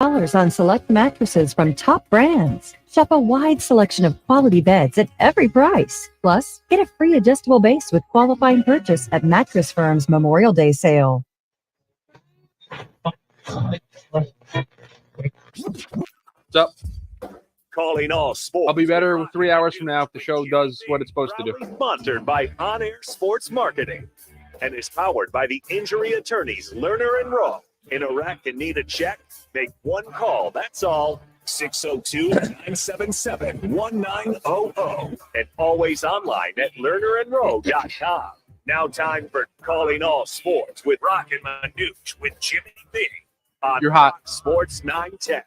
dollars on select mattresses from top brands. Shop a wide selection of quality beds at every price. Plus, get a free adjustable base with qualifying purchase at Mattress Firm's Memorial Day sale. What's up? Calling all sports. I'll be better 3 hours from now if the show does what it's supposed to do. Sponsored by On Air Sports Marketing and is powered by the injury attorneys Lerner and Roc. In Iraq and need a check? Make one call. That's all. 602-977-1900 and always online at lernerandrow.com. Now time for Calling All Sports with Roc and Manuch with Jimmy B on You're hot. Sports 910.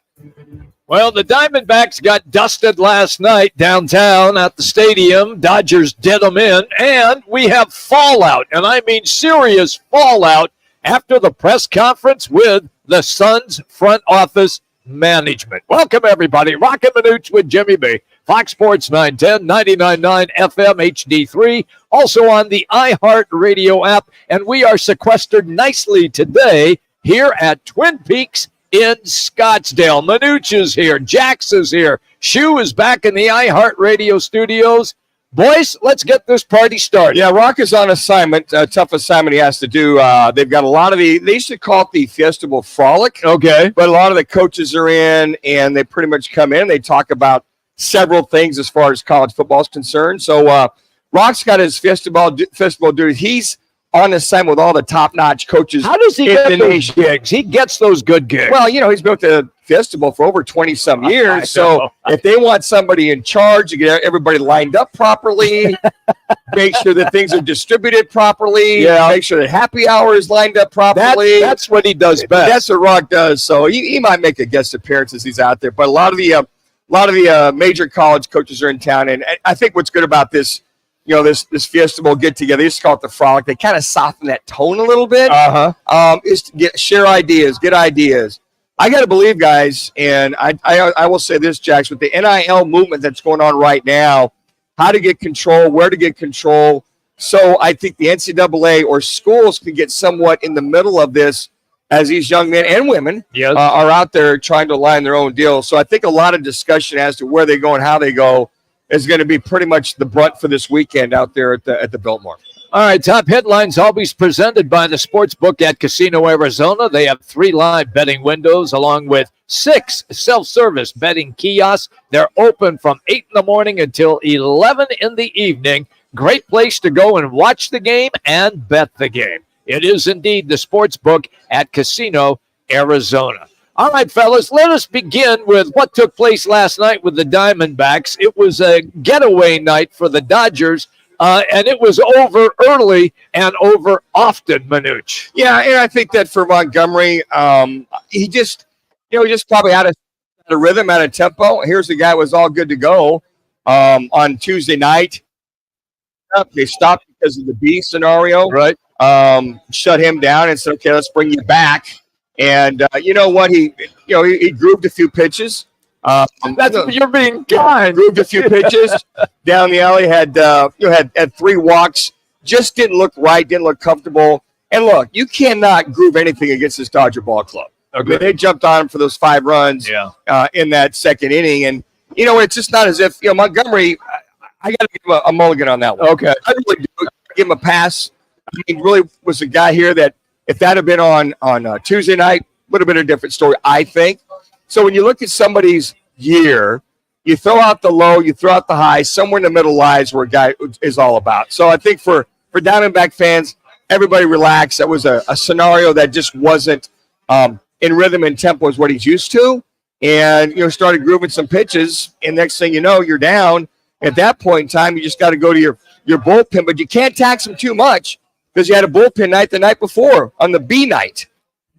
Well, the Diamondbacks got dusted last night downtown at the stadium. Dodgers did them in, and we have fallout, and I mean serious fallout after the press conference with the Suns front office management. Welcome, everybody. Roc and Manuch with Jimmy B. Fox Sports 910, 99.9 FM HD3, also on the iHeart Radio app, and we are sequestered nicely today here at Twin Peaks in Scottsdale. Manuch is here. Jax is here. Shu is back in the iHeart Radio studios. Boys, let's get this party started. Yeah, Roc is on assignment, a tough assignment he has to do. They've got a lot of they used to call it the Festival Frolic. Okay. But a lot of the coaches are in, and they pretty much come in. They talk about several things as far as college football is concerned. So Roc's got his festival duty. He's on assignment with all the top-notch coaches. How does he get the those nation. gigs? He gets those good gigs. Well, he's been with the festival for over 20-some years. So if they want somebody in charge to get everybody lined up properly, make sure that things are distributed properly, make sure that happy hour is lined up properly. That's what he does best. That's what Roc does. So he might make a guest appearance as he's out there. But a lot of the major college coaches are in town. And I think what's good about this, this festival get together, they just call it the Frolic. They kind of soften that tone a little bit. Is to share ideas, get ideas. I got to believe, guys, and I will say this, Jax, with the NIL movement that's going on right now, how to get control, where to get control. So I think the NCAA or schools can get somewhat in the middle of this as these young men and women are out there trying to line their own deal. So I think a lot of discussion as to where they go and how they go is going to be pretty much the brunt for this weekend out there at the Biltmore. All right, top headlines always presented by the Sportsbook at Casino Arizona. They have 3 live betting windows along with 6 self-service betting kiosks. They're open from 8 in the morning until 11 in the evening. Great place to go and watch the game and bet the game. It is indeed the Sportsbook at Casino Arizona. All right, fellas, let us begin with what took place last night with the Diamondbacks. It was a getaway night for the Dodgers. And it was over early and over often, Manuch. Yeah, and I think that for Montgomery, he just probably out of rhythm, out of tempo. Here's the guy who was all good to go on Tuesday night. They stopped because of the B scenario. Right. Shut him down and said, okay, let's bring you back. And you know what? He grooved a few pitches. You're being kind. Grooved a few pitches down the alley. Had 3 walks. Just didn't look right. Didn't look comfortable. And look, you cannot groove anything against this Dodger ball club. Okay. I mean, they jumped on him for those 5 runs in that second inning, and it's just not as if Montgomery. I got to give him a mulligan on that one. Okay, I really do. Give him a pass. I mean, really was a guy here that if that had been on Tuesday night, would have been a different story, I think. So when you look at somebody's year, you throw out the low, you throw out the high, somewhere in the middle lies where a guy is all about. So I think for Diamondback fans, everybody relax. That was a scenario that just wasn't in rhythm and tempo as what he's used to. And, started grooving some pitches, and next thing you know, you're down. At that point in time, you just got to go to your bullpen, but you can't tax him too much because you had a bullpen night the night before on the B night.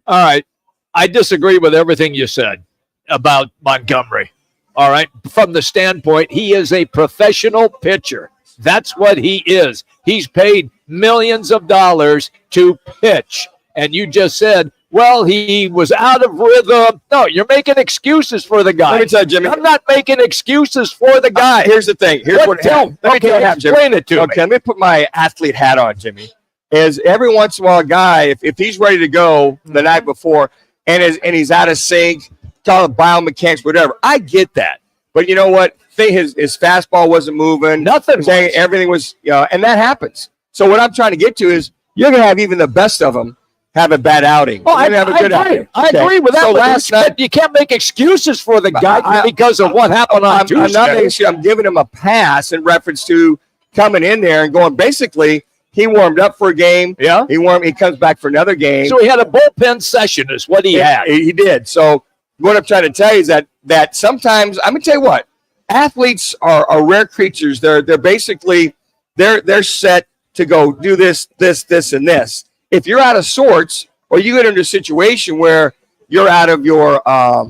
All right. I disagree with everything you said about Montgomery. All right. From the standpoint, he is a professional pitcher. That's what he is. He's paid millions of dollars to pitch. And you just said, well, he was out of rhythm. No, you're making excuses for the guy. Let me tell you, Jimmy. I'm not making excuses for the guy. Here's the thing. Here's what happened. Let me tell you, explain it to me. Okay, let me put my athlete hat on, Jimmy. Is every once in a while a guy, if he's ready to go the night before and he's out of sync, call it biomechanics, whatever. I get that. But you know what? His fastball wasn't moving. Nothing. Everything was, and that happens. So what I'm trying to get to is you're going to have even the best of them have a bad outing. Oh, I agree with that. So last night, you can't make excuses for the guy because of what happened on Tuesday. I'm giving him a pass in reference to coming in there and going, basically, he warmed up for a game. Yeah. He comes back for another game. So he had a bullpen session is what he had. He did. So what I'm trying to tell you is that sometimes, I'm going to tell you what, athletes are rare creatures. They're basically, they're set to go do this, and this. If you're out of sorts or you get into a situation where you're out of your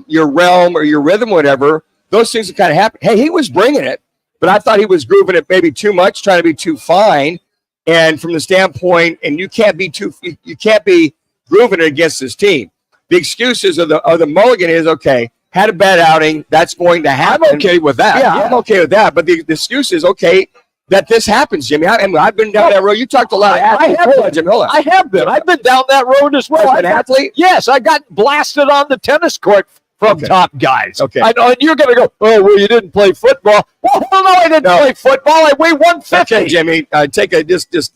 realm or your rhythm, whatever, those things will kind of happen. Hey, he was bringing it, but I thought he was grooving it maybe too much, trying to be too fine. And from the standpoint, and you can't be grooving it against this team. The excuses of the mulligan is, okay, had a bad outing, that's going to happen. I'm okay with that. Yeah, I'm okay with that. But the excuse is, okay, that this happens, Jimmy. I've been down that road. You talked a lot of athletes. I have been. I've been down that road as well. As an athlete? Yes, I got blasted on the tennis court from top guys. Okay. I know, and you're going to go, oh, well, you didn't play football. Well, no, I didn't play football. I weigh 150. Okay, Jimmy,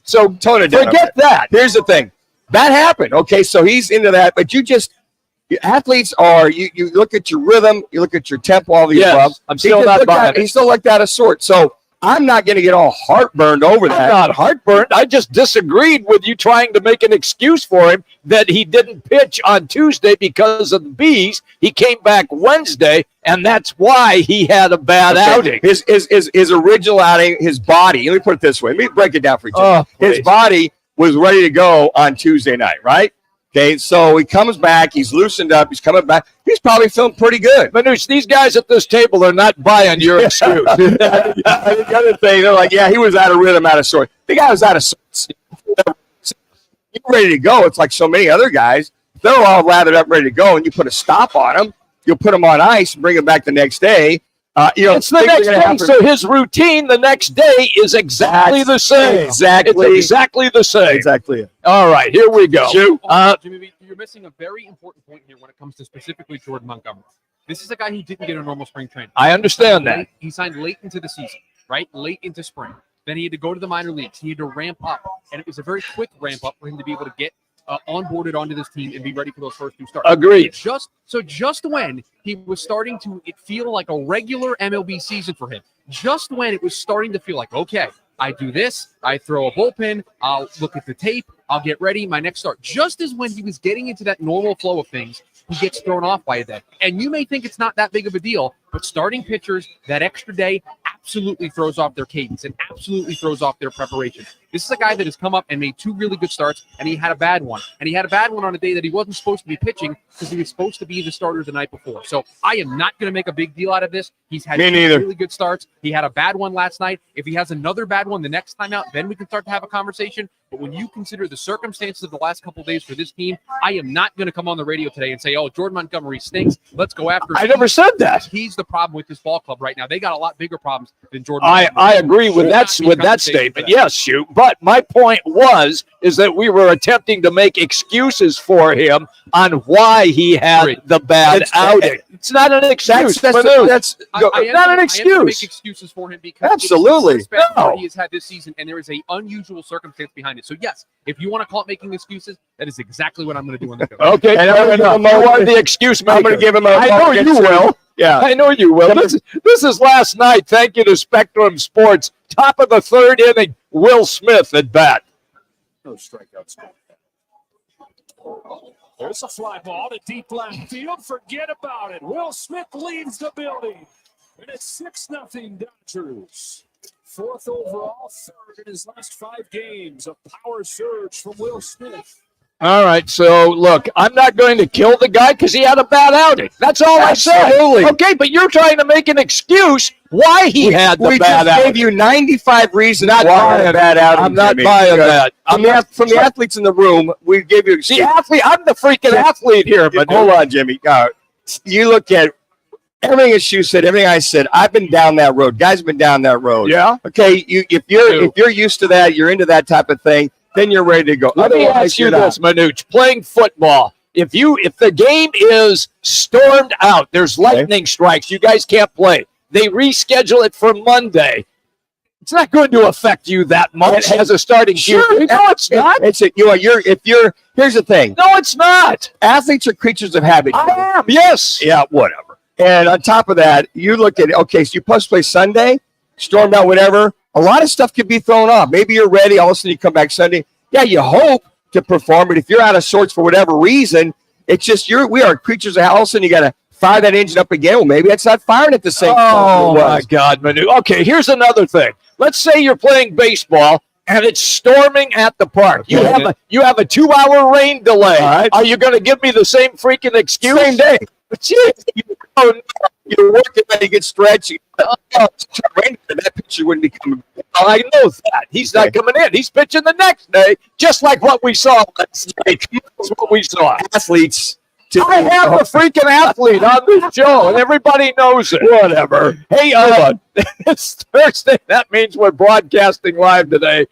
so tone it down. Forget that. Here's the thing. That happened. Okay, so he's into that, but athletes are, you look at your rhythm, you look at your tempo, all the above. I'm still not buying it. He's still like that of sort. So I'm not going to get all heartburned over that. I'm not heartburned. I just disagreed with you trying to make an excuse for him that he didn't pitch on Tuesday because of the bees. He came back Wednesday, and that's why he had a bad outing. His original outing, his body, let me put it this way. Let me break it down for you. His body was ready to go on Tuesday night, right? Okay, so he comes back. He's loosened up. He's coming back. He's probably feeling pretty good. Manuch, these guys at this table are not buying your excuse. The other thing, they're like, yeah, he was out of rhythm, out of sorts. The guy was out of sorts. You're ready to go. It's like so many other guys. They're all lathered up, ready to go, and you put a stop on them. You'll put them on ice and bring them back the next day. It's the next day, so his routine the next day is exactly the same. Exactly. It's exactly the same. Exactly. All right, here we go. Jimmy, you're missing a very important point here when it comes to specifically Jordan Montgomery. This is a guy who didn't get a normal spring training. I understand that. He signed late into the season, right? Late into spring. Then he had to go to the minor leagues. He had to ramp up, and it was a very quick ramp up for him to be able to get onboarded onto this team and be ready for those first two starts. Agreed. Just when he was starting to feel like a regular MLB season for him, just when it was starting to feel like, okay, I do this, I throw a bullpen, I'll look at the tape, I'll get ready, my next start. Just as when he was getting into that normal flow of things, he gets thrown off by a day. And you may think it's not that big of a deal, but starting pitchers, that extra day absolutely throws off their cadence and absolutely throws off their preparation. This is a guy that has come up and made two really good starts, and he had a bad one. And he had a bad one on a day that he wasn't supposed to be pitching because he was supposed to be the starter the night before. So I am not going to make a big deal out of this. He's had two really good starts. He had a bad one last night. If he has another bad one the next time out, then we can start to have a conversation. But when you consider the circumstances of the last couple of days for this team, I am not going to come on the radio today and say, oh, Jordan Montgomery stinks. Let's go after him. I never said that. He's the problem with this ball club right now. They got a lot bigger problems than Jordan Montgomery. I agree with that statement. Yes, shoot. But my point is that we were attempting to make excuses for him on why he had the bad outing. It's not an excuse. I not an excuse. I make excuses for him because absolutely he has had this season, and there is an unusual circumstance behind it. So yes, if you want to call it making excuses, that is exactly what I'm going to do on the show. Okay, and you are the excuse maker. I'm going to give him I know you will. Yeah, I know you will. This is last night. Thank you to Spectrum Sports. Top of the third inning, Will Smith at bat. No strikeouts. There's a fly ball to deep left field. Forget about it. Will Smith leaves the building. And it's 6-0 Dodgers. Fourth overall, third in his last 5 games. A power surge from Will Smith. All right, so look, I'm not going to kill the guy because he had a bad outing. That's all I said. Okay, but you're trying to make an excuse why he had the bad outing. We gave you 95 reasons why he had a bad outing. I'm not buying that. From the athletes in the room, we gave you the athlete. I'm the freaking athlete here. But hold on, Jimmy. You look at everything that you said, everything I said. I've been down that road. Guys have been down that road. Yeah. Okay. If you're used to that, you're into that type of thing. Then you're ready to go. Let me ask you this, Manuch. Playing football If the game is stormed out, there's lightning strikes, you guys can't play. They reschedule it for Monday. It's not going to affect you that much as a starting QB. No, it's not. Here's the thing. No, it's not. Athletes are creatures of habit. I am. Yes. Yeah, whatever. And on top of that, you look at it. Okay, so you supposed to play Sunday, stormed out, whatever. A lot of stuff could be thrown off. Maybe you're ready. All of a sudden, you come back Sunday. Yeah, you hope to perform, but if you're out of sorts for whatever reason, it's just we are creatures of habit. All of a sudden, you got to fire that engine up again. Well, maybe it's not firing at the same time. Oh, my God, Manu. Okay, here's another thing. Let's say you're playing baseball and it's storming at the park. You have a 2-hour rain delay. All right. Are you going to give me the same freaking excuse? Same day. But you're working and you get stretched. That pitcher wouldn't be coming back. I know that. He's not coming in. He's pitching the next day, just like what we saw last night. That's what we saw. Athletes. I have a freaking athlete on this show, and everybody knows it. Whatever. Hey, it's Thursday. That means we're broadcasting live today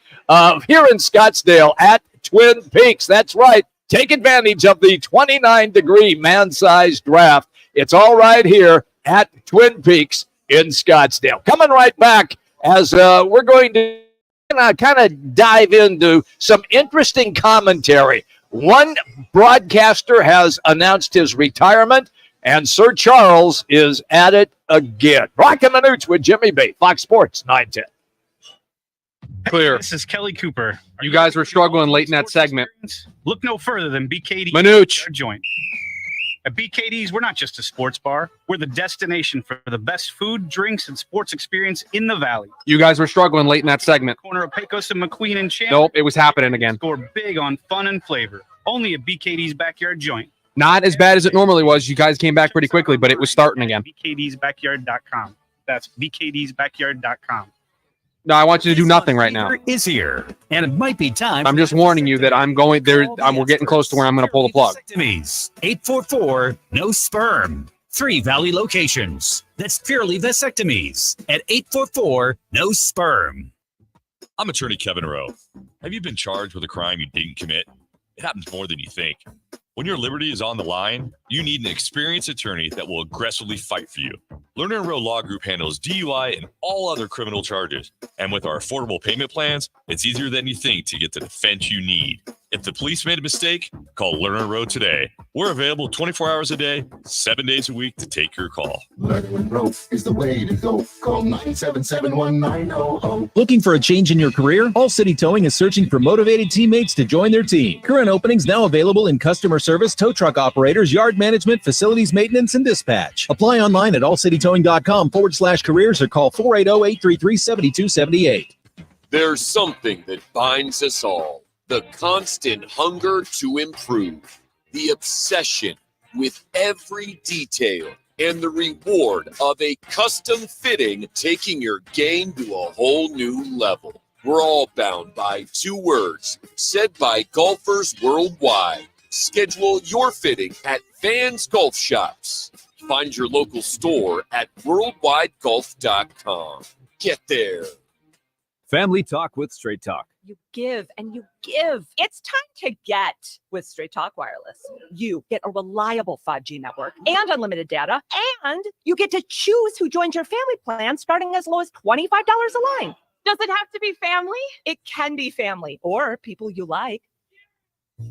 here in Scottsdale at Twin Peaks. That's right. Take advantage of the 29-degree man-sized draft. It's all right here at Twin Peaks in Scottsdale. Coming right back as we're going to kind of dive into some interesting commentary. One broadcaster has announced his retirement, and Sir Charles is at it again. Roc and Manuch with Jimmy B. Fox Sports 910. Clear. This is Kelly Cooper. You guys were struggling late in that segment. Look no further than BKD Manuch. Joint. At BKD's, we're not just a sports bar. We're the destination for the best food, drinks, and sports experience in the Valley. You guys were struggling late in that segment. Corner of Pecos and McQueen and Chandler. Nope, it was happening again. Score big on fun and flavor. Only at BKD's Backyard Joint. Not as bad as it normally was. You guys came back pretty quickly, but it was starting again. BKD'sBackyard.com. That's BKD'sBackyard.com. No, I want you to do nothing right now. Is here, and it might be time. I'm just warning you that I'm going there. We're getting close to where I'm going to pull the plug. 844 no sperm. 3 Valley locations. That's purely vasectomies at 844 no sperm. I'm attorney Kevin Rowe. Have you been charged with a crime you didn't commit? It happens more than you think. When your liberty is on the line, you need an experienced attorney that will aggressively fight for you. Lerner & Rowe Law Group handles DUI and all other criminal charges. And with our affordable payment plans, it's easier than you think to get the defense you need. If the police made a mistake, call Lerner & Rowe today. We're available 24 hours a day, 7 days a week to take your call. Lerner & Rowe is the way to go. Call 977-1900. Looking for a change in your career? All City Towing is searching for motivated teammates to join their team. Current openings now available in customer service, tow truck operators, yard management, facilities maintenance, and dispatch. Apply online at allcitytowing.com/careers or call 480-833-7278. There's something that binds us all. The constant hunger to improve, the obsession with every detail, and the reward of a custom fitting taking your game to a whole new level. We're all bound by 2 words said by golfers worldwide. Schedule your fitting at Vans Golf Shops. Find your local store at worldwidegolf.com. Get there. Family Talk with Straight Talk. You give and you give. It's time to get with Straight Talk Wireless. You get a reliable 5G network and unlimited data, and you get to choose who joins your family plan starting as low as $25 a line. Does it have to be family? It can be family or people you like.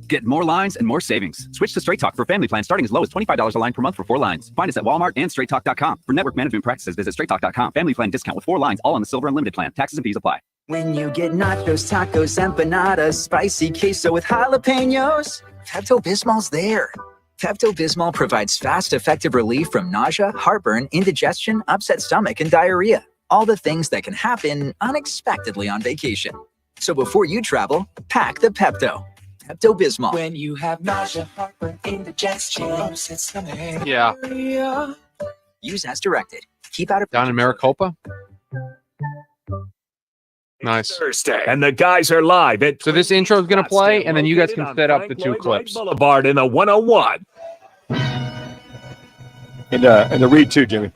Get more lines and more savings. Switch to Straight Talk for family plans starting as low as $25 a line per month for 4 lines. Find us at Walmart and straighttalk.com. For network management practices, visit straighttalk.com. Family plan discount with 4 lines, all on the Silver Unlimited plan. Taxes and fees apply. When you get nachos, tacos, empanadas, spicy queso with jalapenos, Pepto-Bismol's there. Pepto-Bismol provides fast, effective relief from nausea, heartburn, indigestion, upset stomach, and diarrhea. All the things that can happen unexpectedly on vacation. So before you travel, pack the Pepto. Pepto-Bismol. When you have nausea, heartburn, indigestion, upset stomach. Yeah. Use as directed. Keep out of down in Maricopa. Nice. Thursday, and the guys are live at. So this intro is going to play, and then you guys can set up the 2 clips. Boulevard in the 101. And the read too, Jimmy.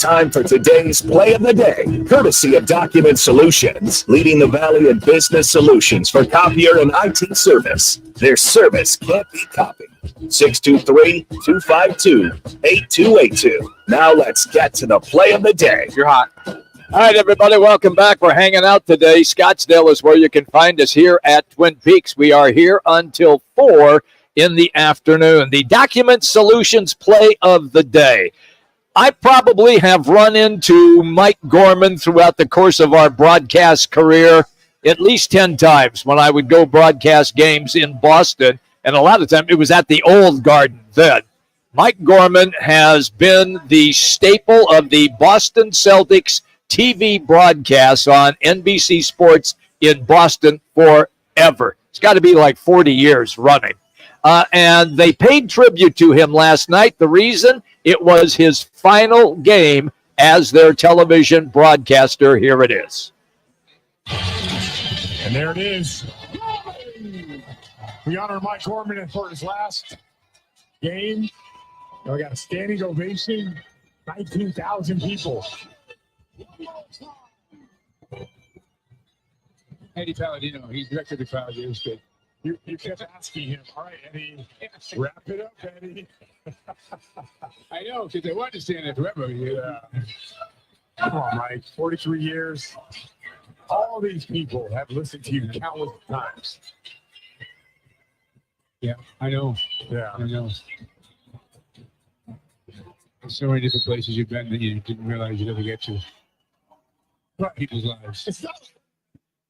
Time for today's play of the day, courtesy of Document Solutions, leading the valley in business solutions for copier and IT service. Their service can't be copied. 623-252-8282. Now let's get to the play of the day. You're hot. All right, everybody, welcome back. We're hanging out today. Scottsdale is where you can find us here at Twin Peaks. We are here until 4 in the afternoon. The Document Solutions play of the day. I probably have run into Mike Gorman throughout the course of our broadcast career at least 10 times when I would go broadcast games in Boston, and a lot of times it was at the old Garden then. Mike Gorman has been the staple of the Boston Celtics TV broadcasts on NBC Sports in Boston forever. It's got to be like 40 years running. And they paid tribute to him last night. The reason? It was his final game as their television broadcaster. Here it is. And there it is. We honor Mike Gorman for his last game. We got a standing ovation, 19,000 people. Eddie Palladino, he's director of the crowd. You kept asking him, all right, Eddie, wrap it up, Eddie. I know, because they wanted to stand there forever. Yeah. Come on, Mike, 43 years. All these people have listened to you countless times. Yeah, I know. Yeah. I know. There's so many different places you've been that you didn't realize you'd ever get to. People's lives.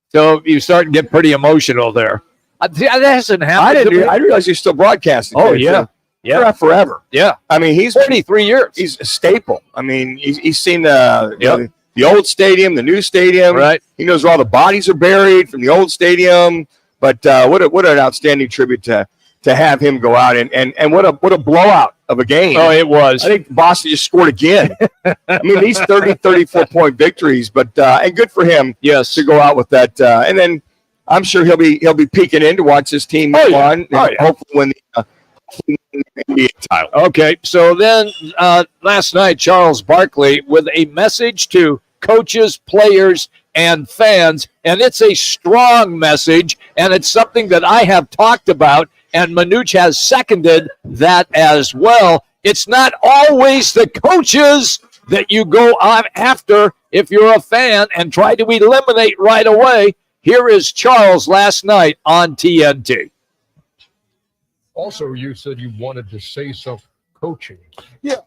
So you start to get pretty emotional there. That hasn't happened. I didn't realize you're still broadcasting. Oh, yeah. Yeah. Forever. Yeah. I mean, he's 43 years. He's a staple. I mean, he's seen the old stadium, the new stadium. Right. He knows where all the bodies are buried from the old stadium. But what an outstanding tribute to have him go out and what a blowout of a game. Oh, it was. I think Boston just scored again. I mean, these 34-point victories, but and good for him. Yes, to go out with that. And then I'm sure he'll be peeking in to watch his team move on. And hopefully win the NBA title. Okay, so then last night, Charles Barkley with a message to coaches, players, and fans, and it's a strong message, and it's something that I have talked about, and Manuch has seconded that as well. It's not always the coaches that you go on after if you're a fan and try to eliminate right away. Here is Charles last night on TNT. Also, you said you wanted to say something coaching. Yeah,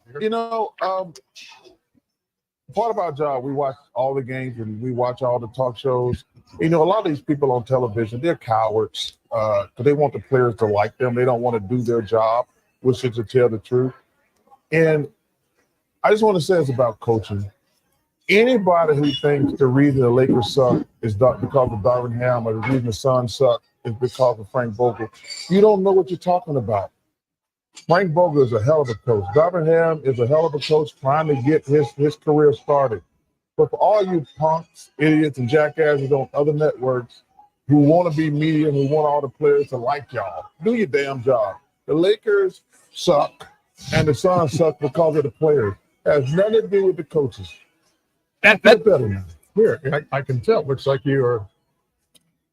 part of our job, we watch all the games and we watch all the talk shows. A lot of these people on television, they're cowards because they want the players to like them. They don't want to do their job, which is to tell the truth. And I just want to say it's about coaching. Anybody who thinks the reason the Lakers suck is because of Darvin Ham or the reason the Suns suck is because of Frank Vogel, you don't know what you're talking about. Frank Vogel is a hell of a coach. Darvin Ham is a hell of a coach trying to get his career started. But for all you punks, idiots, and jackasses on other networks who want to be media and who want all the players to like y'all, do your damn job. The Lakers suck, and the Suns suck because of the players. It has nothing to do with the coaches. That's better now. Here, I can tell. Looks like you are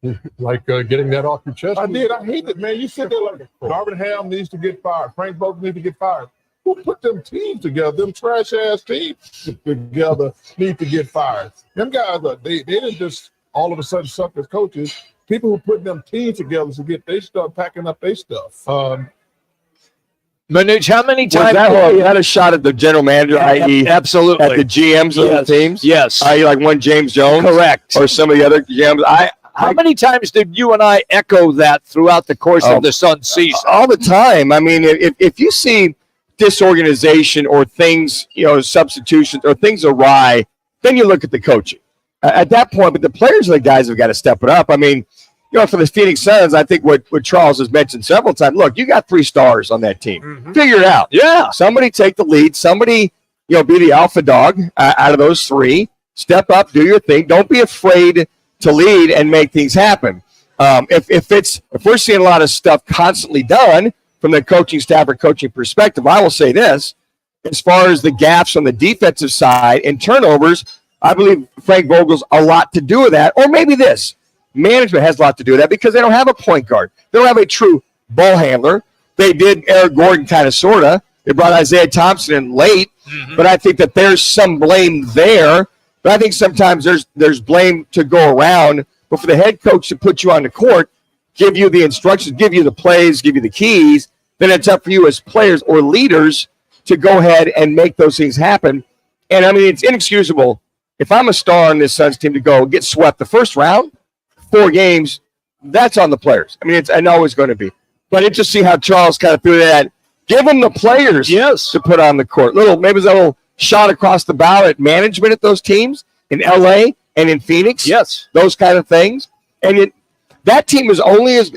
getting that off your chest. I did. I hate it, man. You sit there like Darvin Ham needs to get fired. Frank Vogel needs to get fired. Who put them teams together? Them trash-ass teams together need to get fired. Them guys, they didn't just all of a sudden suck as coaches. People who put them teams together to get they start packing up their stuff. Manuch, how many times? Was that a shot at the general manager, i.e. absolutely at the GMs of the teams? Yes. I.e. like one James Jones? Correct. Or some of the other GMs? How many times did you and I echo that throughout the course of the Suns season? All the time. I mean, if you see disorganization or things, substitutions or things awry, then you look at the coaching. At that point, but the players and the guys have got to step it up. I mean, for the Phoenix Suns, I think what Charles has mentioned several times, look, you got 3 stars on that team. Mm-hmm. Figure it out. Yeah. Somebody take the lead. Somebody, be the alpha dog out of those 3. Step up, do your thing. Don't be afraid to lead and make things happen. If we're seeing a lot of stuff constantly done from the coaching staff or coaching perspective, I will say this. as far as the gaps on the defensive side and turnovers, I believe Frank Vogel's a lot to do with that. Or maybe this. Management has a lot to do with that because they don't have a point guard. They don't have a true ball handler. They did Eric Gordon kind of, sort of. They brought Isaiah Thompson in late, but I think that there's some blame there. But I think sometimes there's blame to go around. But for the head coach to put you on the court, give you the instructions, give you the plays, give you the keys, then it's up for you as players or leaders to go ahead and make those things happen. And, I mean, it's inexcusable. If I'm a star on this Suns team to go get swept the first round, 4 games, that's on the players. I mean, it's always going to be. But it's just see how Charles kind of threw that. Give them the players to put on the court. Maybe it's a little shot across the bow at management at those teams in L.A. and in Phoenix. Yes. Those kind of things. And that team is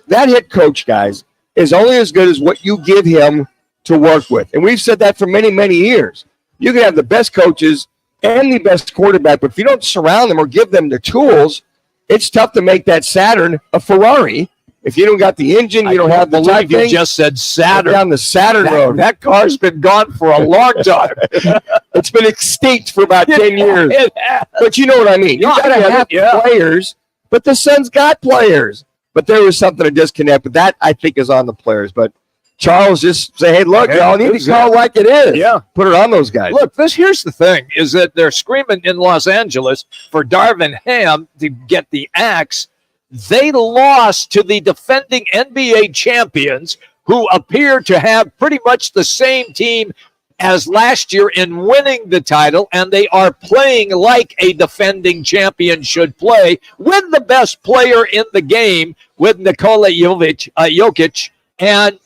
that head coach, guys, is only as good as what you give him to work with. And we've said that for many, many years. You can have the best coaches and the best quarterback, but if you don't surround them or give them the tools, it's tough to make that Saturn a Ferrari. If you don't got the engine, you don't have the type you thing. just said Saturn. Down the Saturn road. That car's been gone for a long time. It's been extinct for about 10 years. But you know what I mean. You got to have players, but the Suns got players. But there was something to disconnect. But that, I think, is on the players. But Charles just say, hey, look, y'all need to call it like it is. Yeah. Put it on those guys. Look, here's the thing, is that they're screaming in Los Angeles for Darvin Ham to get the axe. They lost to the defending NBA champions, who appear to have pretty much the same team as last year in winning the title, and they are playing like a defending champion should play, with the best player in the game, with Nikola Jokic, and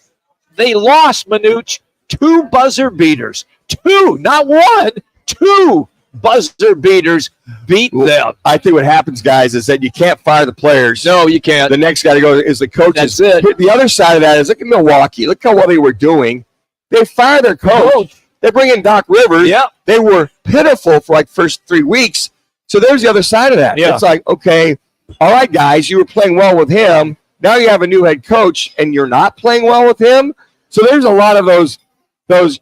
they lost, Manuch, 2 buzzer beaters. 2, not 1, 2 buzzer beaters beat them. I think what happens, guys, is that you can't fire the players. No, you can't. The next guy to go is the coaches. That's it. The other side of that is, look at Milwaukee. Look how well they were doing. They fire their coach. They bring in Doc Rivers. Yeah. They were pitiful for like first 3 weeks. So there's the other side of that. Yeah. It's like, okay, all right, guys, you were playing well with him. Now you have a new head coach, and you're not playing well with him. So there's a lot of those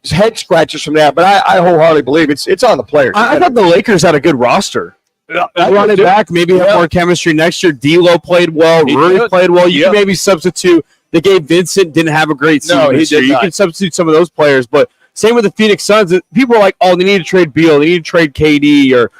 head scratchers from that. But I wholeheartedly believe it's on the players. I thought the Lakers had a good roster. Run it back, maybe have more chemistry next year. D'Lo played well. Rudy played well. You can maybe substitute. The Gabe Vincent didn't have a great season this year. You can substitute some of those players. But same with the Phoenix Suns. People are like, oh, they need to trade Beal. They need to trade KD or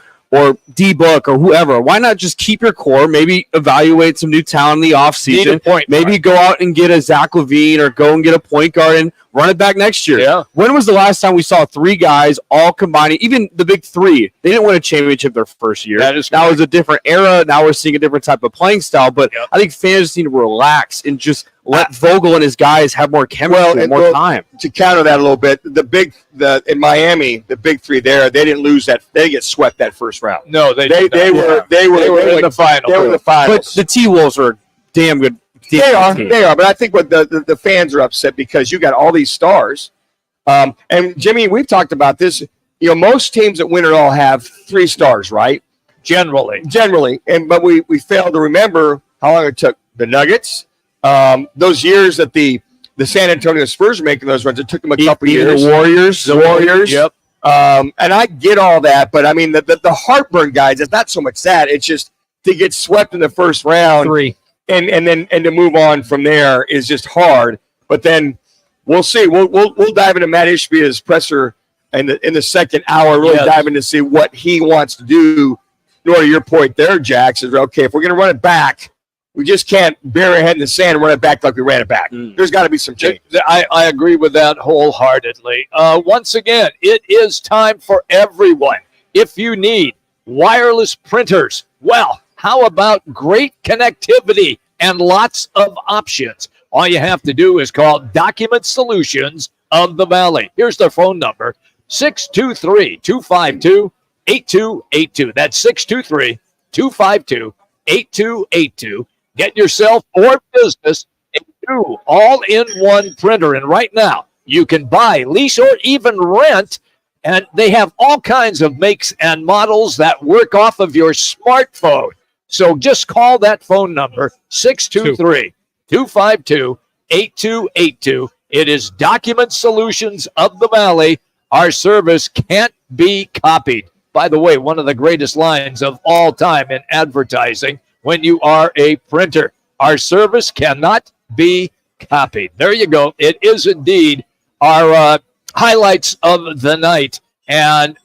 D-Book or whoever. Why not just keep your core, maybe evaluate some new talent in the offseason, maybe go out and get a Zach LaVine or go and get a point guard and run it back next year. Yeah. When was the last time we saw 3 guys all combining, even the big 3? They didn't win a championship their first year. That was a different era. Now we're seeing a different type of playing style, but I think fans just need to relax and just let Vogel and his guys have more chemistry and more time. To counter that a little bit, in Miami, the big 3 there, they didn't lose that. They didn't get swept that first round. No, they were in the final. They were in the finals. But the T-Wolves are damn good. They are. But I think what the fans are upset because you got all these stars. And Jimmy, we've talked about this. You know, most teams that win it all have 3 stars, right? Generally. But we failed to remember how long it took the Nuggets. Those years that the San Antonio Spurs were making those runs, it took them a couple years. The Warriors. Yep. And I get all that, but I mean the heartburn, guys, it's not so much that, it's just to get swept in the first round. 3. And to move on from there is just hard. But then we'll see. We'll dive into Matt Ishbia's presser in the second hour, really dive in to see what he wants to do. To your point there, Jax, is okay, if we're going to run it back, we just can't bury our head in the sand and run it back like we ran it back. There's got to be some change. I agree with that wholeheartedly. Once again, it is time for everyone. If you need wireless printers, well, how about great connectivity and lots of options? All you have to do is call Document Solutions of the Valley. Here's their phone number, 623-252-8282. That's 623-252-8282. Get yourself or business a new all-in-one printer. And right now, you can buy, lease, or even rent. And they have all kinds of makes and models that work off of your smartphone. So just call that phone number, 623-252-8282. It is Document Solutions of the Valley Our service can't be copied. By the way, one of the greatest lines of all time in advertising when you are a printer. Our service cannot be copied. There you go. It is indeed our highlights of the night. And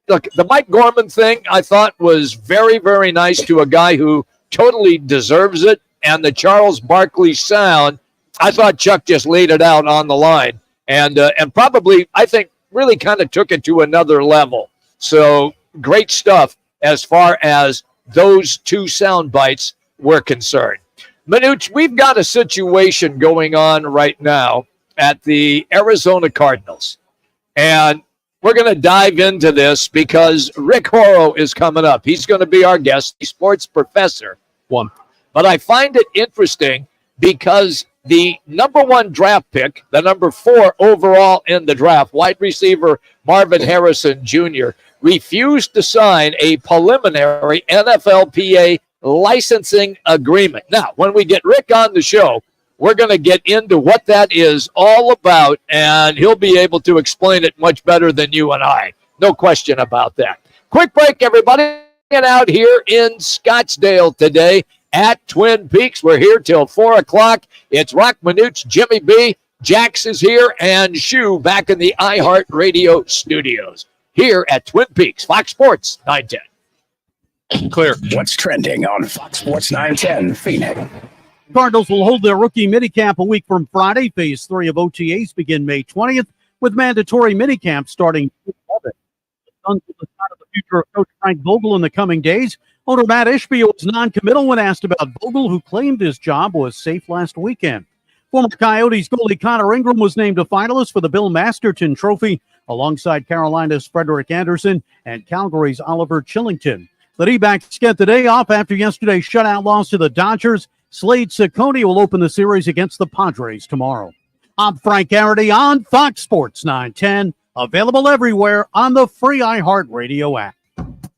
look, the Mike Gorman thing I thought was very, very nice to a guy who totally deserves it. And the Charles Barkley sound, I thought Chuck just laid it out on the line. And probably, I think, really kind of took it to another level. So great stuff as far as those two sound bites were concerned. Manuch, we've got a situation going on right now at the Arizona Cardinals. And we're going to dive into this because Rick Horrow is coming up. He's going to be our guest, the sports professor. But I find it interesting because the number 1 draft pick, the number 4 overall in the draft, wide receiver Marvin Harrison Jr., refused to sign a preliminary NFLPA licensing agreement. Now, when we get Rick on the show, we're going to get into what that is all about, and he'll be able to explain it much better than you and I. No question about that. Quick break, everybody. Get out here in Scottsdale today at Twin Peaks. We're here till 4 o'clock. It's Roc, Manuch, Jimmy B. Jax is here, and Shu back in the iHeartRadio studios here at Twin Peaks, Fox Sports 910. Clear. What's trending on Fox Sports 910 Phoenix? Cardinals will hold their rookie minicamp a week from Friday. Phase 3 of OTAs begin May 20th, with mandatory minicamp starting June 11th. The start of the future of Coach Frank Vogel in the coming days. Owner Matt Ishbia was non-committal when asked about Vogel, who claimed his job was safe last weekend. Former Coyotes goalie Connor Ingram was named a finalist for the Bill Masterton Trophy, alongside Carolina's Frederick Anderson and Calgary's Oliver Chillington. The D-backs get the day off after yesterday's shutout loss to the Dodgers. Slade Ciccone will open the series against the Padres tomorrow. I'm Frank Garrity on Fox Sports 910, available everywhere on the free iHeartRadio app.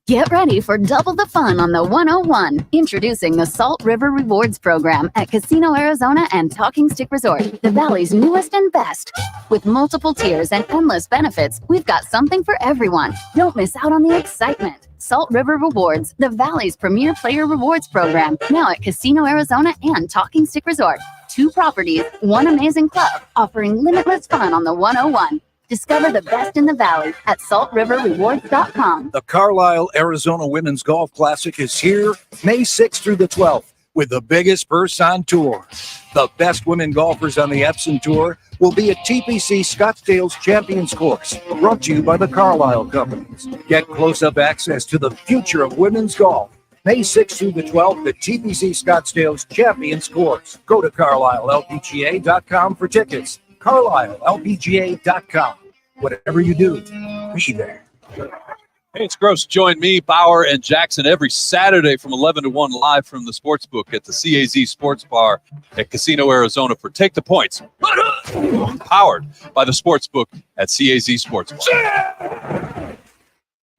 Get ready for double the fun on the 101. Introducing the Salt River Rewards Program at Casino Arizona and Talking Stick Resort, the Valley's newest and best. With multiple tiers and endless benefits, we've got something for everyone. Don't miss out on the excitement. Salt River Rewards, the Valley's premier player rewards program, now at Casino Arizona and Talking Stick Resort. 2 properties, 1 amazing club, offering limitless fun on the 101. Discover the best in the Valley at saltriverrewards.com. The Carlisle, Arizona Women's Golf Classic is here May 6th through the 12th with the biggest purse on tour. The best women golfers on the Epson Tour will be at TPC Scottsdale's Champions Course, brought to you by the Carlisle Companies. Get close-up access to the future of women's golf. May 6th through the 12th at TPC Scottsdale's Champions Course. Go to CarlisleLPGA.com for tickets. CarlisleLPGA.com. Whatever you do, be there. Hey, it's Gross. Join me, Bauer, and Jackson every Saturday from 11 to 1 live from the Sportsbook at the CAZ Sports Bar at Casino Arizona for Take the Points. Powered by the Sportsbook at CAZ Sports Bar.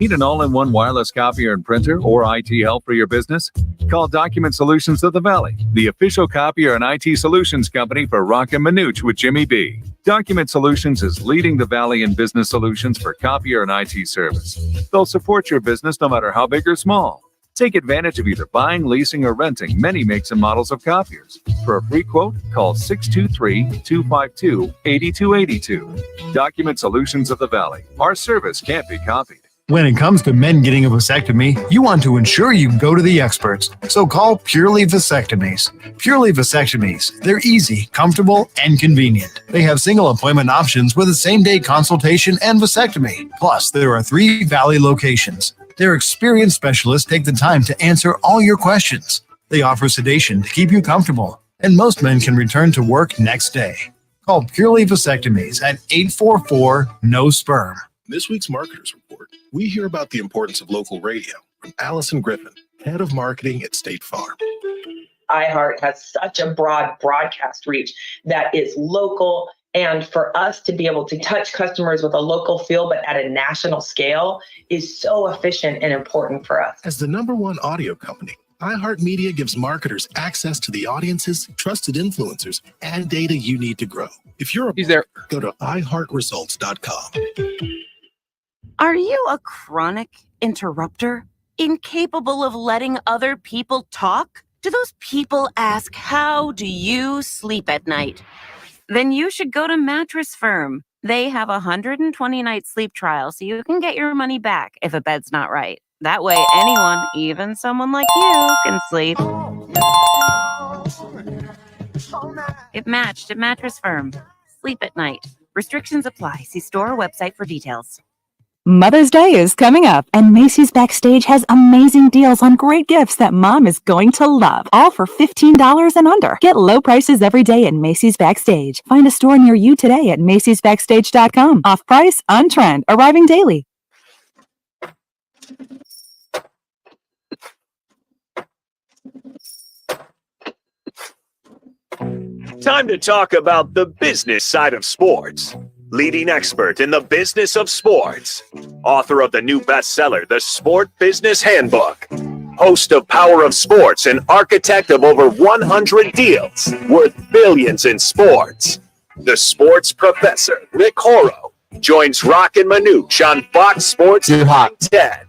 Need an all-in-one wireless copier and printer or IT help for your business? Call Document Solutions of the Valley, the official copier and IT solutions company for Roc and Manuch with Jimmy B. Document Solutions is leading the Valley in business solutions for copier and IT service. They'll support your business no matter how big or small. Take advantage of either buying, leasing, or renting many makes and models of copiers. For a free quote, call 623-252-8282. Document Solutions of the Valley. Our service can't be copied. When it comes to men getting a vasectomy, you want to ensure you go to the experts. So call Purely Vasectomies. Purely Vasectomies. They're easy, comfortable, and convenient. They have single appointment options with a same-day consultation and vasectomy. Plus, there are 3 Valley locations. Their experienced specialists take the time to answer all your questions. They offer sedation to keep you comfortable, and most men can return to work next day. Call Purely Vasectomies at 844-NO-SPERM. This week's Marketers Report, we hear about the importance of local radio from Allison Griffin, head of marketing at State Farm. iHeart has such a broad broadcast reach that is local, and for us to be able to touch customers with a local feel but at a national scale is so efficient and important for us. As the #1 audio company, iHeartMedia gives marketers access to the audiences, trusted influencers, and data you need to grow. If you're a He's there. Go to iHeartResults.com. Are you a chronic interrupter? Incapable of letting other people talk? Do those people ask, how do you sleep at night? Then you should go to Mattress Firm. They have a 120-night sleep trial, so you can get your money back if a bed's not right. That way, anyone, even someone like you, can sleep. Get matched at Mattress Firm. Sleep at night. Restrictions apply. See store or website for details. Mother's Day is coming up, and Macy's Backstage has amazing deals on great gifts that mom is going to love, all for $15 and under. Get low prices every day at Macy's Backstage. Find a store near you today at Macy'sBackstage.com. Off price, on trend, arriving daily. Time to talk about the business side of sports. Leading expert in the business of sports. Author of the new bestseller, The Sport Business Handbook. Host of Power of Sports and architect of over 100 deals worth billions in sports. The sports professor, Rick Horrow, joins Roc and Manuch on Fox Sports 910.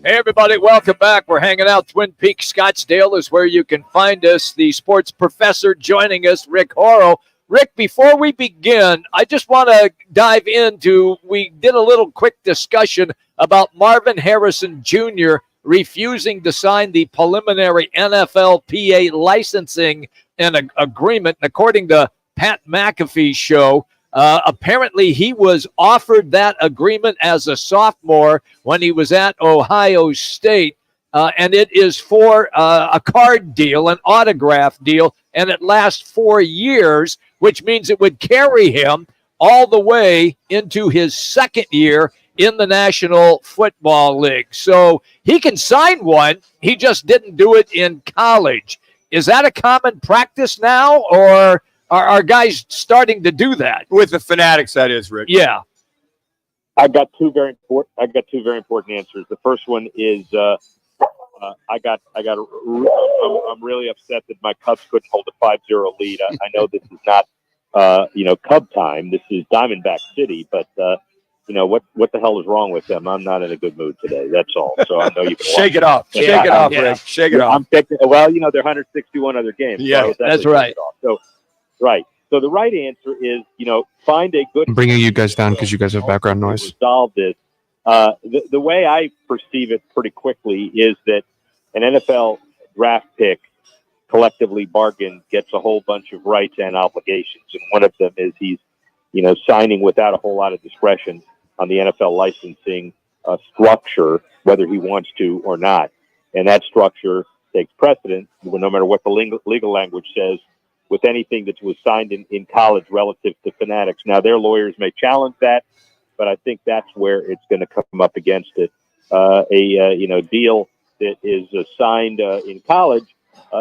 Hey, everybody, welcome back. We're hanging out. Twin Peaks, Scottsdale is where you can find us. The sports professor joining us, Rick Horrow. Rick, before we begin, I just want to dive into, we did a little quick discussion about Marvin Harrison Jr. refusing to sign the preliminary NFLPA licensing and agreement. And according to Pat McAfee's show, apparently he was offered that agreement as a sophomore when he was at Ohio State. And it is for a card deal, an autograph deal, and it lasts 4 years, which means it would carry him all the way into his second year in the National Football League. So he can sign one. He just didn't do it in college. Is that a common practice now, or are guys starting to do that? With the Fanatics, that is, Rick. Yeah. I've got two very important answers. The first one is I'm really upset that my Cubs couldn't hold a 5-0 lead. I know this is not Cub time. This is Diamondback City, but what the hell is wrong with them? I'm not in a good mood today. That's all. So I know you can shake it off. Shake it off, Rick. Shake it off. They're 161 other games. Yeah, so that's right. So right. So the right answer is, find a good. I'm bringing you guys down because you guys have background noise. Resolve this. The way I perceive it pretty quickly is that an NFL draft pick collectively bargained gets a whole bunch of rights and obligations. And one of them is he's, signing without a whole lot of discretion on the NFL licensing structure, whether he wants to or not. And that structure takes precedence, no matter what the legal language says, with anything that was signed in college relative to Fanatics. Now, their lawyers may challenge that, but I think that's where it's going to come up against it. A deal that is signed in college,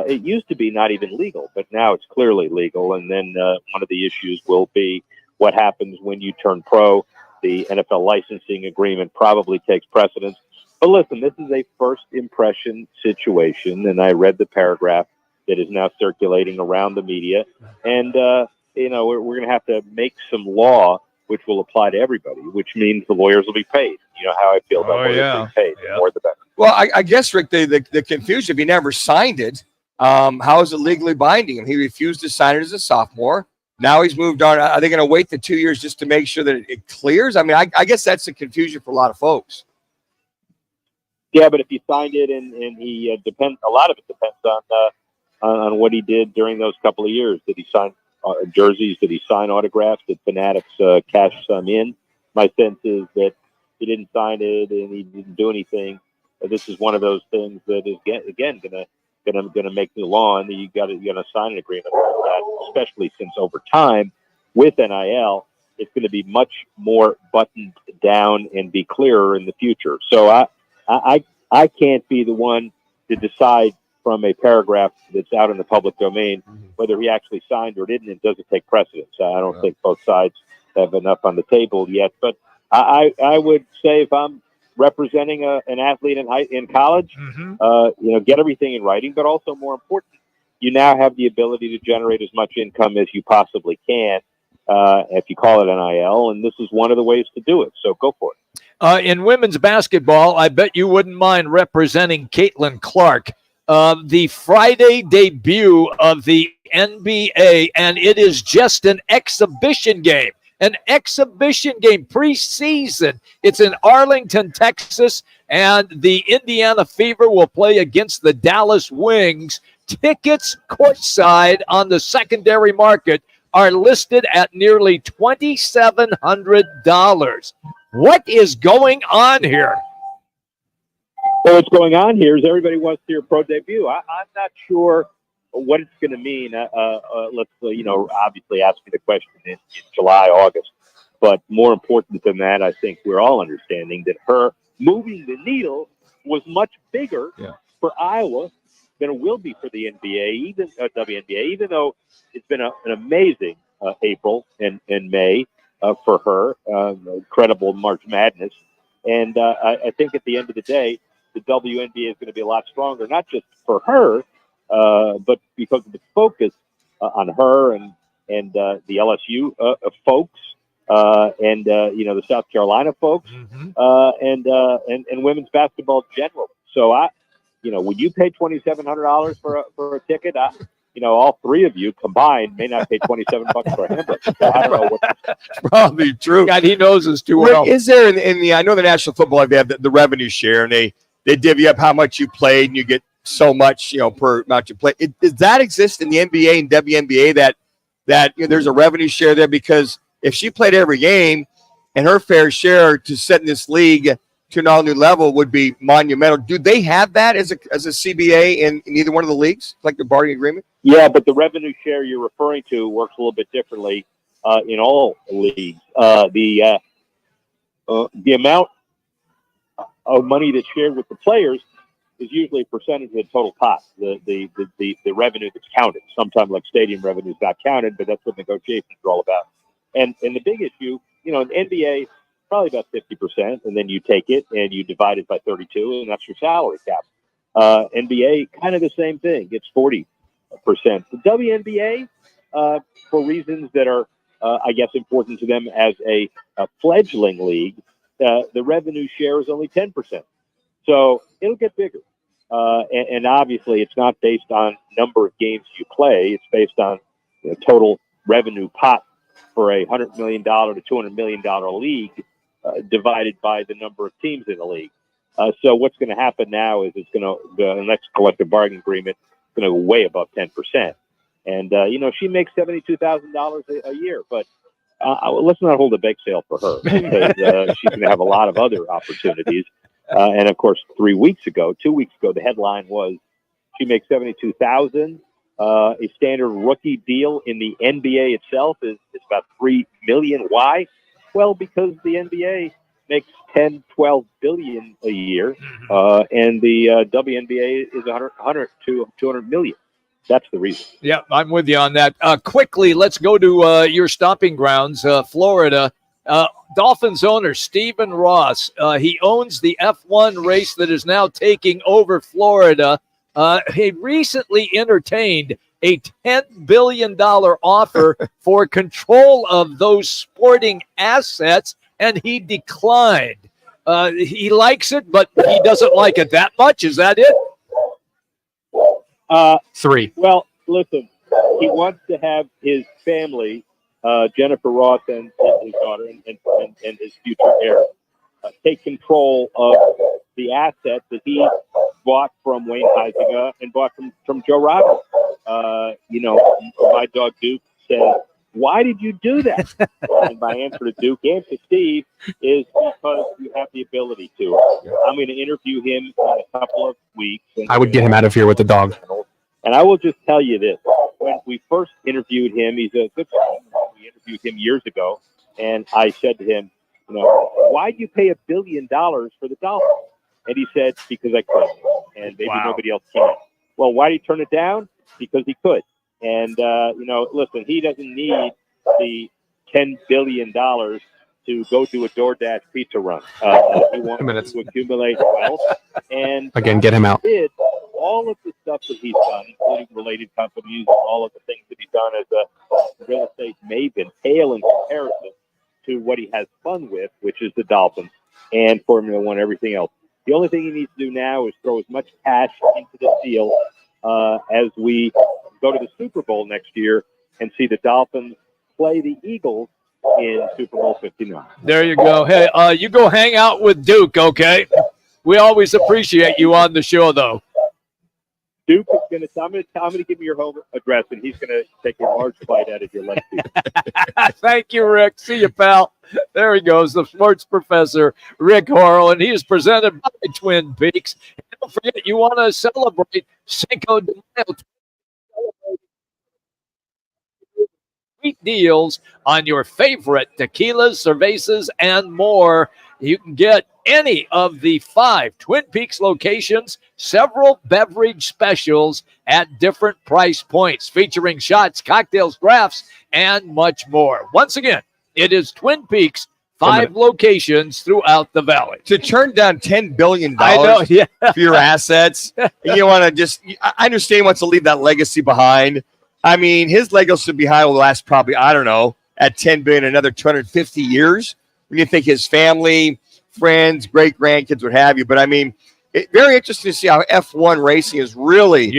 it used to be not even legal, but now it's clearly legal. And then one of the issues will be what happens when you turn pro. The NFL licensing agreement probably takes precedence. But listen, this is a first impression situation, and I read the paragraph that is now circulating around the media. And, we're going to have to make some law which will apply to everybody, which means the lawyers will be paid. You know how I feel about lawyers being paid. The more the better. Well, I guess, Rick, the confusion, if he never signed it, how is it legally binding? He refused to sign it as a sophomore. Now he's moved on. Are they going to wait the 2 years just to make sure that it clears? I mean, I guess that's the confusion for a lot of folks. Yeah, but if he signed it and he depends, a lot of it depends on what he did during those couple of years. Did he sign jerseys? Did he sign autographs? Did Fanatics cash some in? My sense is that he didn't sign it and he didn't do anything. This is one of those things that is again gonna make the law, and you got to sign an agreement like that, especially since over time with NIL it's going to be much more buttoned down and be clearer in the future. So I can't be the one to decide from a paragraph that's out in the public domain whether he actually signed or didn't. It doesn't take precedence. I don't think both sides have enough on the table yet. But I would say if I'm representing an athlete in college, get everything in writing, but also more important, you now have the ability to generate as much income as you possibly can if you call it NIL, and this is one of the ways to do it. So go for it. In women's basketball, I bet you wouldn't mind representing Caitlin Clark. The Friday debut of the NBA, and it is just an exhibition game. An exhibition game, preseason. It's in Arlington, Texas, and the Indiana Fever will play against the Dallas Wings. Tickets courtside on the secondary market are listed at nearly $2,700. What is going on here? Well, what's going on here is everybody wants to see your pro debut. I'm not sure what it's going to mean. Let's, obviously ask me the question in July, August. But more important than that, I think we're all understanding that her moving the needle was much bigger for Iowa than it will be for the NBA, even WNBA, even though it's been an amazing April and May for her, incredible March Madness. And I think at the end of the day, the WNBA is going to be a lot stronger, not just for her, but because of the focus on her and the LSU folks, and the South Carolina folks, and women's basketball in general. So when you pay $2,700 for a ticket, all three of you combined may not pay $27 for a hamburger. So I don't know what. Probably true. God, he knows us too Rick, well. is there in the I know the National Football League, they have the revenue share, and they divvy up how much you played, and you get so much per amount you play. Does that exist in the NBA and WNBA that there's a revenue share there? Because if she played every game, and her fair share to set this league to an all new level would be monumental. Do they have that as a CBA in either one of the leagues, like the bargaining agreement? Yeah, but the revenue share you're referring to works a little bit differently in all leagues. The amount of money that's shared with the players is usually a percentage of the total pot. The revenue that's counted. Sometimes like stadium revenue is not counted, but that's what negotiations are all about. And the big issue, in the NBA, probably about 50%, and then you take it and you divide it by 32, and that's your salary cap. NBA, kind of the same thing. It's 40%. The WNBA, for reasons that are, I guess, important to them as a fledgling league, the revenue share is only 10%. So it'll get bigger. And obviously, it's not based on number of games you play. It's based on total revenue pot for a $100 million to $200 million league, divided by the number of teams in the league. So what's going to happen now is the next collective bargaining agreement is going to go way above 10%. And, she makes $72,000 a year, but let's not hold a bake sale for her because she's going to have a lot of other opportunities. And of course, 2 weeks ago, the headline was she makes $72,000. A standard rookie deal in the NBA itself is about $3 million. Why? Well, because the NBA makes 10, 12 billion a year, and the WNBA is 100 to 200 million. That's the reason. Yeah, I'm with you on that. Quickly, let's go to your stomping grounds, Florida. Dolphins owner Stephen Ross, he owns the F1 race that is now taking over Florida. He recently entertained a $10 billion offer for control of those sporting assets, and he declined. He likes it, but he doesn't like it that much. Is that it? 3. Well, listen, he wants to have his family, Jennifer Ross and his daughter and his future heir, take control of the assets that he bought from Wayne Huizenga and bought from Joe Robbins. My dog Duke said, "Why did you do that?" And my answer to Duke and to Steve is because you have the ability to. I'm going to interview him in a couple of weeks. I would get him out of here with the dog. And I will just tell you this. When we first interviewed him, he's a good friend. We interviewed him years ago, and I said to him, why do you pay $1 billion for the Dolphins? And he said, because I could, and maybe nobody else can. Well, why did he turn it down? Because he could. And, listen, he doesn't need the $10 billion to to go do a DoorDash pizza run. He wanted to accumulate wealth. And Again, get him out. Did all of the stuff that he's done, including related companies and all of the things that he's done as a real estate maven, pale in comparison to what he has fun with, which is the Dolphins and Formula One, everything else. The only thing he needs to do now is throw as much cash into the deal as we go to the Super Bowl next year and see the Dolphins play the Eagles in Super Bowl 59. There you go. Hey, you go hang out with Duke, okay? We always appreciate you on the show, though. Duke is going to. I'm going to give you your home address, and he's going to take a large bite out of your left ear. Thank you, Rick. See you, pal. There he goes, the sports professor, Rick Horrell, and he is presented by Twin Peaks. And don't forget, you want to celebrate Cinco de Mayo. Sweet deals on your favorite tequilas, cervezas, and more. You can get any of the 5 Twin Peaks locations, several beverage specials at different price points, featuring shots, cocktails, drafts, and much more. Once again, it is Twin Peaks, 5 locations throughout the valley. To turn down $10 billion for your assets, you want to just, I understand he wants to leave that legacy behind. I mean, his legacy behind will last probably, I don't know, at $10 billion, another 250 years. When you think his family, friends, great-grandkids, what have you. But, I mean, very interesting to see how F1 racing is really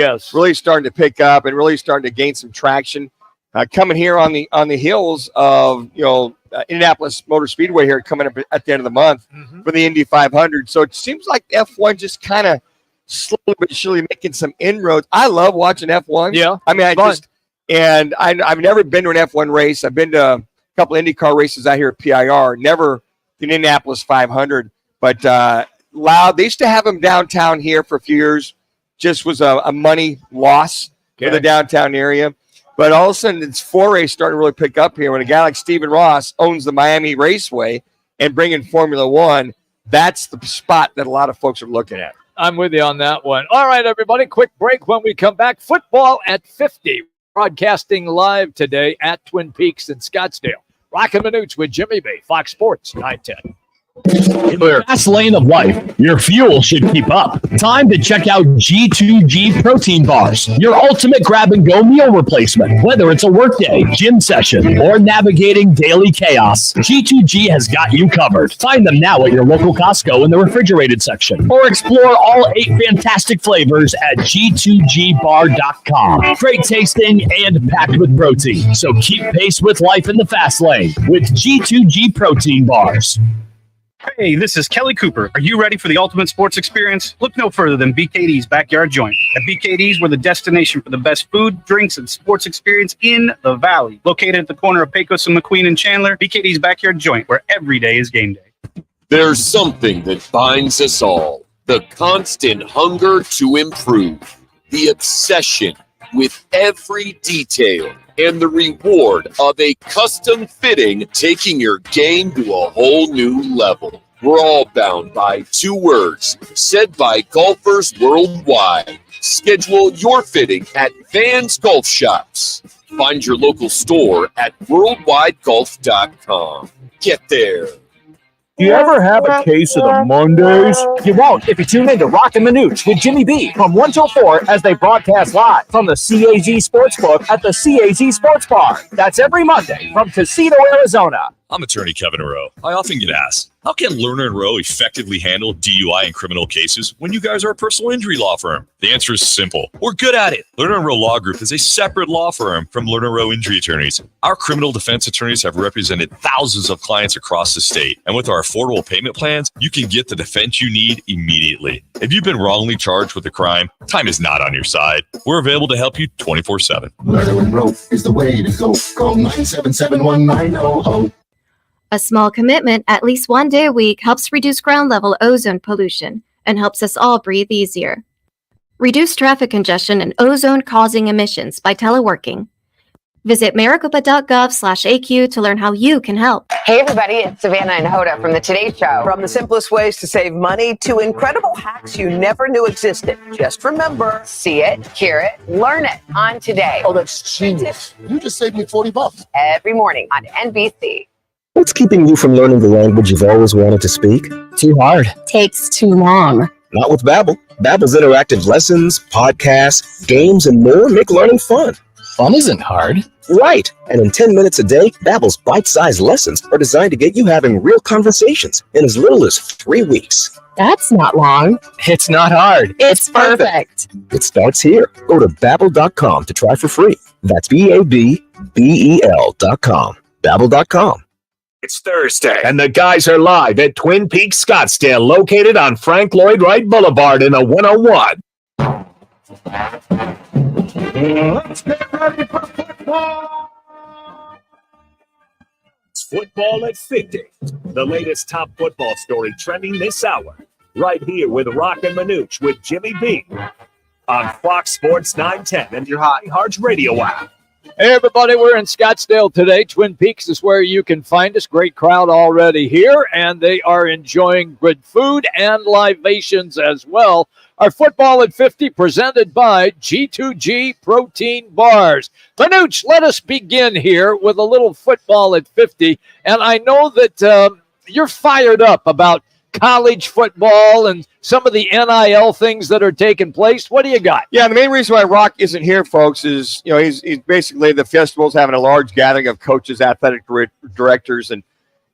starting to pick up and really starting to gain some traction. Coming here on the heels of, Indianapolis Motor Speedway here coming up at the end of the month for the Indy 500. So it seems like F1 just kind of slowly but surely making some inroads. I love watching F1. Yeah. I mean, I've never been to an F1 race. I've been to a couple of IndyCar races out here at PIR, never the Indianapolis 500, but loud. They used to have them downtown here for a few years. Just was a money loss for the downtown area. But all of a sudden, it's foray starting to really pick up here. When a guy like Stephen Ross owns the Miami Raceway and bringing Formula One, that's the spot that a lot of folks are looking at. I'm with you on that one. All right, everybody, quick break. When we come back, football at 50. Broadcasting live today at Twin Peaks in Scottsdale. Roc and Manuch with Jimmy B, Fox Sports 910. In the fast lane of life, your fuel should keep up. Time to check out G2G protein bars, your ultimate grab-and-go meal replacement. Whether it's a workday, gym session, or navigating daily chaos, G2G has got you covered. Find them now at your local Costco in the refrigerated section, or explore all 8 fantastic flavors at G2GBar.com. Great tasting and packed with protein, so keep pace with life in the fast lane with G2G protein bars. Hey, this is Kelly Cooper. Are you ready for the ultimate sports experience? Look no further than BKD's Backyard Joint. At BKD's, we're the destination for the best food, drinks, and sports experience in the Valley. Located at the corner of Pecos and McQueen and Chandler, BKD's Backyard Joint, where every day is game day. There's something that binds us all. The constant hunger to improve. The obsession with every detail. And the reward of a custom fitting, taking your game to a whole new level. We're all bound by 2 words, said by golfers worldwide. Schedule your fitting at Vans Golf Shops. Find your local store at worldwidegolf.com. Get there. Do you ever have a case of the Mondays? You won't if you tune in to Roc and Manuch with Jimmy B from 1 till 4 as they broadcast live from the CAZ Sportsbook at the CAZ Sports Bar. That's every Monday from Casino, Arizona. I'm attorney Kevin Rowe. I often get asked, how can Lerner & Rowe effectively handle DUI and criminal cases when you guys are a personal injury law firm? The answer is simple. We're good at it. Lerner & Rowe Law Group is a separate law firm from Lerner & Rowe Injury Attorneys. Our criminal defense attorneys have represented thousands of clients across the state. And with our affordable payment plans, you can get the defense you need immediately. If you've been wrongly charged with a crime, time is not on your side. We're available to help you 24/7. Lerner & Rowe is the way to go. Call 977-1900. A small commitment at least 1 day a week helps reduce ground level ozone pollution and helps us all breathe easier. Reduce traffic congestion and ozone-causing emissions by teleworking. Visit maricopa.gov/AQ to learn how you can help. Hey everybody, it's Savannah and Hoda from The Today Show. From the simplest ways to save money to incredible hacks you never knew existed. Just remember, see it, hear it, learn it on Today. Oh, that's genius. You just saved me $40. Every morning on NBC. What's keeping you from learning the language you've always wanted to speak? Too hard. Takes too long. Not with Babbel. Babbel's interactive lessons, podcasts, games, and more make learning fun. Fun isn't hard. Right. And in 10 minutes a day, Babbel's bite-sized lessons are designed to get you having real conversations in as little as 3 weeks. That's not long. It's not hard. It's perfect. It starts here. Go to Babbel.com to try for free. That's Babbel.com. Babbel.com. It's Thursday. And the guys are live at Twin Peaks Scottsdale, located on Frank Lloyd Wright Boulevard in the 101. Let's get ready for football. It's Football at 50, the latest top football story trending this hour, right here with Roc and Manuch with Jimmy B on Fox Sports 910 and your iHeart Radio app. Hey, everybody, we're in Scottsdale today. Twin Peaks is where you can find us. Great crowd already here, and they are enjoying good food and libations as well. Our Football at 50 presented by G2G Protein Bars. Manuch, let us begin here with a little Football at 50. And I know that you're fired up about college football and some of the NIL things that are taking place. What do you got? Yeah, the main reason why Roc isn't here, folks, is he's basically the festival's having a large gathering of coaches, athletic directors, and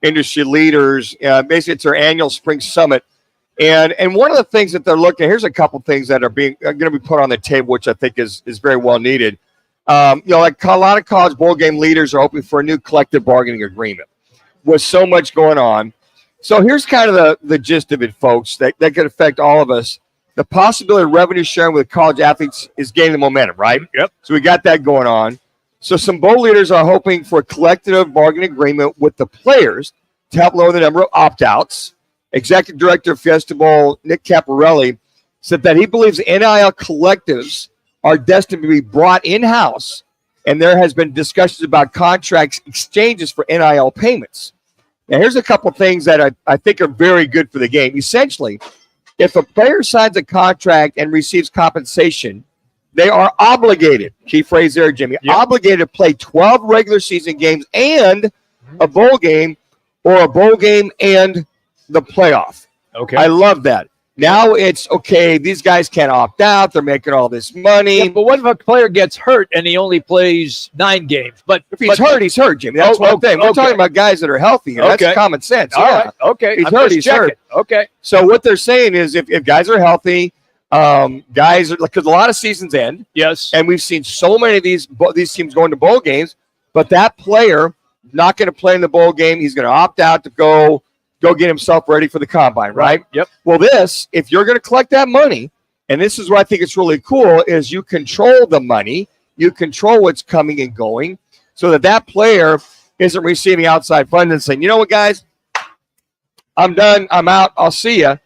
industry leaders. Basically, it's their annual spring summit. And one of the things that they're looking at, here's a couple things that are going to be put on the table, which I think is very well needed. Like a lot of college bowl game leaders are hoping for a new collective bargaining agreement with so much going on. So here's kind of the gist of it, folks, that could affect all of us. The possibility of revenue sharing with college athletes is gaining momentum, right? Yep. So we got that going on. So some bowl leaders are hoping for a collective bargaining agreement with the players to help lower the number of opt-outs. Executive Director of Fiesta Bowl, Nick Caparelli, said that he believes NIL collectives are destined to be brought in-house, and there has been discussions about contract exchanges for NIL payments. Now, here's a couple things that I think are very good for the game. Essentially, if a player signs a contract and receives compensation, they are obligated, key phrase there, Jimmy, obligated to play 12 regular season games and a bowl game, or a bowl game and the playoff. Okay. I love that. Now it's, okay, these guys can't opt out. They're making all this money. Yeah, but what if a player gets hurt and he only plays 9 games? But if he's hurt, he's hurt, Jimmy. That's one thing. We're talking about guys that are healthy here. That's common sense. All right. Okay. He's hurt, he's hurt. Okay. So what they're saying is if guys are healthy, guys are, because a lot of seasons end. Yes. And we've seen so many of these teams going to bowl games, but that player not going to play in the bowl game. He's going to opt out to go get himself ready for the combine, right? Yep. Well, if you're going to collect that money, and this is what I think is really cool, is you control the money, you control what's coming and going, so that player isn't receiving outside funds and saying, you know what, guys, I'm done, I'm out, I'll see you.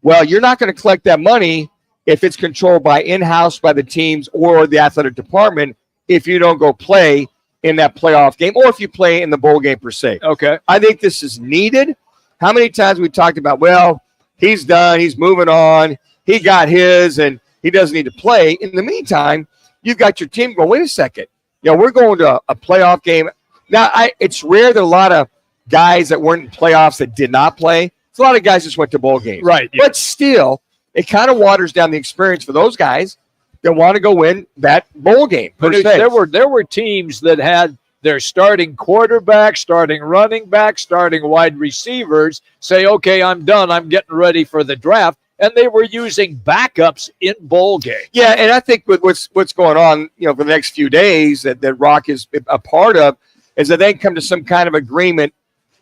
Well, you're not going to collect that money if it's controlled by in-house, by the teams or the athletic department, if you don't go play in that playoff game or if you play in the bowl game per se. Okay. I think this is needed. How many times we talked about, well, he's done, he's moving on, he got his, and he doesn't need to play. In the meantime, you've got your team going, wait a second, we're going to a playoff game. Now, it's rare that a lot of guys that weren't in playoffs that did not play. It's a lot of guys just went to bowl games. Right. Yeah. But still, it kind of waters down the experience for those guys that want to go win that bowl game. But there were teams that had their starting quarterback, starting running back, starting wide receivers say, okay, I'm done. I'm getting ready for the draft. And they were using backups in bowl games. Yeah, and I think with what's going on, for the next few days that Roc is a part of, is that they come to some kind of agreement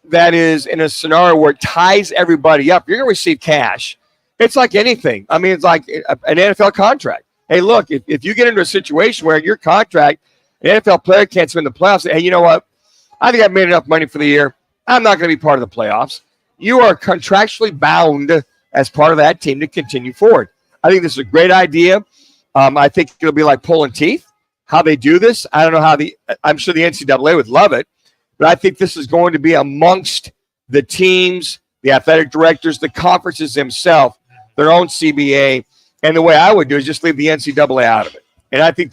that is in a scenario where it ties everybody up. You're going to receive cash. It's like anything. I mean, it's like an NFL contract. Hey, look, if you get into a situation where your contract, an NFL player can't swim the playoffs, say, hey, you know what? I think I've made enough money for the year. I'm not going to be part of the playoffs. You are contractually bound as part of that team to continue forward. I think this is a great idea. I think it'll be like pulling teeth. How they do this, I don't know I'm sure the NCAA would love it, but I think this is going to be amongst the teams, the athletic directors, the conferences themselves, their own CBA. And the way I would do is just leave the NCAA out of it. And I think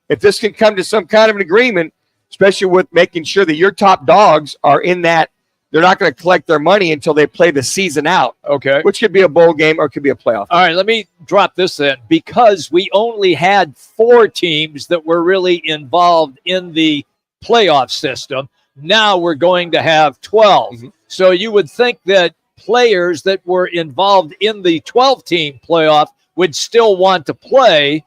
if this can come to some kind of an agreement, especially with making sure that your top dogs are in that they're not going to collect their money until they play the season out. Okay. Which could be a bowl game or it could be a playoff. All right, let me drop this in. Because we only had 4 teams that were really involved in the playoff system, now we're going to have 12. Mm-hmm. So you would think that players that were involved in the 12-team playoff would still want to play.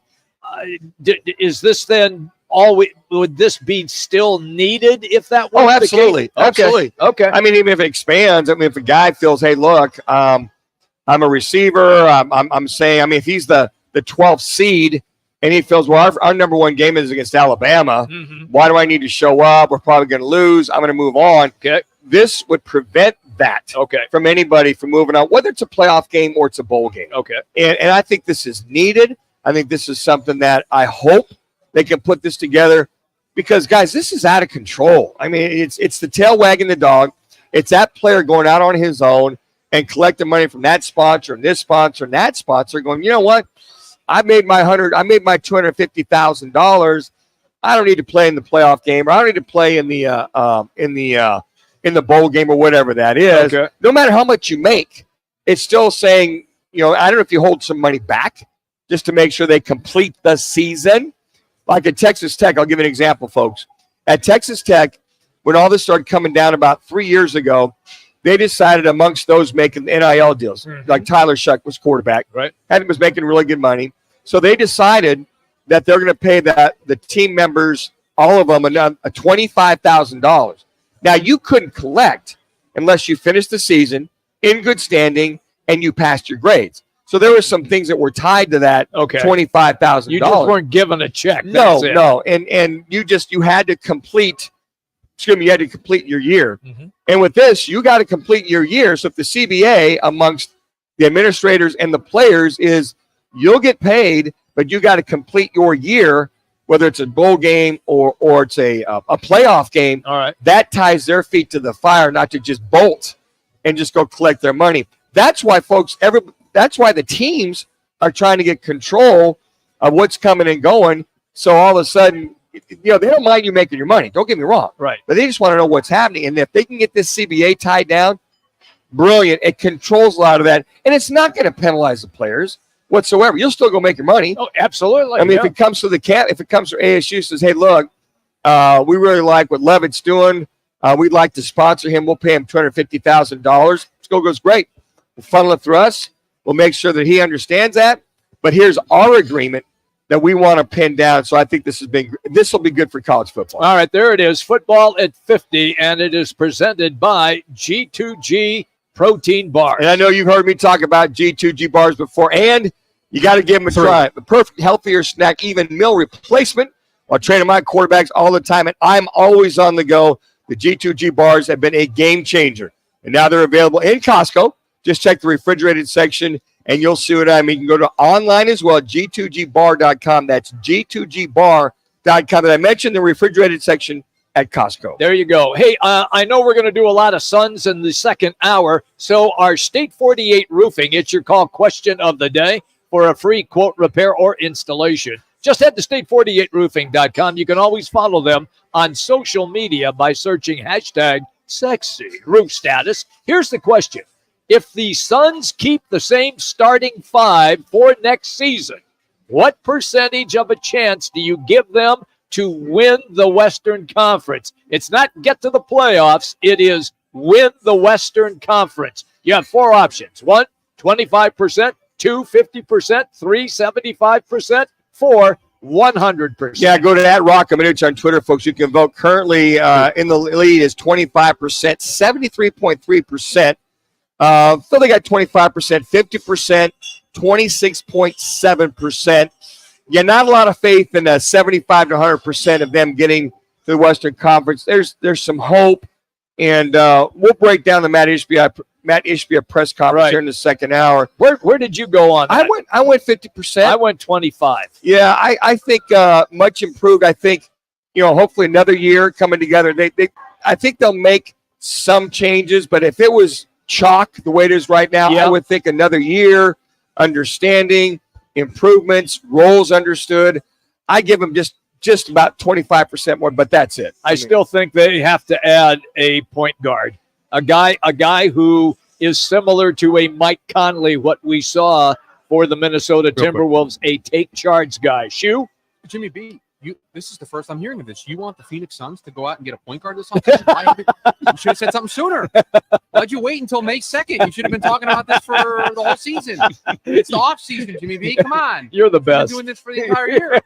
Is this then would this be still needed if that was absolutely. the case? Absolutely. Okay. I mean, even if it expands, I mean, if a guy feels, hey, look, I'm a receiver, I'm saying, I mean, if he's the 12th seed and he feels, well, our number one game is against Alabama, why do I need to show up? We're probably going to lose. I'm going to move on. Okay. This would prevent that from anybody from moving on, whether it's a playoff game or it's a bowl game. Okay. And I think this is needed. I think this is something that I hope they can put this together because, guys, this is out of control. I mean, it's the tail wagging the dog. It's that player going out on his own and collecting money from that sponsor and this sponsor and that sponsor going, you know what? I made my $250,000. I don't need to play in the playoff game, or I don't need to play in the bowl game or whatever that is. Okay. No matter how much you make, it's still saying, you know, I don't know if you hold some money back just to make sure they complete the season. Like at Texas Tech, I'll give you an example, folks. At Texas Tech, when all this started coming down about 3 years ago, they decided amongst those making NIL deals, like Tyler Shuck was quarterback, right, and was making really good money. So they decided that they're going to pay the team members, all of them, a $25,000. Now, you couldn't collect unless you finished the season in good standing and you passed your grades. So there were some things that were tied to that $25,000. You just weren't given a check. No, That's it. no. And you had to complete, you had to complete your year. And with this, you got to complete your year. So if the CBA amongst the administrators and the players is you'll get paid, but you got to complete your year, whether it's a bowl game or it's a playoff game, all right, that ties their feet to the fire, not to just bolt and just go collect their money. That's why, folks, that's why the teams are trying to get control of what's coming and going. So all of a sudden, you know, they don't mind you making your money. Don't get me wrong. Right. But they just want to know what's happening. And if they can get this CBA tied down, brilliant. It controls a lot of that. And it's not going to penalize the players whatsoever. You'll still go make your money. Oh, absolutely. I mean, if it comes to the camp, if it comes to ASU, says, hey, look, we really like what Levitt's doing. We'd like to sponsor him. We'll pay him $250,000. School goes, great. We'll funnel it through us. We'll make sure that he understands that. But here's our agreement that we want to pin down. So I think this will be good for college football. All right, there it is. Football at 50, and it is presented by G2G Protein Bars. And I know you've heard me talk about G2G bars before, and you got to give them a try. The perfect, healthier snack, even meal replacement, while training my quarterbacks all the time, and I'm always on the go. The G2G bars have been a game changer, and now they're available in Costco. Just check the refrigerated section, and you'll see what I mean. You can go to online as well, g2gbar.com. That's g2gbar.com. And I mentioned the refrigerated section at Costco. There you go. Hey, I know we're going to do a lot of Suns in the second hour, so our State 48 Roofing, it's your call question of the day for a free quote repair or installation. Just head to state48roofing.com. You can always follow them on social media by searching hashtag sexy roof status. Here's the question. If the Suns keep the same starting 5 for next season, what percentage of a chance do you give them to win the Western Conference? It's not get to the playoffs. It is win the Western Conference. You have 4 options. 1, 25%, 2, 50%, 3, 75%, 4, 100%. Yeah, go to @Roc and Manuch on Twitter, folks. You can vote. Currently in the lead is 25%, 73.3%. So they got 25%, 50%, 26.7%. Yeah, not a lot of faith in 75 to 100% of them getting to the Western Conference. There's some hope, and we'll break down the Matt Ishbia press conference here in the second hour. Where did you go on that? I went 50%. I went 25. Yeah, I think much improved. I think, you know, hopefully another year coming together. I think they'll make some changes, but if it was chalk the way it is right now, I would think another year, understanding, improvements, roles understood. I give them just about 25% more, but that's it. I still think they have to add a point guard. A guy who is similar to a Mike Conley, what we saw for the Minnesota Timberwolves, a take charge guy. Shu? Jimmy B, this is the first I'm hearing of this. You want the Phoenix Suns to go out and get a point guard this offseason? You should have said something sooner. Why'd you wait until May 2nd? You should have been talking about this for the whole season. It's the off season, Jimmy B. Come on. You're the best. You've been doing this for the entire year.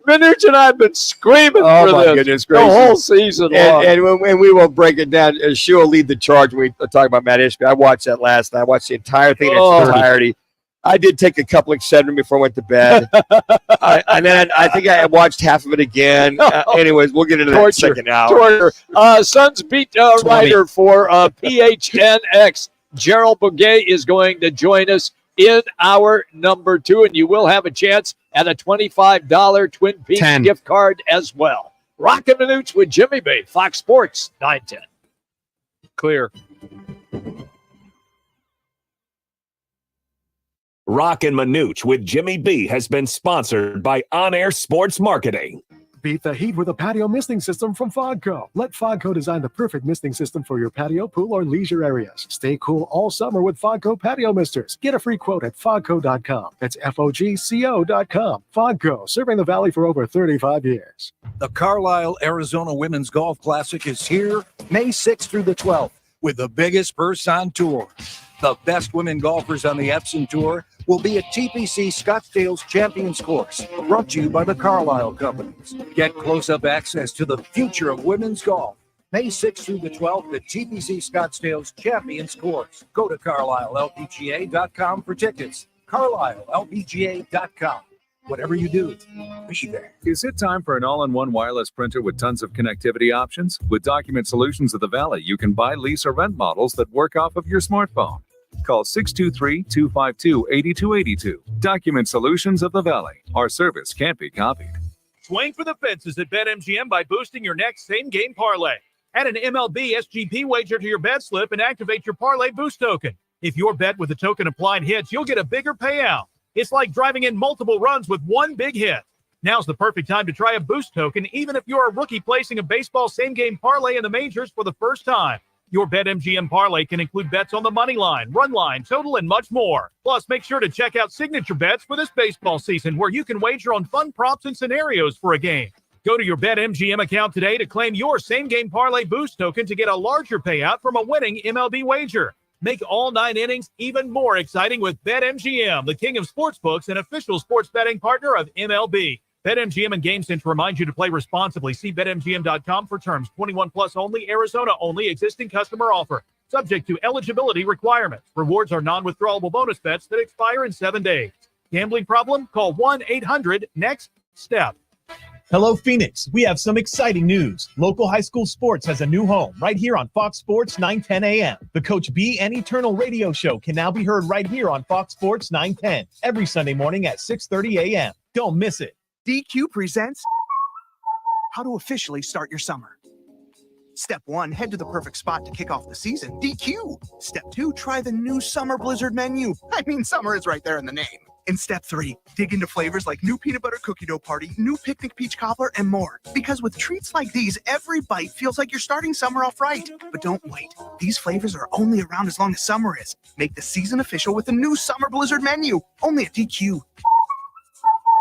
Manuch and I have been screaming for my this goodness the gracious. whole season long. And we will break it down. Shu will lead the charge when we talk about Matt Ishby. I watched that last night. I watched the entire thing in its entirety. I did take a couple extended before I went to bed. And then I think I watched half of it again. Anyways, we'll get into that second hour. Suns beat writer for PHNX. Gerald Bouguet is going to join us in our number 2, and you will have a chance at a $25 Twin Peaks gift card as well. Roc and Manuch with Jimmy B, Fox Sports 910. Clear. Roc and Manuch with Jimmy B has been sponsored by On Air Sports Marketing. Beat the heat with a patio misting system from Fogco. Let Fogco design the perfect misting system for your patio, pool, or leisure areas. Stay cool all summer with Fogco patio misters. Get a free quote at fogco.com. That's FOGCO.com. Fogco, serving the Valley for over 35 years. The Carlisle, Arizona Women's Golf Classic is here May 6th through the 12th with the biggest purse on tour. The best women golfers on the Epson Tour will be at TPC Scottsdale's Champions Course, brought to you by the Carlisle Companies. Get close-up access to the future of women's golf. May 6th through the 12th at TPC Scottsdale's Champions Course. Go to CarlisleLPGA.com for tickets. CarlisleLPGA.com. Whatever you do, be there. Is it time for an all-in-one wireless printer with tons of connectivity options? With Document Solutions of the Valley, you can buy, lease, or rent models that work off of your smartphone. Call 623-252-8282. Document Solutions of the Valley. Our service can't be copied. Swing for the fences at BetMGM by boosting your next same-game parlay. Add an MLB SGP wager to your bet slip and activate your parlay boost token. If your bet with the token applied hits, you'll get a bigger payout. It's like driving in multiple runs with one big hit. Now's the perfect time to try a boost token, even if you're a rookie placing a baseball same-game parlay in the majors for the first time. Your BetMGM parlay can include bets on the money line, run line, total, and much more. Plus, make sure to check out signature bets for this baseball season, where you can wager on fun props and scenarios for a game. Go to your BetMGM account today to claim your same-game parlay boost token to get a larger payout from a winning MLB wager. Make all 9 innings even more exciting with BetMGM, the king of sportsbooks and official sports betting partner of MLB. BetMGM and GameSense remind you to play responsibly. See BetMGM.com for terms. 21 plus only, Arizona only. Existing customer offer. Subject to eligibility requirements. Rewards are non-withdrawable bonus bets that expire in 7 days. Gambling problem? Call 1-800-NEXT-STEP. Hello, Phoenix. We have some exciting news. Local high school sports has a new home right here on Fox Sports 910 a.m. The Coach B and Eternal radio show can now be heard right here on Fox Sports 910 every Sunday morning at 6:30 a.m. Don't miss it. DQ presents how to officially start your summer. Step 1, head to the perfect spot to kick off the season. DQ. Step 2, try the new Summer Blizzard menu. I mean, summer is right there in the name. In Step 3, dig into flavors like new peanut butter cookie dough party, new picnic peach cobbler, and more. Because with treats like these, every bite feels like you're starting summer off right. But don't wait. These flavors are only around as long as summer is. Make the season official with the new Summer Blizzard menu. Only at DQ.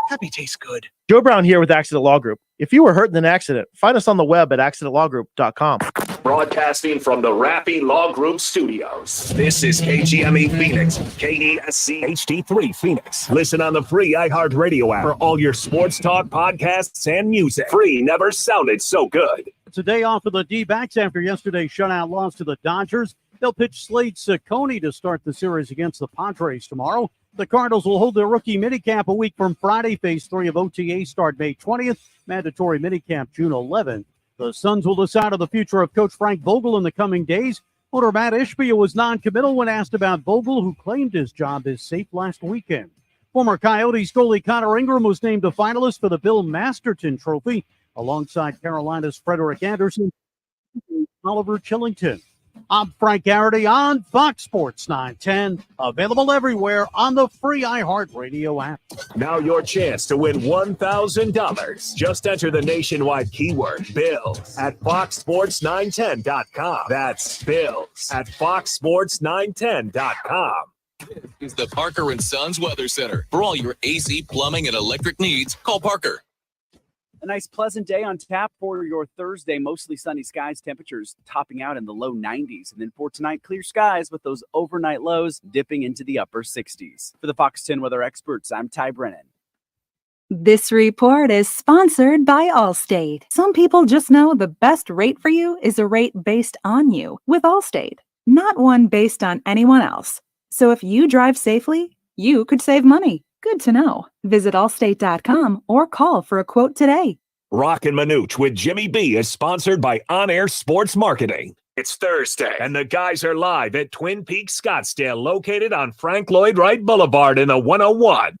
Happy tastes good. Joe Brown here with Accident Law Group. If you were hurt in an accident, find us on the web at accidentlawgroup.com. Broadcasting from the Rappy Law Group Studios. This is KGME Phoenix, KESC HD3 Phoenix. Listen on the free iHeartRadio app for all your sports talk, podcasts, and music. Free never sounded so good. It's a day off for the D-backs after yesterday's shutout loss to the Dodgers. They'll pitch Slade Ciccone to start the series against the Padres tomorrow. The Cardinals will hold their rookie minicamp a week from Friday. Phase 3 of OTA start May 20th. Mandatory minicamp June 11th. The Suns will decide on the future of Coach Frank Vogel in the coming days. Owner Matt Ishbia was non-committal when asked about Vogel, who claimed his job is safe last weekend. Former Coyotes goalie Connor Ingram was named a finalist for the Bill Masterton Trophy, alongside Carolina's Frederick Anderson and Oliver Chillington. I'm Frank Garrity on Fox Sports 910, available everywhere on the free iHeartRadio app. Now your chance to win $1,000. Just enter the nationwide keyword Bills at foxsports910.com. That's Bills at foxsports910.com. This is the Parker and Sons Weather Center. For all your AC, plumbing, and electric needs, call Parker. A nice pleasant day on tap for your Thursday. Mostly sunny skies, temperatures topping out in the low 90s. And then for tonight, clear skies with those overnight lows dipping into the upper 60s. For the Fox 10 weather experts, I'm Ty Brennan. This report is sponsored by Allstate. Some people just know the best rate for you is a rate based on you with Allstate, not one based on anyone else. So if you drive safely, you could save money. Good to know. Visit allstate.com or call for a quote today. Roc and Manuch with Jimmy B is sponsored by On Air Sports Marketing. It's Thursday, and the guys are live at Twin Peaks Scottsdale, located on Frank Lloyd Wright Boulevard in the 101.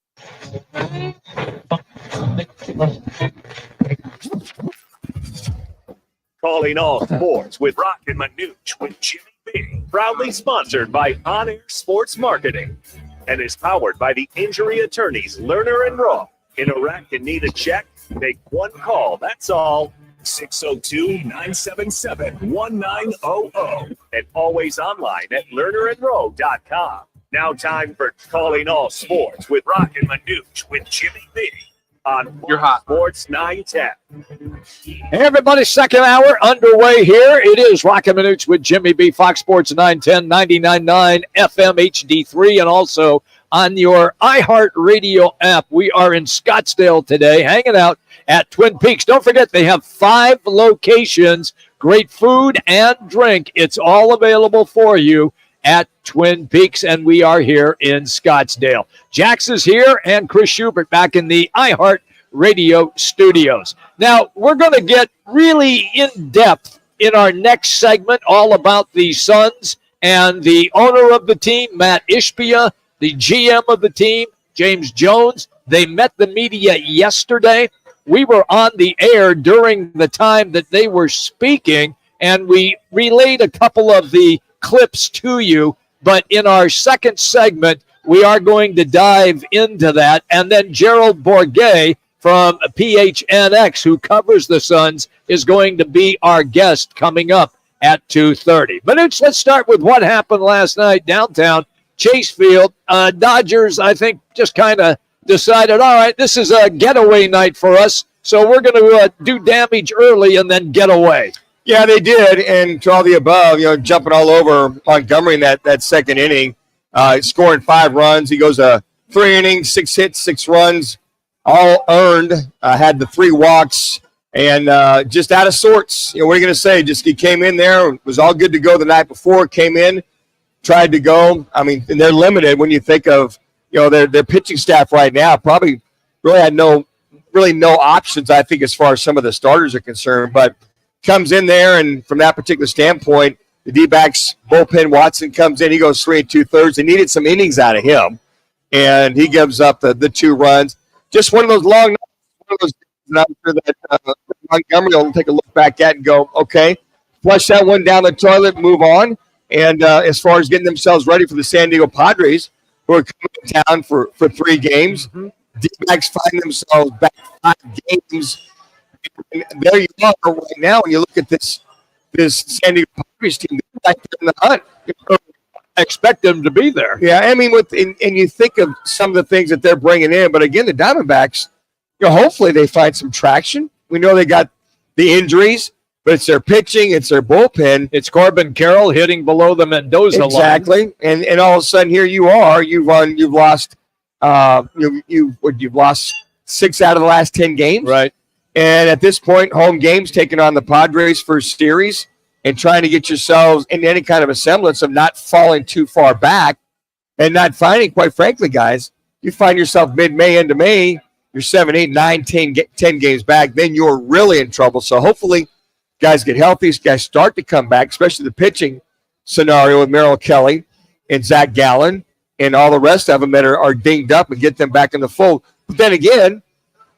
Calling all sports with Roc and Manuch with Jimmy B. Proudly sponsored by On Air Sports Marketing. And is powered by the injury attorneys Lerner and Rowe. In a wreck and need a check? Make one call, that's all. 602-977-1900. And always online at lernerandrowe.com. Now time for Calling All Sports with Roc and Manuch with Jimmy B. On Sports 910. Hey, everybody, second hour underway here. It is Roc and Manuch with Jimmy B, Fox Sports 910, 99.9 FM HD3, and also on your iHeartRadio app. We are in Scottsdale today, hanging out at Twin Peaks. Don't forget, they have 5 locations, great food and drink. It's all available for you at Twin Peaks, and we are here in Scottsdale. Jax is here, and Chris Schubert back in the iHeart Radio studios. Now, we're going to get really in-depth in our next segment, all about the Suns and the owner of the team, Matt Ishbia, the GM of the team, James Jones. They met the media yesterday. We were on the air during the time that they were speaking, and we relayed a couple of the clips to you, but in our second segment, we are going to dive into that. And then Gerald Bourguet from PHNX, who covers the Suns, is going to be our guest coming up at 2:30. Manuch, let's start with what happened last night downtown Chase Field. Dodgers, I think, just kind of decided, all right, this is a getaway night for us, so we're going to do damage early and then get away. Yeah, they did, and to all the above, jumping all over Montgomery in that second inning, scoring 5 runs. He goes 3 innings, 6 hits, 6 runs, all earned, had the 3 walks, and just out of sorts. What are you going to say? Just he came in there, was all good to go the night before, came in, tried to go. I mean, and they're limited when you think of, their pitching staff right now probably really had no options, I think, as far as some of the starters are concerned, but comes in there, and from that particular standpoint, the D-backs bullpen, Watson comes in. He goes 3 2/3. They needed some innings out of him, and he gives up the 2 runs. Just one of those long nights, one of those days I'm sure that Montgomery will take a look back at and go, okay, flush that one down the toilet, move on. And as far as getting themselves ready for the San Diego Padres, who are coming to town for 3 games, D-backs find themselves back 5 games. And there you are right now. When you look at this San Diego Padres team, they're right there in the hunt. I expect them to be there. Yeah, I mean, and you think of some of the things that they're bringing in, but again, the Diamondbacks, hopefully they find some traction. We know they got the injuries, but it's their pitching, it's their bullpen. It's Corbin Carroll hitting below the Mendoza line. Exactly, and all of a sudden here you are. You've lost 6 out of the last 10 games, right? And at this point, home games taking on the Padres first series and trying to get yourselves in any kind of a semblance of not falling too far back and not finding, quite frankly, guys, you find yourself mid-May into May, you're 7, 8, 9, 10 games back, then you're really in trouble. So hopefully guys get healthy, guys start to come back, especially the pitching scenario with Merrill Kelly and Zach Gallen and all the rest of them that are dinged up, and get them back in the fold. But then again,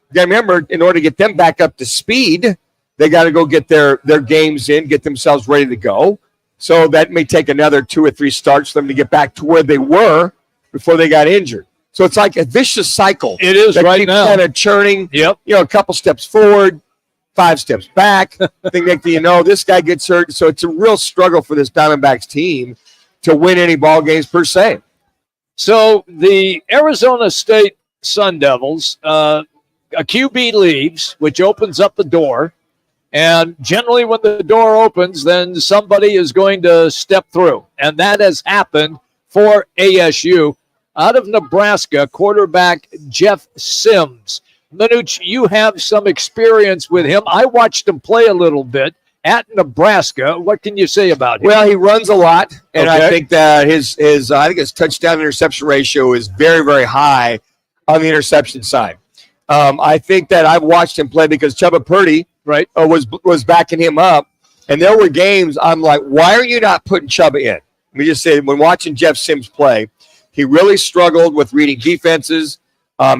you got to remember, in order to get them back up to speed, they got to go get their games in, get themselves ready to go. So that may take another 2 or 3 starts for them to get back to where they were before they got injured. So it's like a vicious cycle. It is that right keeps now. kind of churning. Yep. A couple steps forward, 5 steps back. I think next thing you know, this guy gets hurt. So it's a real struggle for this Diamondbacks team to win any ball games per se. So the Arizona State Sun Devils, a QB leaves, which opens up the door. And generally when the door opens, then somebody is going to step through. And that has happened for ASU. Out of Nebraska, quarterback Jeff Sims. Manuch, you have some experience with him. I watched him play a little bit at Nebraska. What can you say about him? Well, he runs a lot, and Okay. I think that his touchdown interception ratio is very, very high on the interception side. I think that I've watched him play because Chubba Purdy was backing him up, and there were games I'm like, why are you not putting Chubba in? Let me just say, when watching Jeff Sims play, he really struggled with reading defenses.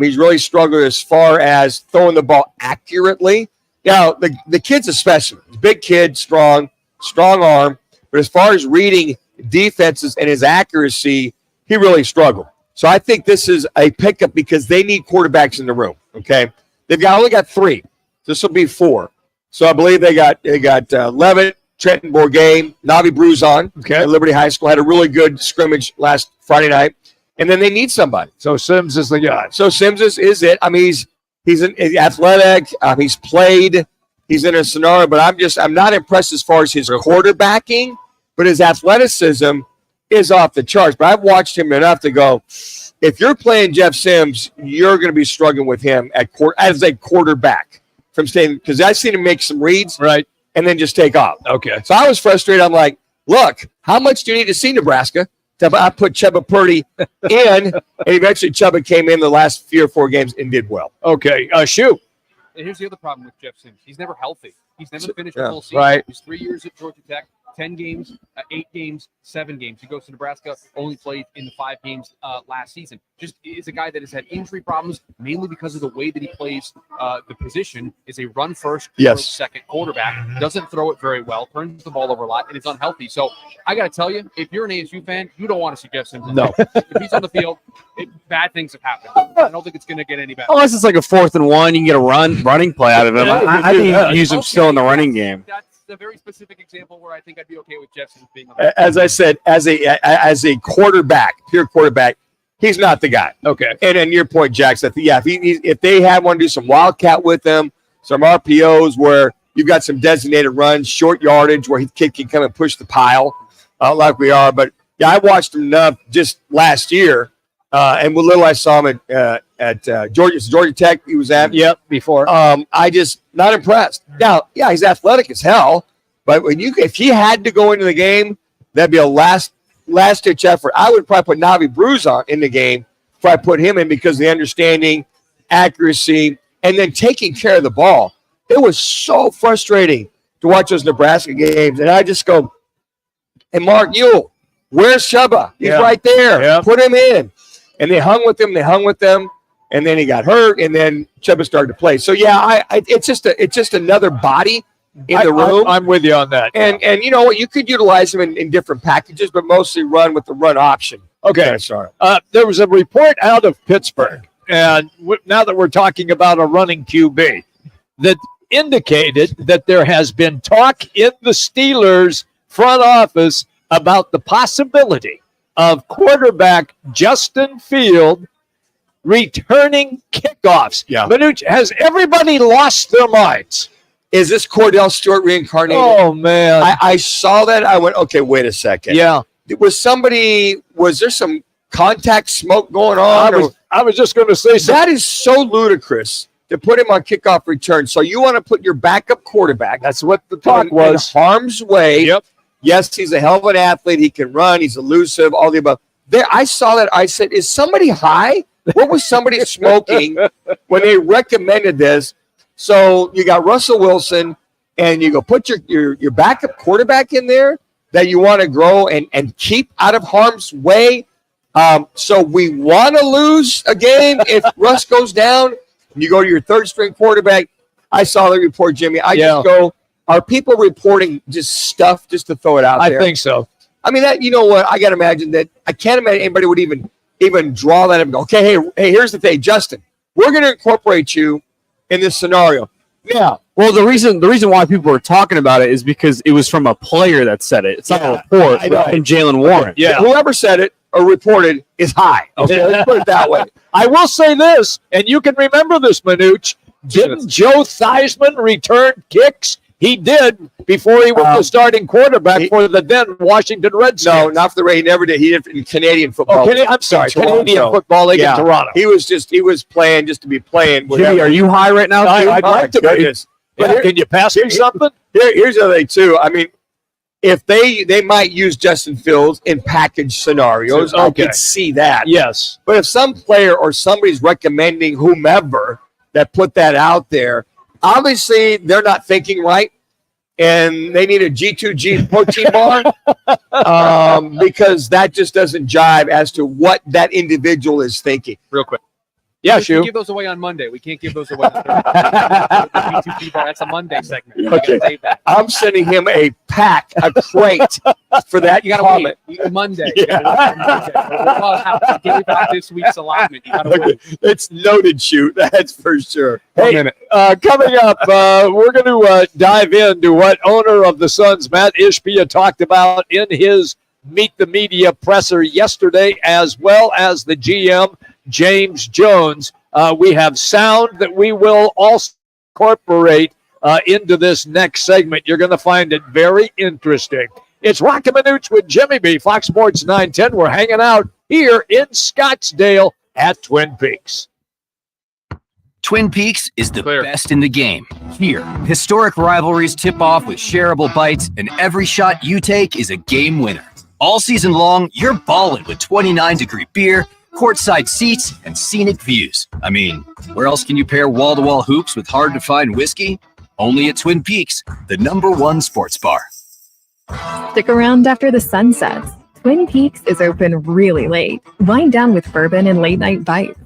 He's really struggled as far as throwing the ball accurately. Now, the kid's a specimen. He's a big kid, strong arm. But as far as reading defenses and his accuracy, he really struggled. So I think this is a pickup because they need quarterbacks in the room, okay? They've only got 3. This will be 4. So I believe they got Levitt, Trenton Bourget, Navi Bruzon at Liberty High School. Had a really good scrimmage last Friday night. And then they need somebody. So Sims is the guy. So Sims is it. I mean, he's athletic. He's played. He's in a scenario. But I'm not impressed as far as his quarterbacking. But his athleticism is off the charts. But I've watched him enough to go, if you're playing Jeff Sims, you're going to be struggling with him as a quarterback from staying. Because I've seen him make some reads. Right. And then just take off. Okay. So I was frustrated. I'm like, look, how much do you need to see Nebraska? I put Chubba Purdy in, and eventually Chubba came in the last 3 or 4 games and did well. Okay, shoot. And here's the other problem with Jeff Sims. He's never healthy. He's never finished Yeah, a full season. right. He's 3 years at Georgia Tech, 10 games, 8 games, 7 games. He goes to Nebraska, only played in the 5 games last season. Just is a guy that has had injury problems, mainly because of the way that he plays the position. Is a run first, Yes. second quarterback. Doesn't throw it very well, turns the ball over a lot, and is unhealthy. So I got to tell you, if you're an ASU fan, you don't want to see Jeff Sims. No. If he's on the field, bad things have happened. I don't think it's going to get any better. Unless it's like a 4th and 1, you can get a running play out of him. I think you can use him still in the running game. That's a very specific example where I think I'd be okay with Jeff Sims being on the As I said, as a quarterback, pure quarterback, he's not the guy. Okay. And your point, Jack, said, if they had one to do some wildcat with him, some RPOs where you've got some designated runs, short yardage where he can come and push the pile like we are. But, yeah, I watched him enough just last year. And with little I saw him at Georgia Tech, he was at. Yep, before. I just not impressed. Now, yeah, he's athletic as hell, but if he had to go into the game, that'd be a last-ditch effort. I would probably put Navi Bruzon in the game before I put him in because the understanding, accuracy, and then taking care of the ball. It was so frustrating to watch those Nebraska games, and I just go, and Mark Ewell, where's Chubba? He's right there. Yeah. Put him in. And they hung with them, and then he got hurt, and then Chubba started to play. So yeah, it's just another body in the room. I'm with you on that. And you know what? You could utilize him in different packages, but mostly run with the run option. Okay. Sorry. There was a report out of Pittsburgh, and now that we're talking about a running QB, that indicated that there has been talk in the Steelers front office about the possibility of quarterback Justin Field returning kickoffs. Yeah. Manuch, has everybody lost their minds? Is this Cordell Stewart reincarnated? Oh, man. I saw that. I went, okay, wait a second. Yeah. Was there some contact smoke going on? I was just going to say something. That is so ludicrous to put him on kickoff return. So you want to put your backup quarterback. That's what the talk was. In harm's way. Yep. Yes, he's a hell of an athlete. He can run. He's elusive, all the above. There, I saw that. I said, is somebody high? What was somebody smoking when they recommended this? So you got Russell Wilson, and you go put your backup quarterback in there that you want to grow and keep out of harm's way. So we want to lose a game if Russ goes down. And you go to your third-string quarterback. I saw the report, Jimmy. I just go, Are people reporting just stuff just to throw it out there? I think so. I mean, that, you know what? I got to imagine that. I can't imagine anybody would even draw that up and go, okay, hey, here's the thing, Justin, we're going to incorporate you in this scenario. Yeah. Well, the reason why people were talking about it is because it was from a player that said it. It's not a report from Jalen Warren. Yeah. Whoever said it or reported is high. Okay, let's put it that way. I will say this, and you can remember this, Manuch. Didn't Joe Theismann return kicks? He did before he was the starting quarterback for the then Washington Redskins. No, not for the Ray. He never did. He did in Canadian football. I'm sorry, Canadian Football League in Toronto. He was playing just to be playing. Jimmy, are you high right now? I'd like to be. But can you pass me something? Here's the other thing, too. I mean, if they might use Justin Fields in package scenarios, I could see that. Yes. But if some player or somebody's recommending whomever that put that out there, obviously they're not thinking right, and they need a G2G protein bar because that just doesn't jive as to what that individual is thinking. Real quick. Yeah, we Shu. can give those away on Monday. We can't give those away. That's a Monday segment. You gotta save that. I'm sending him a pack, a crate for that You got to comment. wait. Monday. We'll have to give back this week's allotment. You got to wait. It's noted, Shoot. That's for sure. Hey, coming up, we're going to dive into what owner of the Suns, Matt Ishbia, talked about in his Meet the Media presser yesterday, as well as the GM, James Jones. We have sound that we will also incorporate into this next segment. You're going to find it very interesting. It's Roc and Manuch with Jimmy B, Fox Sports 910. We're hanging out here in Scottsdale at Twin Peaks. Twin Peaks is the best in the game. Here, historic rivalries tip off with shareable bites, and every shot you take is a game winner. All season long, you're ballin' with 29-degree beer, courtside seats, and scenic views. I mean, where else can you pair wall-to-wall hoops with hard-to-find whiskey? Only at Twin Peaks, the #1 sports bar. Stick around after the sun sets. Twin Peaks is open really late. Wind down with bourbon and late-night bites.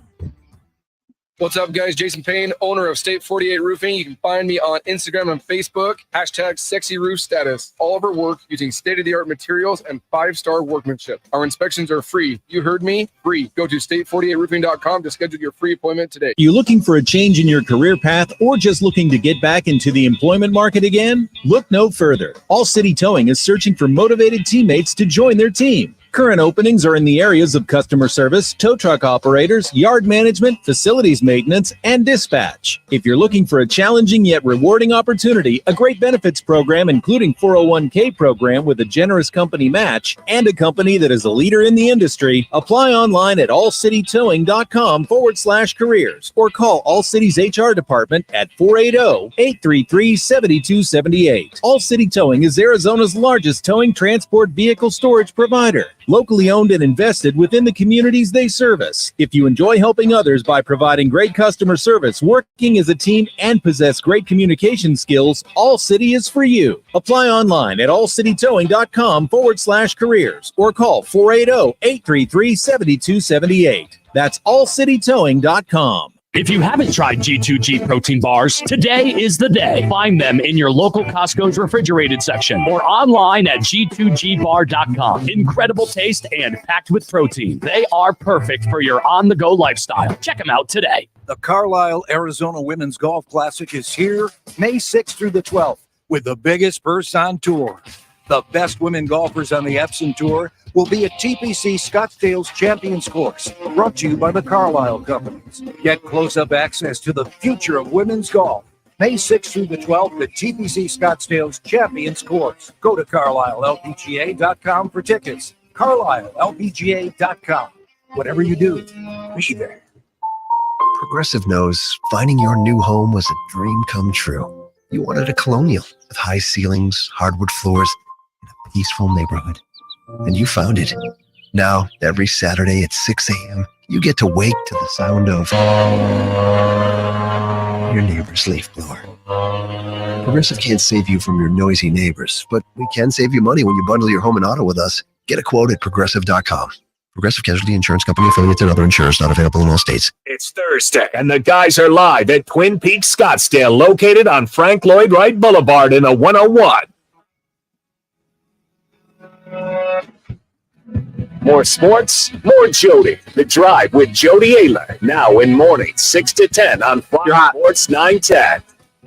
What's up, guys? Jason Payne, owner of State 48 Roofing. You can find me on Instagram and Facebook, #SexyRoofStatus. All of our work using state-of-the-art materials and 5-star workmanship. Our inspections are free. You heard me? Free. Go to state48roofing.com to schedule your free appointment today. You looking for a change in your career path or just looking to get back into the employment market again? Look no further. All City Towing is searching for motivated teammates to join their team. Current openings are in the areas of customer service, tow truck operators, yard management, facilities maintenance, and dispatch. If you're looking for a challenging yet rewarding opportunity, a great benefits program including 401k program with a generous company match, and a company that is a leader in the industry, apply online at allcitytowing.com/careers or call All City's HR department at 480-833-7278. All City Towing is Arizona's largest towing transport vehicle storage provider. Locally owned and invested within the communities they service. If you enjoy helping others by providing great customer service, working as a team, and possess great communication skills, All City is for you. Apply online at allcitytowing.com/careers or call 480-833-7278. That's allcitytowing.com. If you haven't tried G2G protein bars, today is the day. Find them in your local Costco's refrigerated section or online at G2GBar.com. Incredible taste and packed with protein. They are perfect for your on-the-go lifestyle. Check them out today. The Carlisle, Arizona Women's Golf Classic is here May 6th through the 12th with the biggest purse on tour. The best women golfers on the Epson Tour will be at TPC Scottsdale's Champions Course, brought to you by the Carlisle Companies. Get close-up access to the future of women's golf. May 6th through the 12th at TPC Scottsdale's Champions Course. Go to CarlisleLPGA.com for tickets. CarlisleLPGA.com. Whatever you do, be there. Progressive knows finding your new home was a dream come true. You wanted a colonial with high ceilings, hardwood floors, and a peaceful neighborhood. And you found it. Now, every Saturday at 6 a.m., you get to wake to the sound of your neighbor's leaf blower. Progressive can't save you from your noisy neighbors, but we can save you money when you bundle your home and auto with us. Get a quote at Progressive.com. Progressive Casualty Insurance Company affiliates and other insurers not available in all states. It's Thursday, and the guys are live at Twin Peaks Scottsdale, located on Frank Lloyd Wright Boulevard in the 101. More sports, more Jody. The Drive with Jody Ayler, now in mornings 6 to 10 on Fox Sports 910.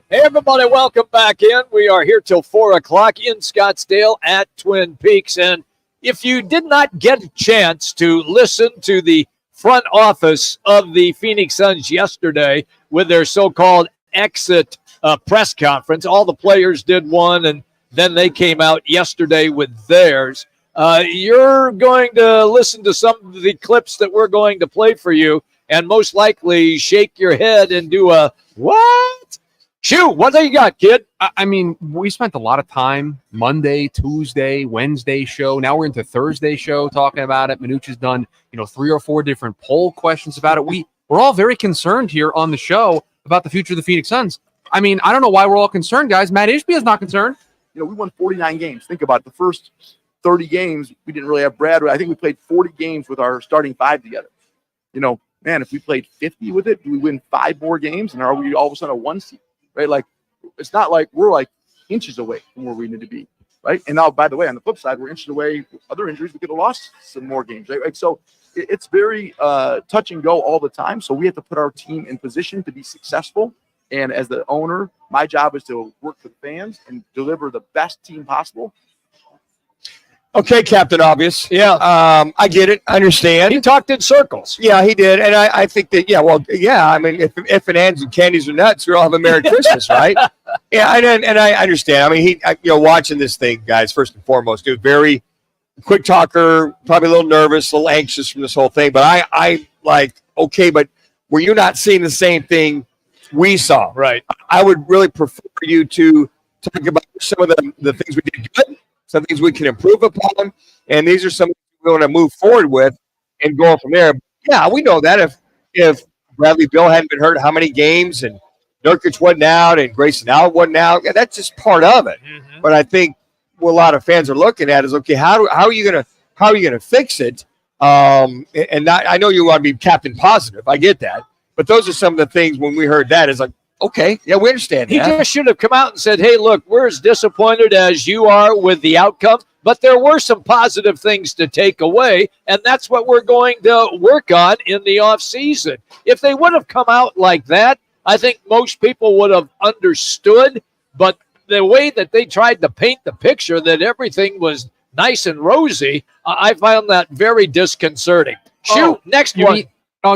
Hey, everybody, welcome back in. We are here till 4 o'clock in Scottsdale at Twin Peaks. And if you did not get a chance to listen to the front office of the Phoenix Suns yesterday with their so-called exit press conference, all the players did one, and then they came out yesterday with theirs. You're going to listen to some of the clips that we're going to play for you and most likely shake your head and do a, what? Shoot, what do you got, kid? I mean, we spent a lot of time Monday, Tuesday, Wednesday show. Now we're into Thursday show talking about it. Manuch has done, 3 or 4 different poll questions about it. We're all very concerned here on the show about the future of the Phoenix Suns. I mean, I don't know why we're all concerned, guys. Matt Ishbia is not concerned. We won 49 games. Think about it. The first 30 games, we didn't really have Brad. I think we played 40 games with our starting 5 together. Man, if we played 50 with it, do we win 5 more games? And are we all of a sudden a 1 seed? Right? Like, it's not like we're like inches away from where we need to be, right? And now, by the way, on the flip side, we're inches away with other injuries. We could have lost some more games, right? So it's very touch and go all the time. So we have to put our team in position to be successful. And as the owner, my job is to work for the fans and deliver the best team possible. Okay, Captain Obvious. Yeah, I get it. I understand. He talked in circles. Yeah, he did. And I think that, I mean, if it ends and candies are nuts, we all have a Merry Christmas, right? Yeah, and I understand. I mean, watching this thing, guys, first and foremost, dude, very quick talker, probably a little nervous, a little anxious from this whole thing. But I like, okay, but were you not seeing the same thing we saw? Right. I would really prefer you to talk about some of the things we did good, some things we can improve upon, and these are some we want to move forward with and go from there. Yeah, we know that if Bradley Beal hadn't been hurt, how many games, and Nurkic wasn't out, and Grayson Allen wasn't out, that's just part of it. Mm-hmm. But I think what a lot of fans are looking at is, okay, how are you gonna fix it? And I know you want to be captain positive. I get that, but those are some of the things when we heard that is like, okay, yeah, we understand that. He just should have come out and said, hey, look, we're as disappointed as you are with the outcome, but there were some positive things to take away, and that's what we're going to work on in the offseason. If they would have come out like that, I think most people would have understood, but the way that they tried to paint the picture that everything was nice and rosy, I found that very disconcerting. Shoot, next one.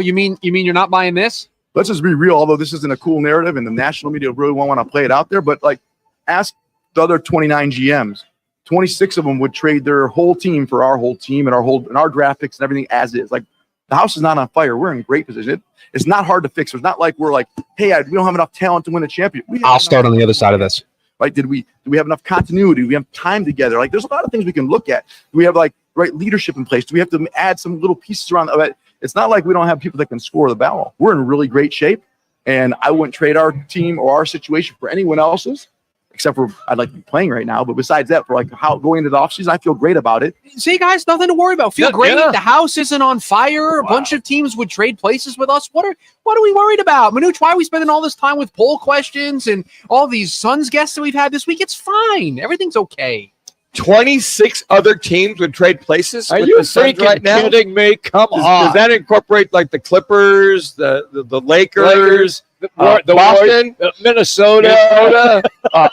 You mean you're not buying this? Let's just be real, although this isn't a cool narrative and the national media really won't want to play it out there, but like ask the other 29 GMs. 26 of them would trade their whole team for our whole team and our draft picks and everything as is. Like the house is not on fire. We're in great position. It's not hard to fix. It's not like we're like, hey, we don't have enough talent to win a championship. I'll start on the other side of this. Right? Do we have enough continuity? Do we have time together? Like there's a lot of things we can look at. Do we have like right leadership in place? Do we have to add some little pieces around it? It's not like we don't have people that can score the ball. We're in really great shape, and I wouldn't trade our team or our situation for anyone else's, except for I'd like to be playing right now. But besides that, for like how going into the offseason, I feel great about it. See, guys, nothing to worry about. Feel great. Yeah. The house isn't on fire. Wow. A bunch of teams would trade places with us. What are we worried about? Manuch, why are we spending all this time with poll questions and all these Suns guests that we've had this week? It's fine. Everything's okay. 26 other teams would trade places. Are with you the Suns freaking right now? kidding me? Come on. Does that incorporate like the Clippers, the Lakers, Boston, Minnesota,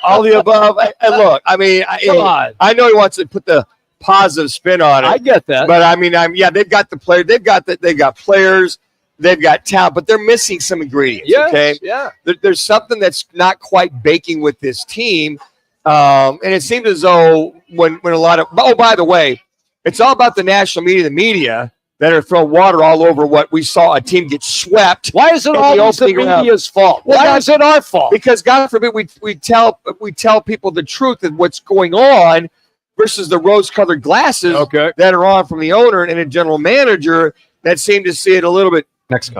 all the above? And look, I mean, I know he wants to put the positive spin on it. I get that, but I mean, they've got the player, they've got players, they've got talent, but they're missing some ingredients. Yes, okay, yeah. There's something that's not quite baking with this team. And it seems as though when a lot of, oh, by the way, it's all about the national media, the media that are throwing water all over what we saw a team get swept. Why is it always the media's fault? Why is it our fault? Because God forbid we tell people the truth of what's going on versus the rose-colored glasses that are on from the owner and a general manager that seem to see it a little bit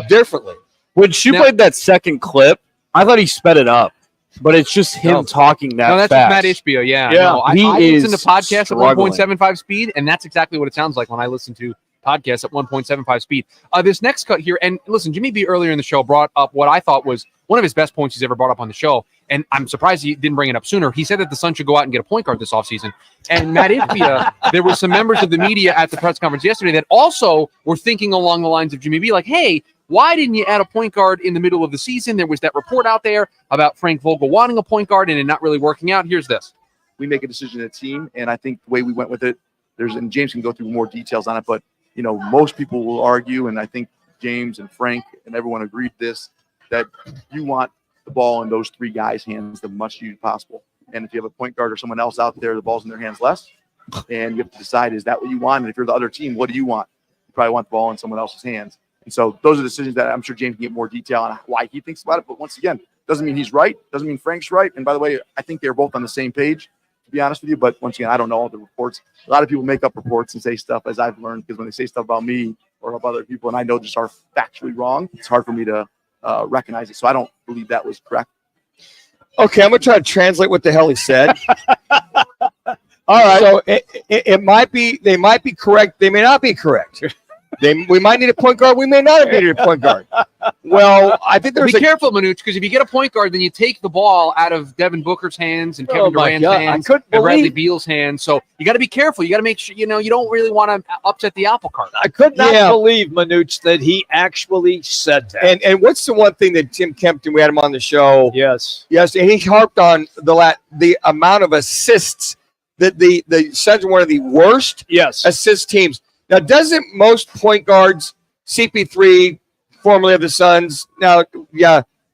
differently. When she played that second clip, I thought he sped it up. But it's just him talking that that's fast. Matt Ishbia, yeah. Yeah, no, I listen to podcasts at 1.75 speed, and that's exactly what it sounds like when I listen to podcast at 1.75 speed. This next cut here, and listen, Jimmy B earlier in the show brought up what I thought was one of his best points he's ever brought up on the show, and I'm surprised he didn't bring it up sooner. He said that the Suns should go out and get a point guard this offseason. And Matt Ishbia, there were some members of the media at the press conference yesterday that also were thinking along the lines of Jimmy B, like, hey, why didn't you add a point guard in the middle of the season? There was that report out there about Frank Vogel wanting a point guard and it not really working out. Here's this. We make a decision as a team, and I think the way we went with it, and James can go through more details on it, but, most people will argue, and I think James and Frank and everyone agreed this, that you want the ball in those three guys' hands the much as possible. And if you have a point guard or someone else out there, the ball's in their hands less. And you have to decide, is that what you want? And if you're the other team, what do you want? You probably want the ball in someone else's hands. And so those are decisions that I'm sure James can get more detail on why he thinks about it. But once again, doesn't mean he's right. Doesn't mean Frank's right. And by the way, I think they're both on the same page, to be honest with you. But once again, I don't know all the reports. A lot of people make up reports and say stuff, as I've learned, because when they say stuff about me or about other people, and I know just are factually wrong, it's hard for me to recognize it. So I don't believe that was correct. Okay, I'm going to try to translate what the hell he said. All right. So it might be, they might be correct. They may not be correct. We might need a point guard. We may not have needed a point guard. Well, I think there's be careful, Manuch, because if you get a point guard, then you take the ball out of Devin Booker's hands and Kevin Durant's hands and Bradley Beal's hands. So you got to be careful. You got to make sure, you don't really want to upset the apple cart. I could not believe, Manuch, that he actually said that. And what's the one thing that Tim Kempton, we had him on the show. Yes, and he harped on the amount of assists that the Suns are one of the worst assist teams. Now, doesn't most point guards, CP3, formerly of the Suns,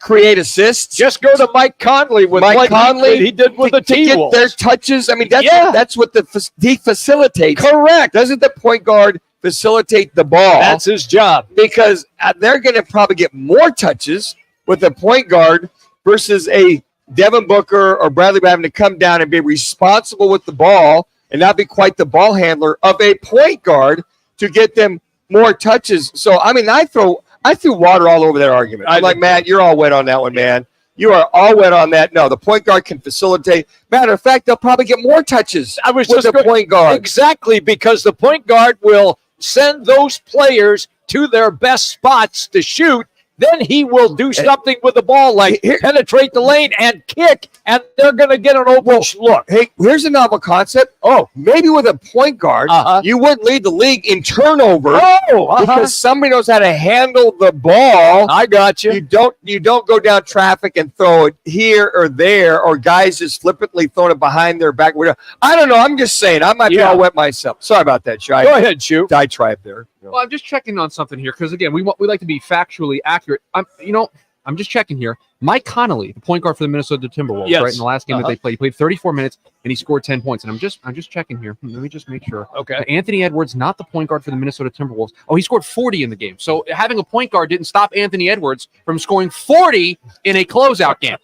create assists? Just go to Mike Conley with Mike Conley. He did with the to get their touches. I mean, that's what he facilitates. Correct. Doesn't the point guard facilitate the ball? That's his job. Because they're going to probably get more touches with a point guard versus a Devin Booker or Bradley having to come down and be responsible with the ball and not be quite the ball handler of a point guard to get them more touches. So, I mean, I threw water all over that argument. I'm like, man, you're all wet on that one, man. You are all wet on that. No, the point guard can facilitate. Matter of fact, they'll probably get more touches with the point guard. Exactly, because the point guard will send those players to their best spots to shoot. Then he will do something with the ball, like penetrate the lane and kick, and they're going to get an open look. Hey, here's a novel concept. Maybe with a point guard, you wouldn't lead the league in turnover because somebody knows how to handle the ball. I got you. You don't go down traffic and throw it here or there, or guys just flippantly throwing it behind their back. I don't know. I'm just saying. I might be all wet myself. Sorry about that, Shy. Go ahead, shoot. Diatribe there. Well, I'm just checking on something here because, again, we like to be factually accurate. I'm just checking here. Mike Conley, the point guard for the Minnesota Timberwolves, right in the last game that they played, he played 34 minutes and he scored 10 points. And I'm just checking here. Let me just make sure. Okay. Anthony Edwards, not the point guard for the Minnesota Timberwolves. Oh, he scored 40 in the game. So having a point guard didn't stop Anthony Edwards from scoring 40 in a closeout game.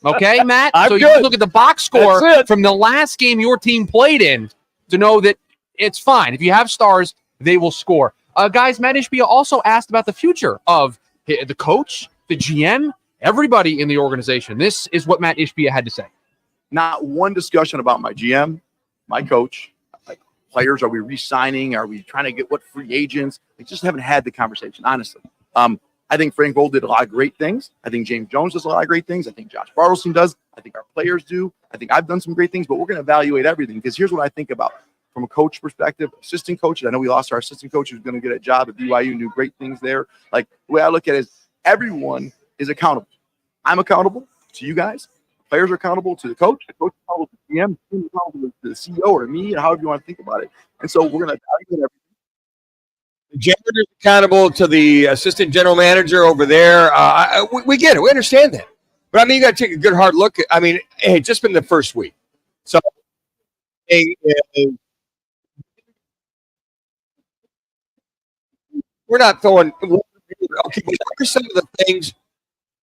Okay, Matt. So you look at the box score from the last game your team played in to know that it's fine. If you have stars, they will score. Guys, Matt Ishbia also asked about the future of the coach, the GM, everybody in the organization. This is what Matt Ishbia had to say. Not one discussion about my GM, my coach, like players. Are we re-signing? Are we trying to get what free agents? We just haven't had the conversation, honestly. I think Frank Vogel did a lot of great things. I think James Jones does a lot of great things. I think Josh Bartelson does. I think our players do. I think I've done some great things, but we're going to evaluate everything because here's what I think about. From a coach perspective, assistant coaches, I know we lost our assistant coach who's going to get a job at BYU, do great things there. Like the way I look at it is everyone is accountable. I'm accountable to you guys. Players are accountable to the coach is accountable to the GM, the accountable to the CEO or to me, and however you want to think about it. And so we're going to evaluate everything. The janitor's accountable to the assistant general manager over there. We get it. We understand that. But, I mean, you got to take a good hard look. It's just been the first week. So, we're not throwing. Okay, what are some of the things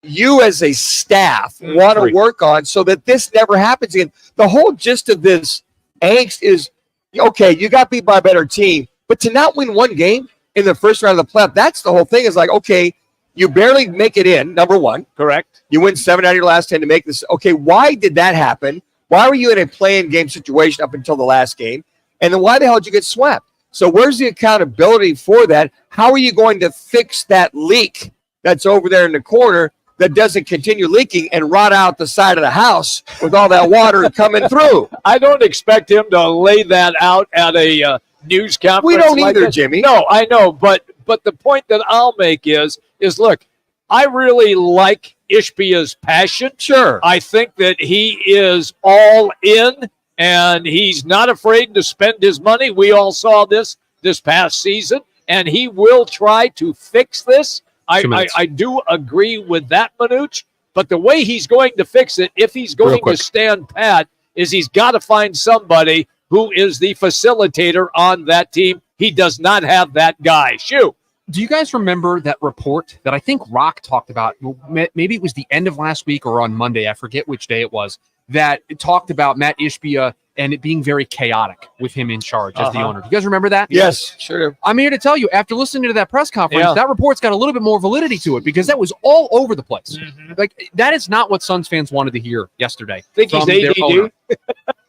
you as a staff want to work on so that this never happens again? The whole gist of this angst is, okay, you got beat by a better team, but to not win one game in the first round of the playoff, that's the whole thing. Is like, okay, you barely make it in, number one. Correct. You win 7 out of your last 10 to make this. Okay, why did that happen? Why were you in a play-in game situation up until the last game? And then why the hell did you get swept? So where's the accountability for that? How are you going to fix that leak that's over there in the corner that doesn't continue leaking and rot out the side of the house with all that water coming through? I don't expect him to lay that out at a news conference. We don't like either, this. Jimmy. No, I know, but the point that I'll make is look, I really like Ishbia's passion. Sure. I think that he is all in, and he's not afraid to spend his money. We all saw this past season, and he will try to fix this. I do agree with that, Manuch, but the way he's going to fix it, if he's going to stand pat, is he's got to find somebody who is the facilitator on that team. He does not have that guy. Shoot. Do you guys remember that report that I think Roc talked about? Maybe it was the end of last week or on Monday. I forget which day it was. That it talked about Matt Ishbia and it being very chaotic with him in charge as the owner. Do you guys remember that? Yes, sure. I'm here to tell you, after listening to that press conference, that report's got a little bit more validity to it because that was all over the place. Like, that is not what Suns fans wanted to hear yesterday. Think he's ADD?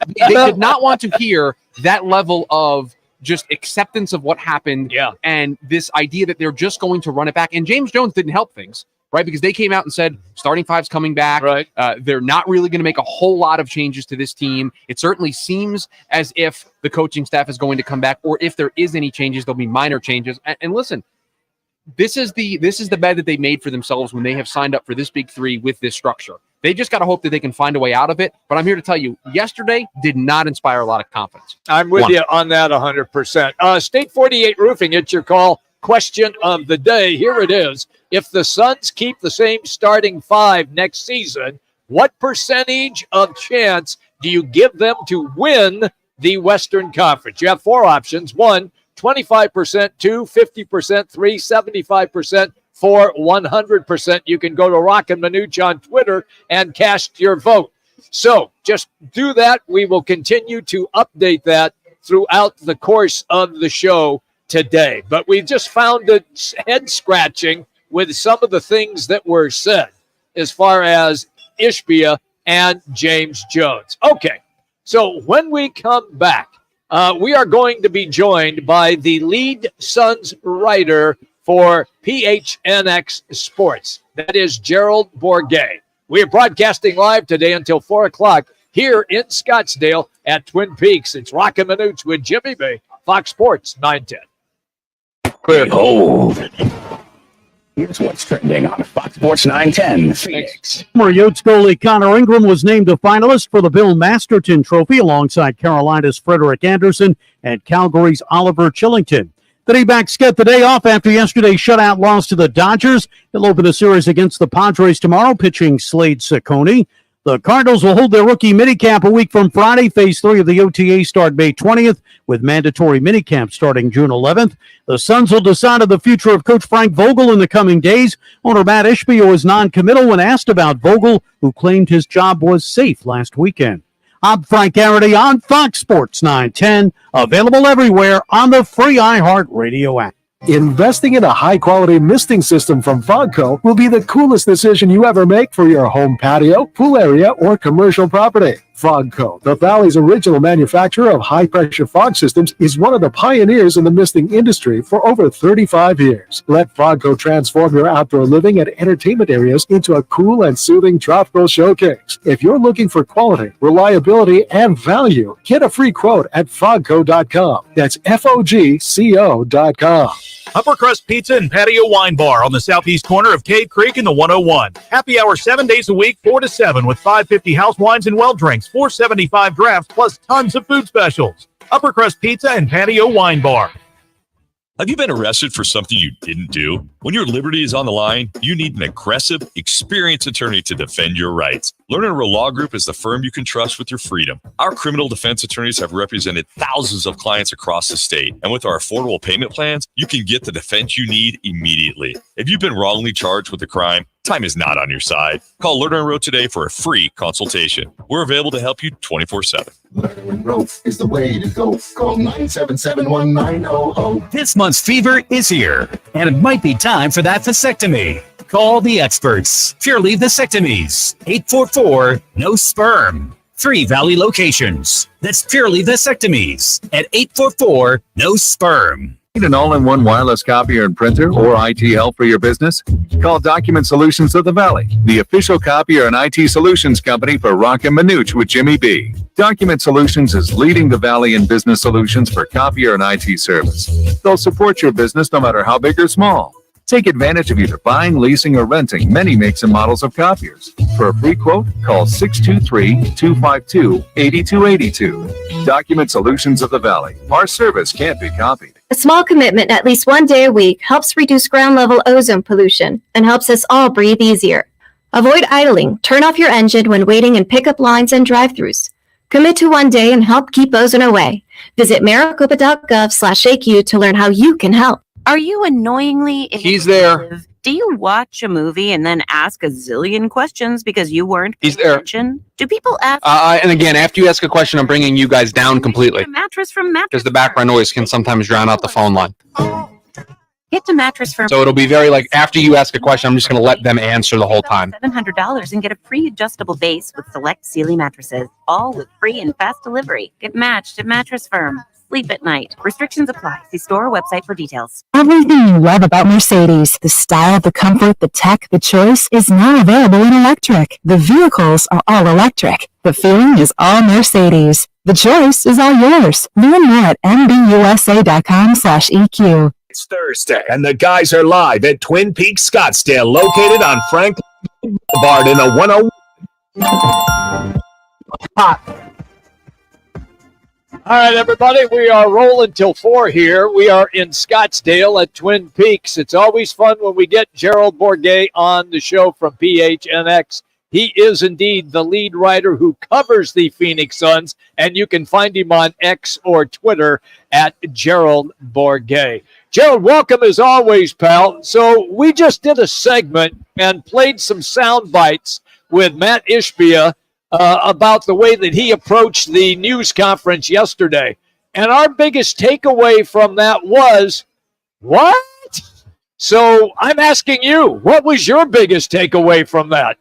They did not want to hear that level of just acceptance of what happened and this idea that they're just going to run it back. And James Jones didn't help things, right? Because they came out and said, starting five's coming back. Right. They're not really going to make a whole lot of changes to this team. It certainly seems as if the coaching staff is going to come back, or if there is any changes, there'll be minor changes. And listen, this is the bed that they made for themselves when they have signed up for this big three with this structure. They just got to hope that they can find a way out of it. But I'm here to tell you, yesterday did not inspire a lot of confidence. I'm with you on that 100%. State 48 Roofing, it's your call. Question of the day. Here it is. If the Suns keep the same starting five next season, what percentage of chance do you give them to win the Western Conference? You have four options. 1, 25%, 2, 50%, 3, 75%, 4, 100%. You can go to Roc and Manuch on Twitter and cast your vote. So just do that. We will continue to update that throughout the course of the show today. But we just found it head-scratching with some of the things that were said as far as Ishbia and James Jones. Okay, so when we come back, we are going to be joined by the lead Suns writer for PHNX Sports. That is Gerald Bourget. We are broadcasting live today until 4 o'clock here in Scottsdale at Twin Peaks. It's Roc and Manuch with Jimmy B, Fox Sports 910. Clear. Behold. Here's what's trending on Fox Sports 910 Phoenix. Former Yotes goalie Connor Ingram was named a finalist for the Bill Masterton Trophy alongside Carolina's Frederick Anderson and Calgary's Oliver Chillington. The D-backs get the day off after yesterday's shutout loss to the Dodgers. They'll open the series against the Padres tomorrow, pitching Slade Ciccone. The Cardinals will hold their rookie minicamp a week from Friday. Phase 3 of the OTA start May 20th, with mandatory minicamp starting June 11th. The Suns will decide on the future of Coach Frank Vogel in the coming days. Owner Matt Ishbia was non-committal when asked about Vogel, who claimed his job was safe last weekend. I'm Frank Garrity on Fox Sports 910, available everywhere on the free iHeartRadio app. Investing in a high-quality misting system from Fogco will be the coolest decision you ever make for your home patio, pool area, or commercial property. Fogco, the Valley's original manufacturer of high-pressure fog systems, is one of the pioneers in the misting industry for over 35 years. Let Fogco transform your outdoor living and entertainment areas into a cool and soothing tropical showcase. If you're looking for quality, reliability, and value, get a free quote at fogco.com. That's FOGCO.com. Upper Crust Pizza and Patio Wine Bar on the southeast corner of Cave Creek and the 101. Happy hour 7 days a week, 4 to 7, with $5.50 house wines and well drinks, $4.75 drafts, plus tons of food specials. Upper Crust Pizza and Patio Wine Bar. Have you been arrested for something you didn't do? When your liberty is on the line, you need an aggressive, experienced attorney to defend your rights. Lerner Law Group is the firm you can trust with your freedom. Our criminal defense attorneys have represented thousands of clients across the state, and with our affordable payment plans, you can get the defense you need immediately. If you've been wrongly charged with a crime, time is not on your side. Call Lerner & Rowe today for a free consultation. We're available to help you 24/7. Lerner & Rowe is the way to go. Call 977-1900. This month's fever is here, and it might be time for that vasectomy. Call the experts. Purely Vasectomies. 844-NO-SPERM. 3 Valley locations. That's Purely Vasectomies at 844-NO-SPERM. Need an all-in-one wireless copier and printer or IT help for your business? Call Document Solutions of the Valley, the official copier and IT solutions company for Roc and Manuch with Jimmy B. Document Solutions is leading the Valley in business solutions for copier and IT service. They'll support your business no matter how big or small. Take advantage of either buying, leasing, or renting many makes and models of copiers. For a free quote, call 623-252-8282. Document Solutions of the Valley. Our service can't be copied. A small commitment at least one day a week helps reduce ground-level ozone pollution and helps us all breathe easier. Avoid idling, turn off your engine when waiting in pickup lines and drive-thrus. Commit to one day and help keep ozone away. Visit maricopa.gov/AQ to learn how you can help. Are you annoyingly He's there. Do you watch a movie and then ask a zillion questions because you weren't He's paying there. attention? Do people ask And again, after you ask a question, I'm bringing you guys down completely a mattress from Mattress? because the background noise can sometimes drown out the phone line. Get to Mattress Firm. So it'll be very like after you ask a question, I'm just going to let them answer the whole time. $700 and get a free adjustable base with select Sealy mattresses, all with free and fast delivery. Get matched at Mattress Firm. Sleep at night. Restrictions apply. See store or website for details. Everything you love about Mercedes, the style, the comfort, the tech, the choice, is now available in electric. The vehicles are all electric. The feeling is all Mercedes. The choice is all yours. Learn more at mbusa.com/EQ. It's Thursday, and the guys are live at Twin Peaks Scottsdale, located on Franklin Boulevard in the 101. Hot. All right, everybody, we are rolling till 4 here. We are in Scottsdale at Twin Peaks. It's always fun when we get Gerald Bourguet on the show from PHNX. He is indeed the lead writer who covers the Phoenix Suns, and you can find him on X or Twitter at Gerald Bourguet. Gerald, welcome as always, pal. So we just did a segment and played some sound bites with Matt Ishbia about the way that he approached the news conference yesterday. And our biggest takeaway from that was, what? So I'm asking you, what was your biggest takeaway from that?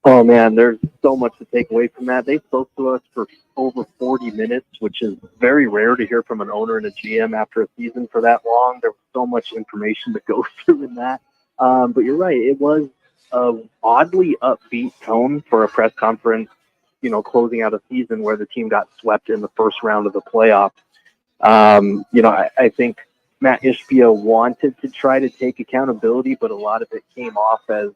Oh, man, there's so much to take away from that. They spoke to us for over 40 minutes, which is very rare to hear from an owner and a GM after a season for that long. There was so much information to go through in that. But you're right. It was an oddly upbeat tone for a press conference, closing out a season where the team got swept in the first round of the playoffs. I think Matt Ishbia wanted to try to take accountability, but a lot of it came off as,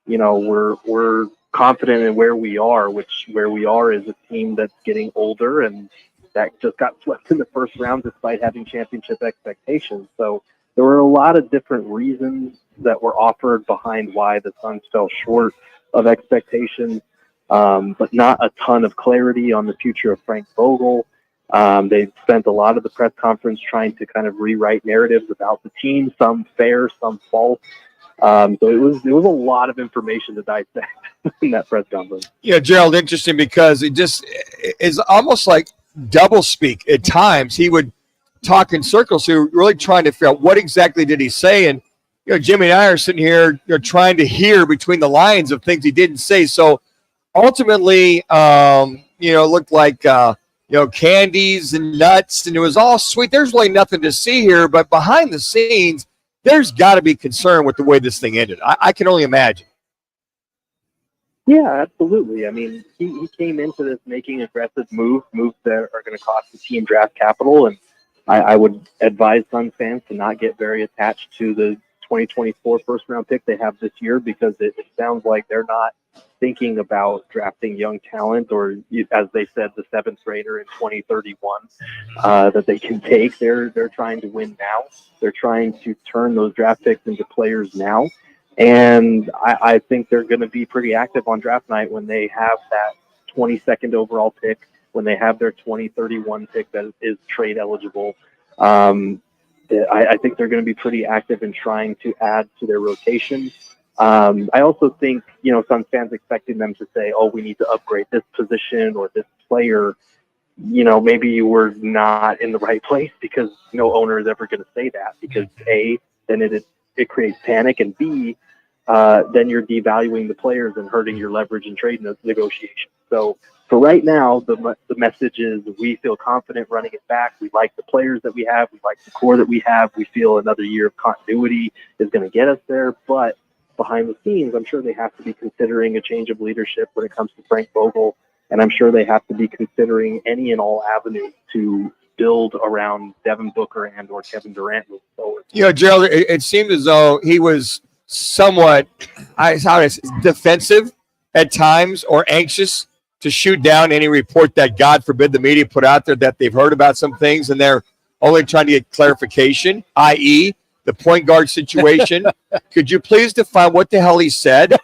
we're confident in where we are, where we are is a team that's getting older and that just got swept in the first round despite having championship expectations. So there were a lot of different reasons that were offered behind why the Suns fell short of expectations, but not a ton of clarity on the future of Frank Vogel. They spent a lot of the press conference trying to kind of rewrite narratives about the team, some fair, some false. So it was a lot of information to dissect in that press conference. Yeah, Gerald, interesting because it just is almost like double speak at times. He would talk in circles, so you're really trying to figure out what exactly did he say. And Jimmy and I are sitting here, trying to hear between the lines of things he didn't say. So ultimately, it looked like candies and nuts, and it was all sweet. There's really nothing to see here, but behind the scenes, there's got to be concern with the way this thing ended. I can only imagine. Yeah, absolutely. I mean, he came into this making aggressive moves that are going to cost the team draft capital, and I would advise Suns fans to not get very attached to the 2024 first-round pick they have this year because it sounds like they're not thinking about drafting young talent or, as they said, the seventh grader in 2031 that they can take. They're trying to win now. They're trying to turn those draft picks into players now. And I think they're going to be pretty active on draft night when they have that 22nd overall pick, when they have their 2031 pick that is trade eligible. I think they're going to be pretty active in trying to add to their rotation. I also think, Suns fans expecting them to say, oh, we need to upgrade this position or this player. Maybe you were not in the right place because no owner is ever going to say that because A, then it creates panic, and B, then you're devaluing the players and hurting your leverage and trade negotiations. So for right now, the message is we feel confident running it back. We like the players that we have. We like the core that we have. We feel another year of continuity is going to get us there. But behind the scenes, I'm sure they have to be considering a change of leadership when it comes to Frank Vogel. And I'm sure they have to be considering any and all avenues to build around Devin Booker and or Kevin Durant moving forward. Gerald, it seemed as though he was somewhat defensive at times or anxious to shoot down any report that, God forbid, the media put out there that they've heard about some things and they're only trying to get clarification, i.e., the point guard situation. Could you please define what the hell he said?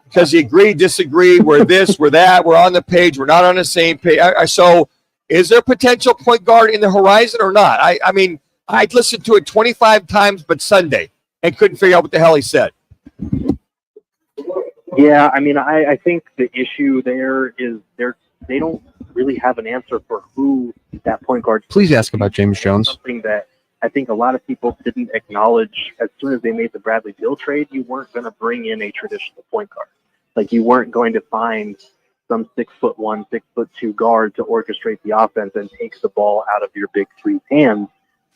Because he agreed, disagreed, we're this, we're that, we're on the page, we're not on the same page. So is there potential point guard in the horizon or not? I mean, I listened to it 25 times but Sunday and couldn't figure out what the hell he said. Yeah, I mean, I think the issue there is they don't really have an answer for who that point guard. Please ask about James Jones. Something that I think a lot of people didn't acknowledge as soon as they made the Bradley Beal trade. You weren't going to bring in a traditional point guard. Like, you weren't going to find some 6'1", 6'2" guard to orchestrate the offense and take the ball out of your big three's hands.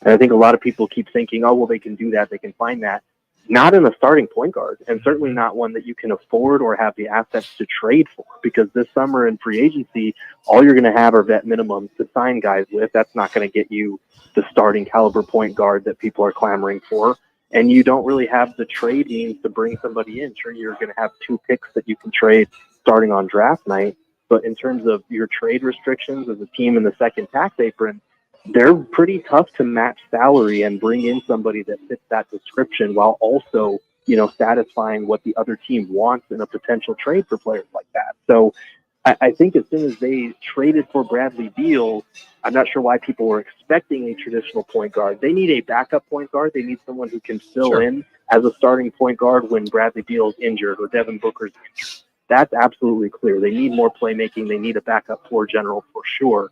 And I think a lot of people keep thinking, oh, well, they can do that, they can find that. Not in a starting point guard, and certainly not one that you can afford or have the assets to trade for, because this summer in free agency, all you're going to have are vet minimums to sign guys with. That's not going to get you the starting caliber point guard that people are clamoring for. And you don't really have the trade means to bring somebody in. Sure, you're going to have 2 picks that you can trade starting on draft night, but in terms of your trade restrictions as a team in the second tax apron, they're pretty tough to match salary and bring in somebody that fits that description while also, satisfying what the other team wants in a potential trade for players like that. So I think as soon as they traded for Bradley Beal, I'm not sure why people were expecting a traditional point guard. They need a backup point guard. They need someone who can fill in as a starting point guard when Bradley Beal's injured or Devin Booker's injured. That's absolutely clear. They need more playmaking. They need a backup floor general for sure.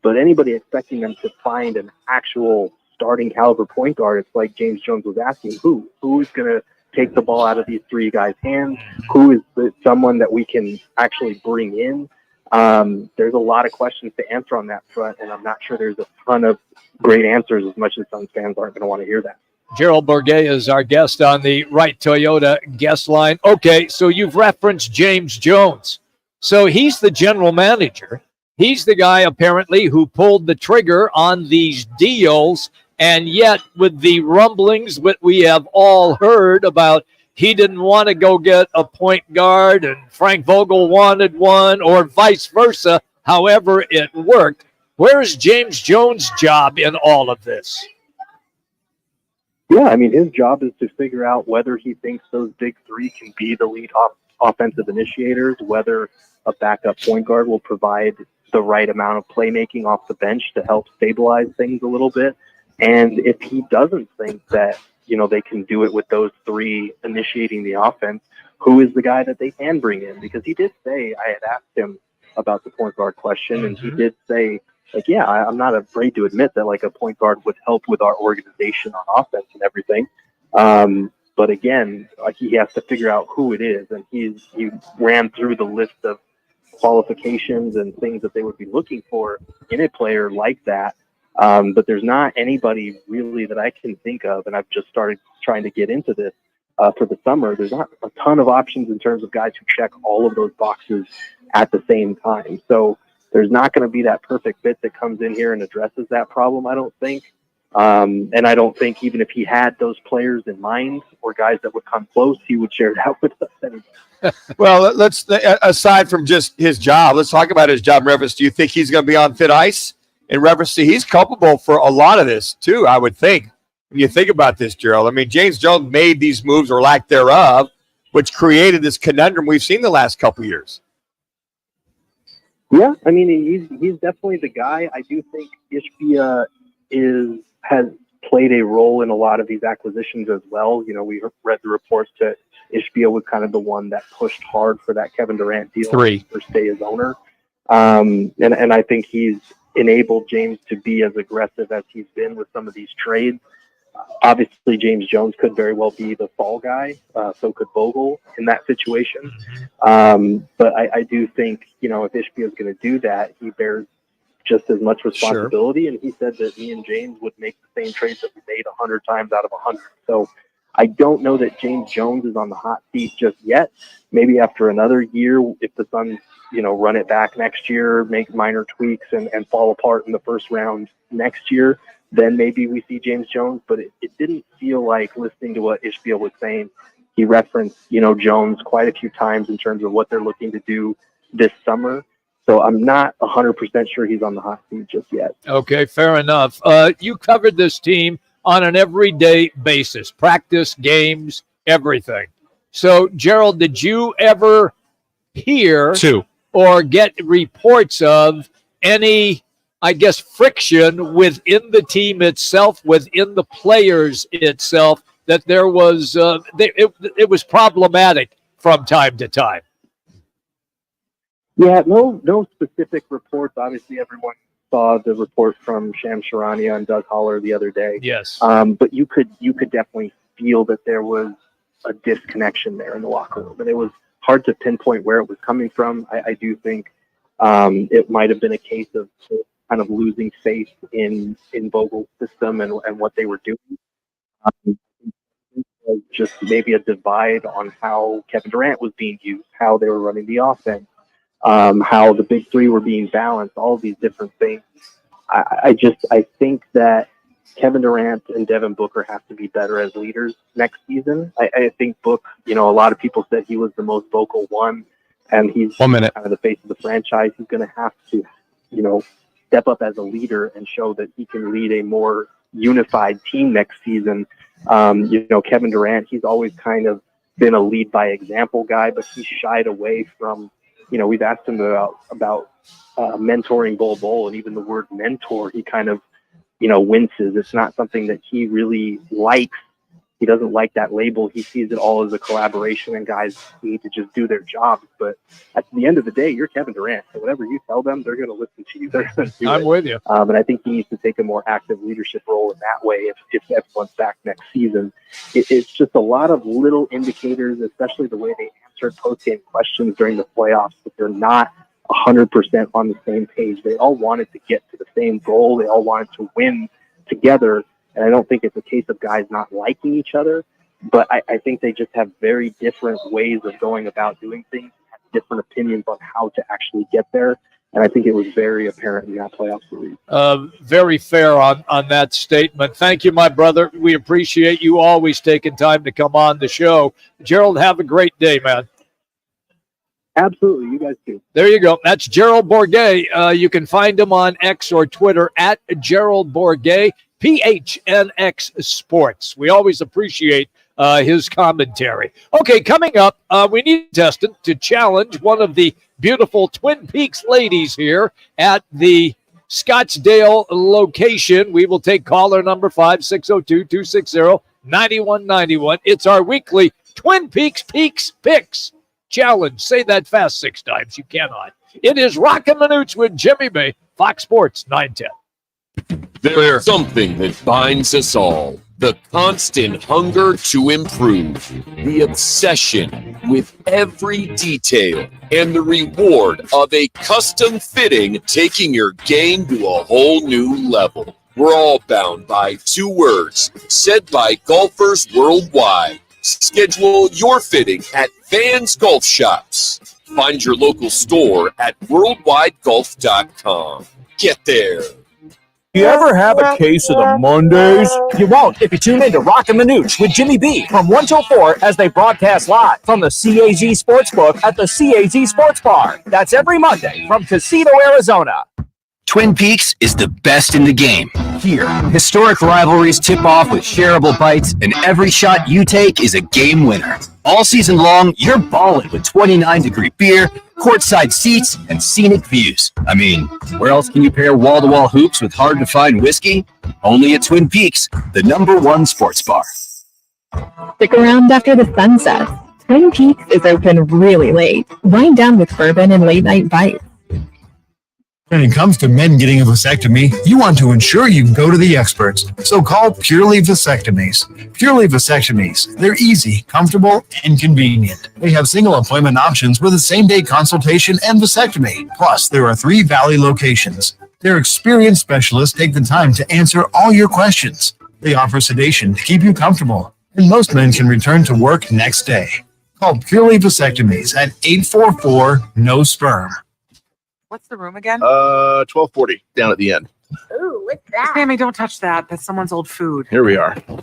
But anybody expecting them to find an actual starting caliber point guard, it's like James Jones was asking, who's going to take the ball out of these 3 guys' hands? Who is someone that we can actually bring in? There's a lot of questions to answer on that front, and I'm not sure there's a ton of great answers, as much as Suns fans aren't going to want to hear that. Gerald Bourguet is our guest on the Right Toyota guest line. Okay, so you've referenced James Jones. So he's the general manager. He's the guy, apparently, who pulled the trigger on these deals, and yet with the rumblings that we have all heard about, he didn't want to go get a point guard and Frank Vogel wanted one, or vice versa, however it worked. Where's James Jones' job in all of this? Yeah, I mean, his job is to figure out whether he thinks those big 3 can be the lead offensive initiators, whether a backup point guard will provide the right amount of playmaking off the bench to help stabilize things a little bit. And if he doesn't think that, they can do it with those 3 initiating the offense, who is the guy that they can bring in? Because he did say, I had asked him about the point guard question, and he did say, I'm not afraid to admit that a point guard would help with our organization on offense and everything. But again, he has to figure out who it is. And he ran through the list of qualifications and things that they would be looking for in a player like that. But there's not anybody really that I can think of, and I've just started trying to get into this for the summer. There's not a ton of options in terms of guys who check all of those boxes at the same time. So there's not going to be that perfect fit that comes in here and addresses that problem, I don't think. And I don't think even if he had those players in mind or guys that would come close, he would share it out with us anyway. Well, let's aside from just his job, let's talk about his job in reference. Do you think he's going to be on fit ice? In reference to, he's culpable for a lot of this too, I would think. When you think about this, Gerald, I mean, James Jones made these moves or lack thereof, which created this conundrum we've seen the last couple of years. Yeah, I mean, he's definitely the guy. I do think Ishbia has played a role in a lot of these acquisitions as well. We read the reports that Ishbia was kind of the one that pushed hard for that Kevin Durant deal to stay as owner. And I think he's enabled James to be as aggressive as he's been with some of these trades. Obviously, James Jones could very well be the fall guy. So could Vogel in that situation. But I do think, if Ishbia is going to do that, he bears just as much responsibility. Sure. And he said that me and James would make the same trades that we made 100 times out of 100. So I don't know that James Jones is on the hot seat just yet. Maybe after another year, if the Suns, run it back next year, make minor tweaks and fall apart in the first round next year, then maybe we see James Jones. But it didn't feel like, listening to what Ishbia was saying, he referenced, Jones quite a few times in terms of what they're looking to do this summer. So I'm not 100% sure he's on the hot seat just yet. Okay, fair enough. You covered this team on an everyday basis, practice, games, everything. So, Gerald, did you ever hear or get reports of any, friction within the team itself, within the players itself, that there was it was problematic from time to time? Yeah, no specific reports. Obviously, everyone saw the report from Shams Charania and Doug Holler the other day. Yes. But you could definitely feel that there was a disconnection there in the locker room, and it was hard to pinpoint where it was coming from. I do think it might have been a case of kind of losing faith in Vogel's system and what they were doing. Just maybe a divide on how Kevin Durant was being used, how they were running the offense, how the big three were being balanced, all of these different things. I think that Kevin Durant and Devin Booker have to be better as leaders next season. I think Book, a lot of people said he was the most vocal one, and he's kind of the face of the franchise. He's going to have to, step up as a leader and show that he can lead a more unified team next season. Kevin Durant, he's always kind of been a lead by example guy, but he's shied away from, we've asked him about mentoring Bol, and even the word mentor, he kind of, winces. It's not something that he really likes. He doesn't like that label. He sees it all as a collaboration, and guys need to just do their jobs. But at the end of the day, you're Kevin Durant. So whatever you tell them, they're going to listen to you. They're going to do I'm with you. And I think he needs to take a more active leadership role in that way if everyone's back next season. It's just a lot of little indicators, especially the way they answered post-game questions during the playoffs, that they're not 100% on the same page. They all wanted to get to the same goal. They all wanted to win together. And I don't think it's a case of guys not liking each other, but I think they just have very different ways of going about doing things, have different opinions on how to actually get there. And I think it was very apparent in that playoff series. Very fair on that statement. Thank you, my brother. We appreciate you always taking time to come on the show. Gerald, have a great day, man. Absolutely. You guys too. There you go. That's Gerald Bourguet. You can find him on X or Twitter at Gerald Bourguet. PHNX Sports. We always appreciate his commentary. Okay, coming up, we need a contestant to challenge one of the beautiful Twin Peaks ladies here at the Scottsdale location. We will take caller number 5-602-260-9191. It's our weekly Twin Peaks Picks challenge. Say that fast 6 times. You cannot. It is Roc and Manuch with Jimmy May, Fox Sports 910. There's something that binds us all. The constant hunger to improve. The obsession with every detail. And the reward of a custom fitting taking your game to a whole new level. We're all bound by 2 words said by golfers worldwide. Schedule your fitting at Vans Golf Shops. Find your local store at worldwidegolf.com. Get there. You ever have a case of the Mondays? You won't if you tune in to Roc and Manuch with Jimmy B from 1 till 4 as they broadcast live from the CAZ Sportsbook at the CAZ Sports Bar. That's every Monday from Casino, Arizona. Twin Peaks is the best in the game. Here, historic rivalries tip off with shareable bites, and every shot you take is a game winner. All season long, you're balling with 29-degree beer, courtside seats, and scenic views. I mean, where else can you pair wall-to-wall hoops with hard-to-find whiskey? Only at Twin Peaks, the #1 sports bar. Stick around after the sunset. Twin Peaks is open really late. Wind down with bourbon and late-night bites. When it comes to men getting a vasectomy, you want to ensure you go to the experts. So call Purely Vasectomies. Purely Vasectomies. They're easy, comfortable, and convenient. They have single appointment options with a same-day consultation and vasectomy. Plus, there are 3 Valley locations. Their experienced specialists take the time to answer all your questions. They offer sedation to keep you comfortable, and most men can return to work next day. Call Purely Vasectomies at 844-NO-SPERM. What's the room again? 1240 down at the end. Ooh, what's that? Sammy, don't touch that. That's someone's old food. Here we are. Do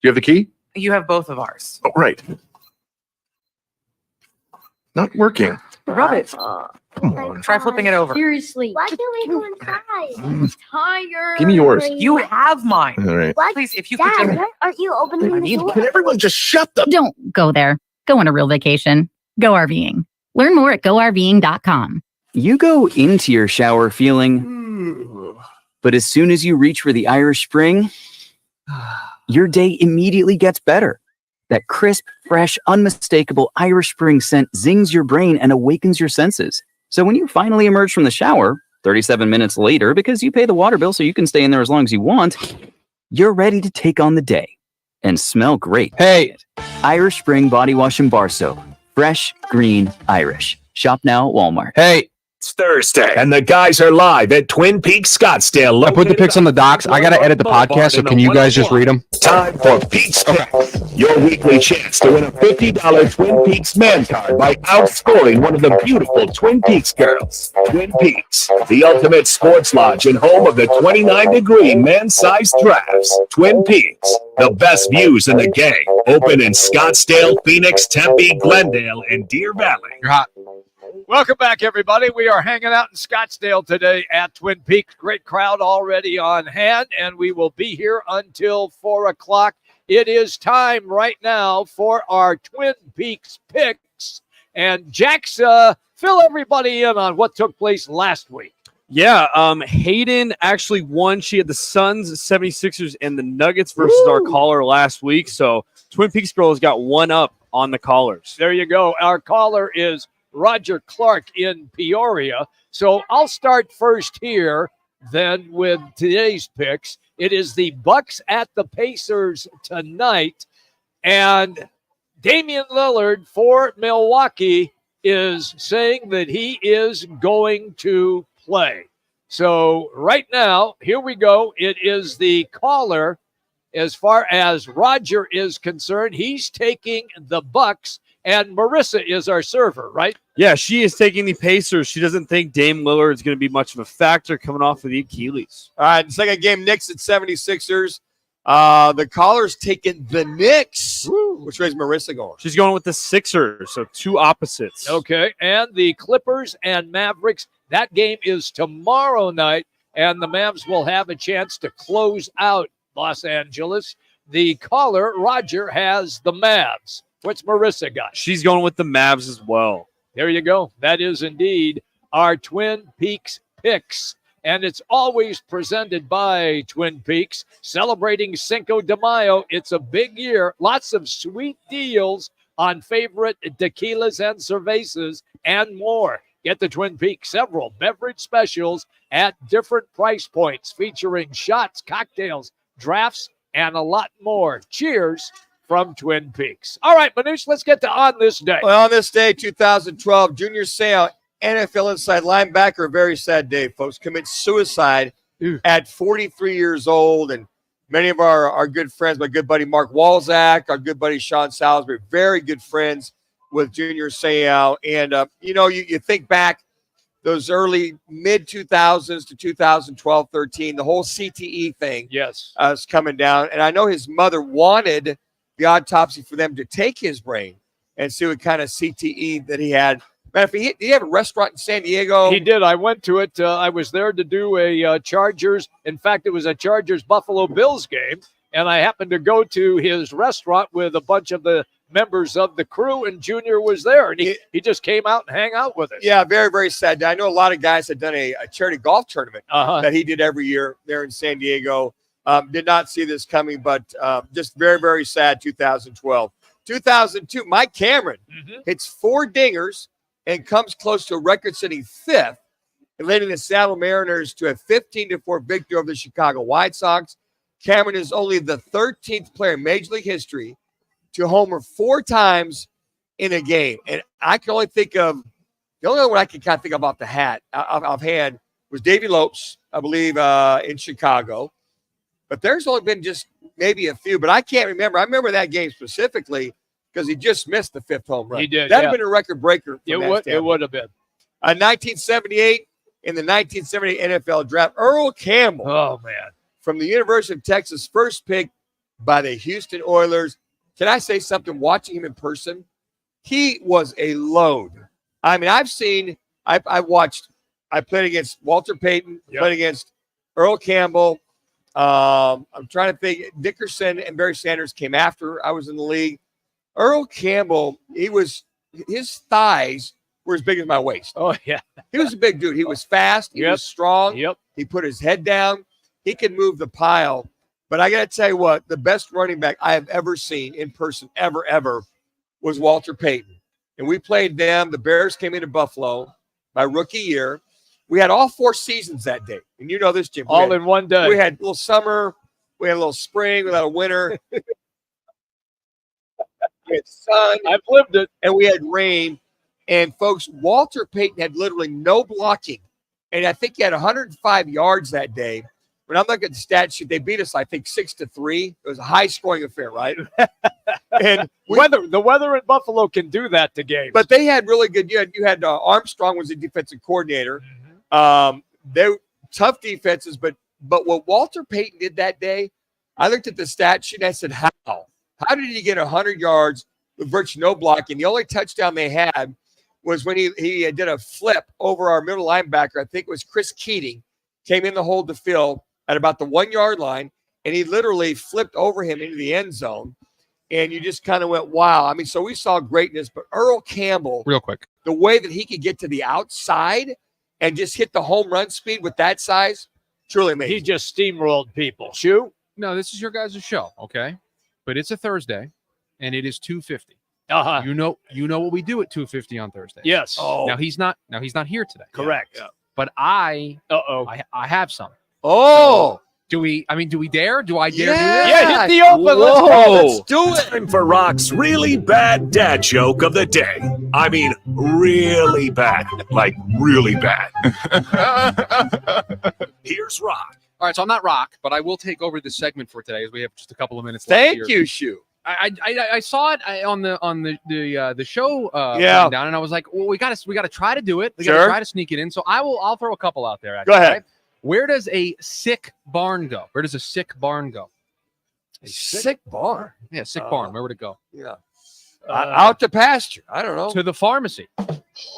you have the key? You have both of ours. Oh, right. Not working. Rub it. Come on. Try flipping it over. Seriously. Why can't we go inside? I'm tired. Give me yours. You have mine. All right. What? Please, if you Dad, could just... why aren't you opening the door? Can everyone just shut the... Don't go there. Go on a real vacation. Go RVing. Learn more at GoRVing.com. You go into your shower feeling, but as soon as you reach for the Irish Spring, your day immediately gets better. That crisp, fresh, unmistakable Irish Spring scent zings your brain and awakens your senses. So when you finally emerge from the shower, 37 minutes later, because you pay the water bill so you can stay in there as long as you want, you're ready to take on the day and smell great. Hey! Irish Spring Body Wash and Bar Soap. Fresh, green, Irish. Shop now at Walmart. Hey! It's Thursday, and the guys are live at Twin Peaks Scottsdale. I put the pics on the docs. I got to edit the podcast, so can you guys just read them? Time for Peaks Picks, your weekly chance to win a $50 Twin Peaks man card by outscoring one of the beautiful Twin Peaks girls. Twin Peaks, the ultimate sports lodge and home of the 29-degree man-sized drafts. Twin Peaks, the best views in the game. Open in Scottsdale, Phoenix, Tempe, Glendale, and Deer Valley. You're hot. Welcome back, everybody. We are hanging out in Scottsdale today at Twin Peaks. Great crowd already on hand, and we will be here until 4 o'clock. It is time right now for our Twin Peaks picks. And Jax, fill everybody in on what took place last week. Yeah, Hayden actually won. She had the Suns, 76ers, and the Nuggets versus our caller last week. So Twin Peaks girls got one up on the callers. There you go. Our caller is Roger Clark in Peoria. So I'll start first here then with today's picks. It is the Bucks at the Pacers tonight. And Damian Lillard for Milwaukee is saying that he is going to play. So right now, here we go. It is the caller. As far as Roger is concerned, he's taking the Bucks. And Marissa is our server, right? Yeah, she is taking the Pacers. She doesn't think Dame Lillard is going to be much of a factor coming off of the Achilles. All right, second game, Knicks at 76ers. The caller's taking the Knicks. Which way is Marissa going? She's going with the Sixers, so two opposites. Okay, and the Clippers and Mavericks. That game is tomorrow night, and the Mavs will have a chance to close out Los Angeles. The caller, Roger, has the Mavs. What's Marissa got? She's going with the Mavs as well. There you go. That is indeed our Twin Peaks picks. And it's always presented by Twin Peaks, celebrating Cinco de Mayo. It's a big year. Lots of sweet deals on favorite tequilas and cervezas and more. Get the Twin Peaks several beverage specials at different price points, featuring shots, cocktails, drafts, and a lot more. Cheers from Twin Peaks. All right, Manuch, let's get to On This Day. Well, on this day, 2012, Junior Seau, NFL inside linebacker, a very sad day, folks, commits suicide at 43 years old. And many of our good friends, my good buddy Mark Walzak, our good buddy Sean Salisbury, very good friends with Junior Seau. And, you think back those early mid-2000s to 2012, 13, the whole CTE thing is coming down. And I know his mother wanted the autopsy for them to take his brain and see what kind of CTE that he had. Man, did he have a restaurant in San Diego? He did. I went to it. I was there to do a Chargers. In fact, it was a Chargers-Buffalo Bills game, and I happened to go to his restaurant with a bunch of the members of the crew, and Junior was there, and he just came out and hang out with us. Yeah, very, very sad. I know a lot of guys had done a charity golf tournament that he did every year there in San Diego. Did not see this coming, but just very, very sad 2012. 2002, Mike Cameron hits 4 dingers and comes close to a record-setting 5th and leading the Seattle Mariners to a 15-4 victory over the Chicago White Sox. Cameron is only the 13th player in Major League history to homer 4 times in a game. And I can only think of, the only one I can kind of think of off the hat, offhand, was Davey Lopes, I believe, in Chicago. But there's only been just maybe a few, but I can't remember. I remember that game specifically because he just missed the 5th home run. He did. That'd have been a record breaker. It would have been. 1978, in the 1978 NFL draft, Earl Campbell. Oh, man. From the University of Texas, first pick by the Houston Oilers. Can I say something? Watching him in person, he was a load. I mean, I played against Walter Payton, played against Earl Campbell. I'm trying to think. Dickerson and Barry Sanders came after I was in the league. Earl Campbell, his thighs were as big as my waist. Oh, yeah. He was a big dude. He was fast. He was strong. He put his head down. He could move the pile. But I got to tell you what, the best running back I have ever seen in person, ever, was Walter Payton. And we played them. The Bears came into Buffalo my rookie year. We had all 4 seasons that day. And you know this, Jim. All in one day. We had a little summer. We had a little spring. We had a winter. We had sun. I've lived it. And we had rain. And, folks, Walter Payton had literally no blocking. And I think he had 105 yards that day. When I'm looking at the stat sheet, they beat us, I think, 6-3. It was a high-scoring affair, right? And the weather in Buffalo can do that to games. But they had really good. You had Armstrong was the defensive coordinator. They were tough defenses, but what Walter Payton did that day, I looked at the stat sheet and I said, how? How did he get 100 yards with virtually no blocking? The only touchdown they had was when he did a flip over our middle linebacker. I think it was Chris Keating, came in to hold the field at about the 1-yard line, and he literally flipped over him into the end zone. And you just kind of went, wow. I mean, so we saw greatness, but Earl Campbell, real quick, the way that he could get to the outside and just hit the home run speed with that size, truly amazing. He just steamrolled people. Shoe? No, this is your guys' show, okay? But it's a Thursday, and it is 2:50. Uh-huh. You know what we do at 2:50 on Thursday. Yes. Oh. Now he's not here today. Correct. Yeah. But I have some. Oh. Do we dare? Do I dare do this? Yeah, hit the open. Let's do it. Time for Roc's really bad dad joke of the day. I mean, really bad. Like, really bad. Here's Roc. All right, so I'm not Roc, but I will take over this segment for today as we have just a couple of minutes left. Thank you, Shu. I saw it on the show yeah. down, and I was like, well, we got to try to do it. We got to try to sneak it in. So I'll throw a couple out there. Actually, go ahead. Right? Where does a sick barn go? Where does a sick barn go? A sick barn? Yeah, sick barn. Where would it go? Yeah. Out to pasture. I don't know. To the pharmacy.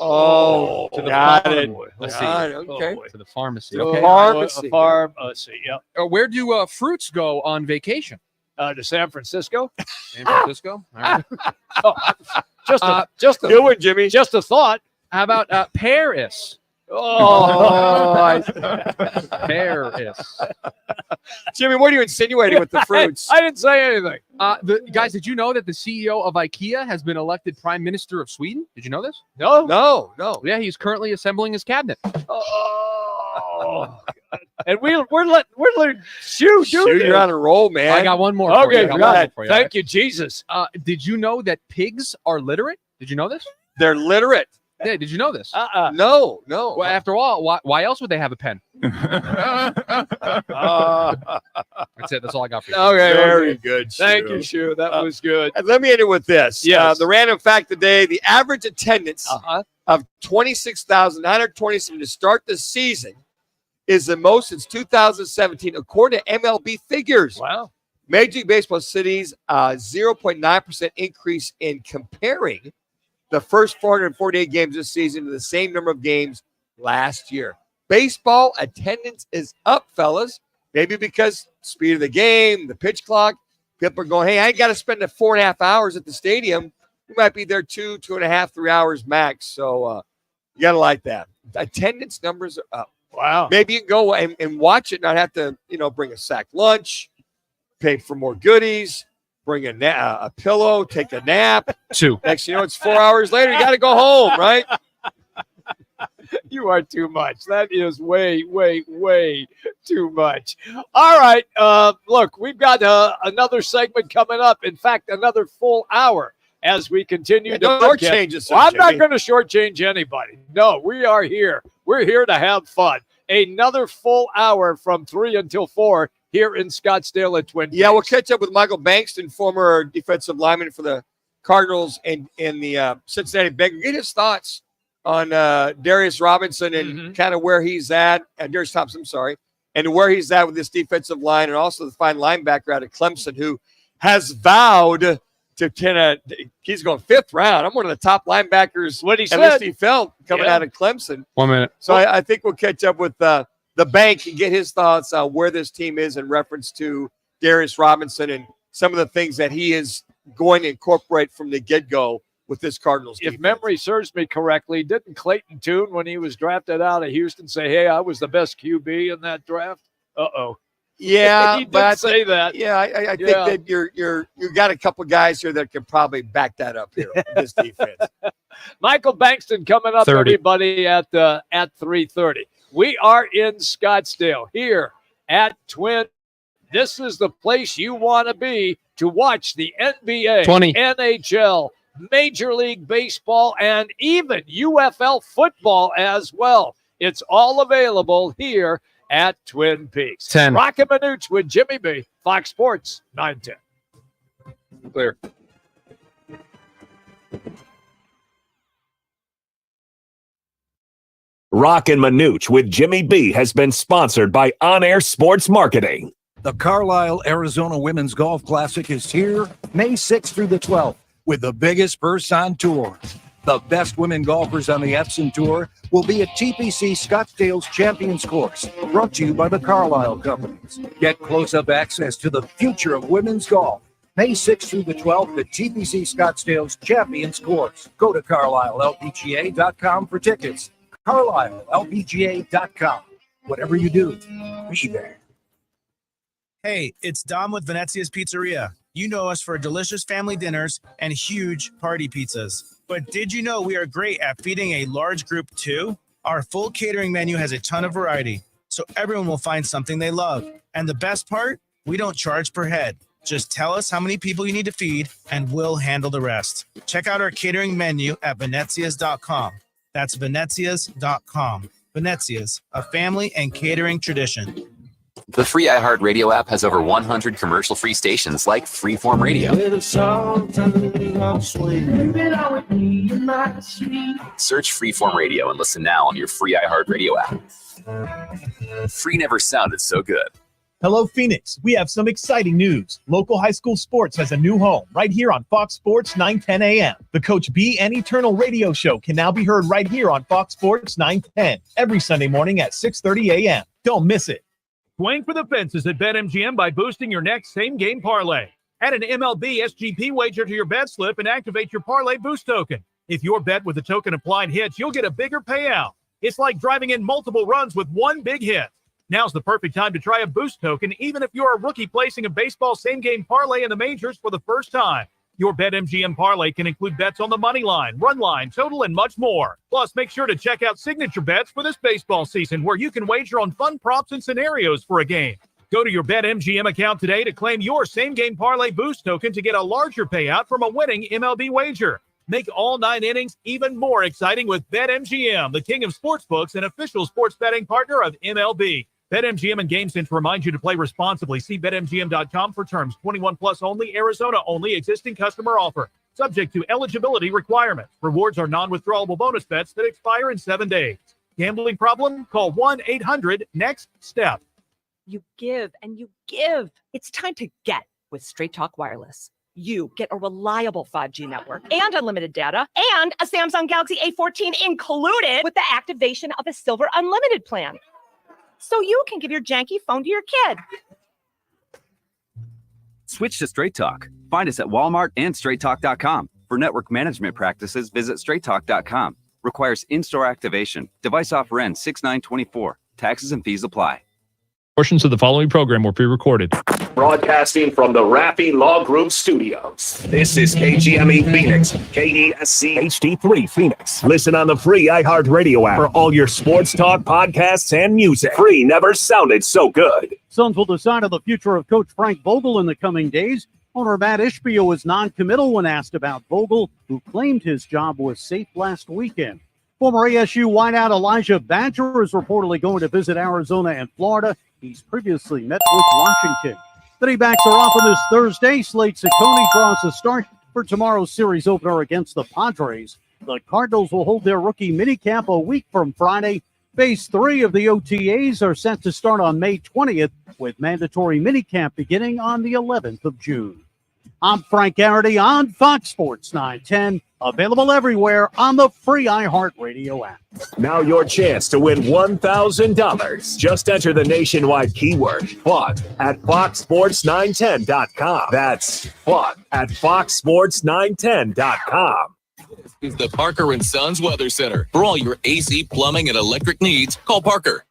Oh, to the got farm. it. Let's Got see. it. Okay. To the pharmacy. To Okay. pharmacy. Pharmacy. Yep. Where do fruits go on vacation? To San Francisco. San Francisco. All right. Just a good one, Jimmy. Just a thought. How about Paris? Oh, Paris. Jimmy, what are you insinuating with the fruits? I didn't say anything. Guys, did you know that the CEO of IKEA has been elected Prime Minister of Sweden? Did you know this? No. Yeah, he's currently assembling his cabinet. Oh, and we're letting Shu do this. You're on a roll, man. I got one more. Okay, for you. go ahead. Thank you, Jesus. Did you know that pigs are literate? Did you know this? They're literate. Yeah, did you know this? No. Well, after all, why else would they have a pen? That's it. That's all I got for you. Okay, very good. Thank you, Shu. That was good. And let me end it with this. Yes. The random fact today: the average attendance of 26,927 to start the season is the most since 2017, according to MLB figures. Wow. Major League Baseball cities 0.9% increase in comparing the first 448 games this season to the same number of games last year. Baseball attendance is up, fellas. Maybe because speed of the game, the pitch clock. People are going, hey, I ain't got to spend 4.5 hours at the stadium. We might be there 2.5, 3 hours max. So you got to like that. Attendance numbers are up. Wow. Maybe you can go and watch it, not have to, bring a sack lunch, pay for more goodies, bring a pillow, take a nap. 2. Next, it's 4 hours later. You got to go home, right? You are too much. That is way, way, way too much. All right. Look, we've got another segment coming up. In fact, another full hour as we continue to shortchange us. Well, I'm not going to shortchange anybody. No, we are here. We're here to have fun. Another full hour from 3 until 4 here in Scottsdale at Twin Peaks. Yeah, we'll catch up with Michael Bankston, former defensive lineman for the Cardinals and the Cincinnati Bengals. Get his thoughts on Darius Robinson and kind of where he's at. Darius Thompson, I'm sorry. And where he's at with this defensive line, and also the fine linebacker out of Clemson who has vowed to he's going 5th round. I'm one of the top linebackers. What he said. At least he felt coming out of Clemson. 1 minute. So I think we'll catch up with the bank and get his thoughts on where this team is in reference to Darius Robinson and some of the things that he is going to incorporate from the get-go with this Cardinals defense. If memory serves me correctly, didn't Clayton Tune, when he was drafted out of Houston, say, hey, I was the best QB in that draft? Uh-oh. Yeah, he did say that. Yeah, I think that you got a couple guys here that can probably back that up here in this defense. Michael Bankston coming up, 30. everybody, at 3:30. We are in Scottsdale here at Twin. This is the place you want to be to watch the NBA, 20. NHL, Major League Baseball, and even UFL football as well. It's all available here at Twin Peaks. 10. Roc and Manuch with Jimmy B. Fox Sports 910. Clear. Roc and Manuch with Jimmy B has been sponsored by On Air Sports Marketing. The Carlisle, Arizona Women's Golf Classic is here May 6th through the 12th with the biggest purse on tour. The best women golfers on the Epson Tour will be at TPC Scottsdale's Champions Course, brought to you by the Carlisle Companies. Get close-up access to the future of women's golf. May 6th through the 12th at TPC Scottsdale's Champions Course. Go to CarlisleLPGA.com for tickets. CarlisleLPGA.com. Whatever you do, be there. Hey, it's Dom with Venezia's Pizzeria. You know us for delicious family dinners and huge party pizzas. But did you know we are great at feeding a large group too? Our full catering menu has a ton of variety, so everyone will find something they love. And the best part? We don't charge per head. Just tell us how many people you need to feed, and we'll handle the rest. Check out our catering menu at Venezias.com. That's Venezias.com. Venezias, a family and catering tradition. The free iHeartRadio app has over 100 commercial-free stations like Freeform Radio. Search Freeform Radio and listen now on your free iHeartRadio app. Free never sounded so good. Hello, Phoenix. We have some exciting news. Local high school sports has a new home right here on Fox Sports 910 a.m. The Coach B and Eternal radio show can now be heard right here on Fox Sports 910 every Sunday morning at 6:30 a.m. Don't miss it. Swing for the fences at BetMGM by boosting your next same-game parlay. Add an MLB SGP wager to your bet slip and activate your parlay boost token. If your bet with the token applied hits, you'll get a bigger payout. It's like driving in multiple runs with one big hit. Now's the perfect time to try a boost token, even if you're a rookie placing a baseball same-game parlay in the majors for the first time. Your BetMGM parlay can include bets on the money line, run line, total, and much more. Plus, make sure to check out signature bets for this baseball season, where you can wager on fun props and scenarios for a game. Go to your BetMGM account today to claim your same-game parlay boost token to get a larger payout from a winning MLB wager. Make all 9 innings even more exciting with BetMGM, the king of sportsbooks and official sports betting partner of MLB. BetMGM and GameSense remind you to play responsibly. See BetMGM.com for terms. 21 plus only, Arizona only. Existing customer offer. Subject to eligibility requirements. Rewards are non-withdrawable bonus bets that expire in 7 days. Gambling problem? Call 1-800-NEXT-STEP. You give and you give. It's time to get with Straight Talk Wireless. You get a reliable 5G network and unlimited data and a Samsung Galaxy A14 included with the activation of a Silver Unlimited plan. So you can give your janky phone to your kid. Switch to Straight Talk. Find us at Walmart and straighttalk.com. For network management practices, visit straighttalk.com. Requires in-store activation. Device offer ends 6/9/24. Taxes and fees apply. Portions of the following program were pre-recorded. Broadcasting from the Raffy Law Group Studios. This is KGME Phoenix, KESC HD3 Phoenix. Listen on the free iHeartRadio app for all your sports talk, podcasts, and music. Free never sounded so good. Suns will decide on the future of Coach Frank Vogel in the coming days. Owner Matt Ishbia was non-committal when asked about Vogel, who claimed his job was safe last weekend. Former ASU wideout Elijah Badger is reportedly going to visit Arizona and Florida. He's previously met with Washington. The D-backs are off on this Thursday. Slade Ciccone draws the start for tomorrow's series opener against the Padres. The Cardinals will hold their rookie minicamp a week from Friday. Phase 3 of the OTAs are set to start on May 20th, with mandatory minicamp beginning on the 11th of June. I'm Frank Garrity on Fox Sports 910, available everywhere on the free iHeartRadio app. Now your chance to win $1,000. Just enter the nationwide keyword FUN at foxsports910.com. That's FUN at foxsports910.com. This is the Parker & Sons Weather Center. For all your AC, plumbing, and electric needs, call Parker.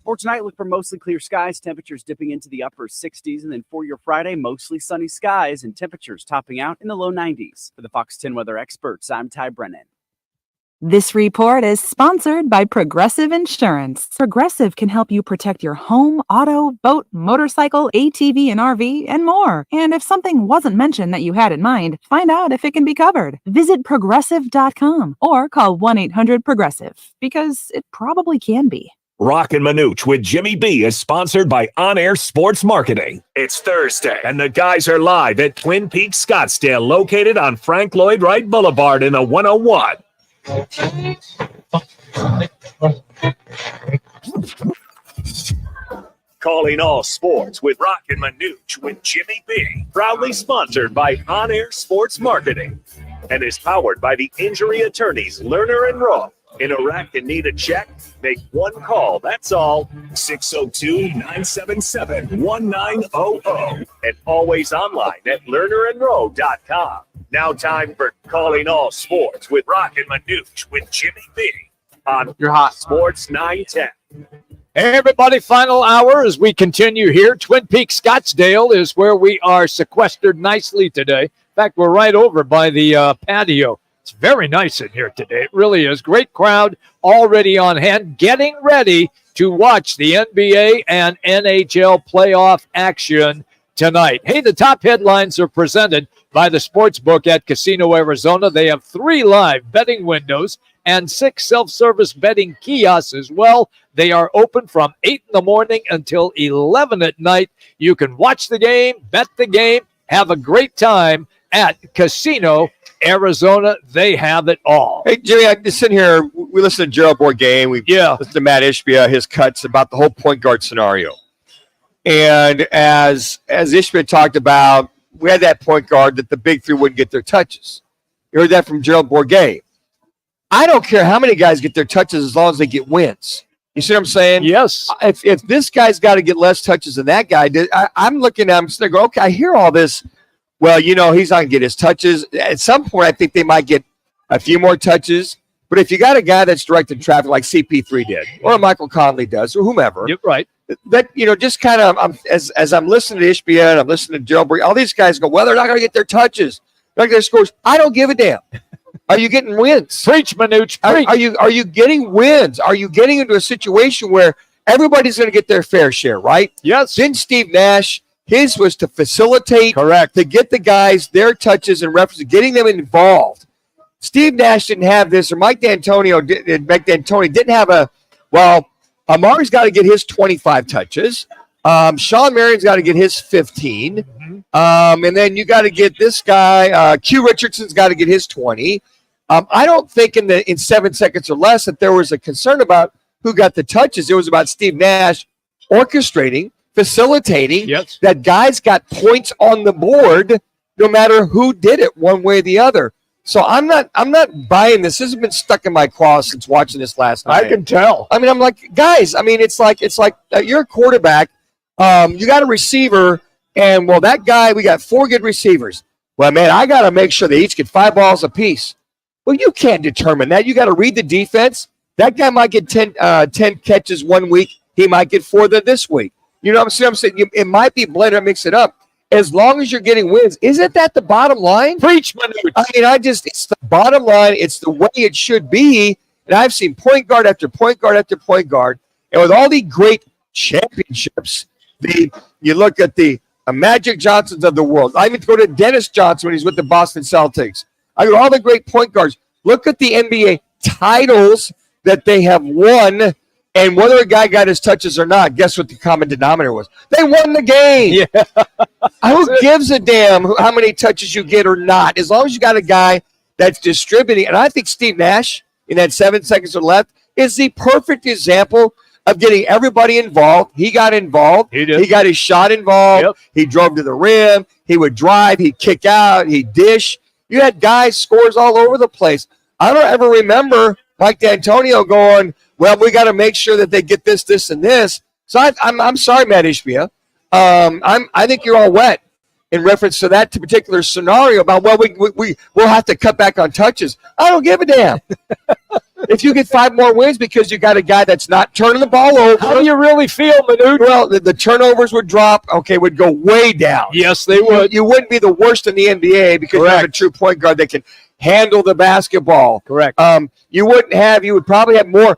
For tonight, look for mostly clear skies, temperatures dipping into the upper 60s. And then for your Friday, mostly sunny skies and temperatures topping out in the low 90s. For the Fox 10 weather experts, I'm Ty Brennan. This report is sponsored by Progressive Insurance. Progressive can help you protect your home, auto, boat, motorcycle, ATV, and RV, and more. And if something wasn't mentioned that you had in mind, find out if it can be covered. Visit Progressive.com or call 1-800-PROGRESSIVE, because it probably can be. Roc and Manuch with Jimmy B is sponsored by On Air Sports Marketing. It's Thursday, and the guys are live at Twin Peaks Scottsdale, located on Frank Lloyd Wright Boulevard in the 101. Calling all sports with Roc and Manuch with Jimmy B. Proudly sponsored by On Air Sports Marketing and is powered by the injury attorneys Lerner and Rowe. In Iraq and need a check? Make one call, that's all. 602-977-1900. And always online at lernerandrowe.com. Now time for Calling All Sports with Roc and Manuch with Jimmy B on You're hot. Sports 910. Hey, everybody, final hour as we continue here. Twin Peaks Scottsdale is where we are sequestered nicely today. In fact, we're right over by the patio. It's very nice in here today. It really is. Great crowd already on hand, getting ready to watch the NBA and NHL playoff action tonight. Hey, the top headlines are presented by the Sportsbook at Casino Arizona. They have 3 live betting windows and 6 self-service betting kiosks as well. They are open from 8 in the morning until 11 at night. You can watch the game, bet the game, have a great time at Casino Arizona. They have it all. Hey, Jimmy, I'm just sitting here. We listened to Gerald Bourgain. We listened to Matt Ishbia, his cuts about the whole point guard scenario. And as Ishbia talked about, we had that point guard that the big 3 wouldn't get their touches. You heard that from Gerald Bourgain. I don't care how many guys get their touches as long as they get wins. You see what I'm saying? Yes. If this guy's got to get less touches than that guy did, I'm looking at him and go, okay, I hear all this. Well, he's not going to get his touches. At some point, I think they might get a few more touches. But if you got a guy that's directing traffic like CP3 did, or Michael Conley does, or whomever, you're right. That just kind of as I'm listening to Ishbia and I'm listening to Gerald Bourgain, all these guys go, well, they're not going to get their touches, they're not going to get their scores. I don't give a damn. Are you getting wins? Preach, Manuch. Are you getting wins? Are you getting into a situation where everybody's going to get their fair share, right? Yes. Didn't Steve Nash? His was to facilitate, correct, to get the guys their touches and references, getting them involved. Steve Nash didn't have this, or Mike D'Antoni didn't have Amari's got to get his 25 touches. Sean Marion's got to get his 15. And then you got to get this guy, Q Richardson's got to get his 20. I don't think in 7 seconds or less that there was a concern about who got the touches. It was about Steve Nash orchestrating, facilitating, that guys got points on the board no matter who did it one way or the other. So I'm not buying this. This has been stuck in my craw since watching this last night. I can tell. I mean, I'm like, guys, I mean, it's like you're a quarterback. You got a receiver, and that guy, we got 4 good receivers. Well, man, I got to make sure they each get 5 balls apiece. Well, you can't determine that. You got to read the defense. That guy might get 10 catches one week. He might get 4 this week. You know what I'm saying? It might be blended, mix it up. As long as you're getting wins, isn't that the bottom line? Preach, Manuch. I mean, it's the bottom line. It's the way it should be. And I've seen point guard after point guard after point guard. And with all the great championships, you look at the Magic Johnsons of the world. I even go to Dennis Johnson when he's with the Boston Celtics. I go to all the great point guards. Look at the NBA titles that they have won. And whether a guy got his touches or not, guess what the common denominator was? They won the game. Yeah. Who gives a damn how many touches you get or not? As long as you got a guy that's distributing. And I think Steve Nash, in that 7 seconds or left, is the perfect example of getting everybody involved. He got involved. He did. He got his shot involved. Yep. He drove to the rim. He would drive. He'd kick out. He'd dish. You had guys, scores all over the place. I don't ever remember Mike D'Antonio going, well, we got to make sure that they get this, this, and this. So I'm sorry, Matt Ishbia. I think you're all wet in reference to that particular scenario about, well, we'll have to cut back on touches. I don't give a damn. If you get 5 more wins because you got a guy that's not turning the ball over. How do you really feel, Manuch? Well, the turnovers would drop, would go way down. Yes, they would. You wouldn't be the worst in the NBA because you have a true point guard that can handle the basketball. Correct. You would probably have more,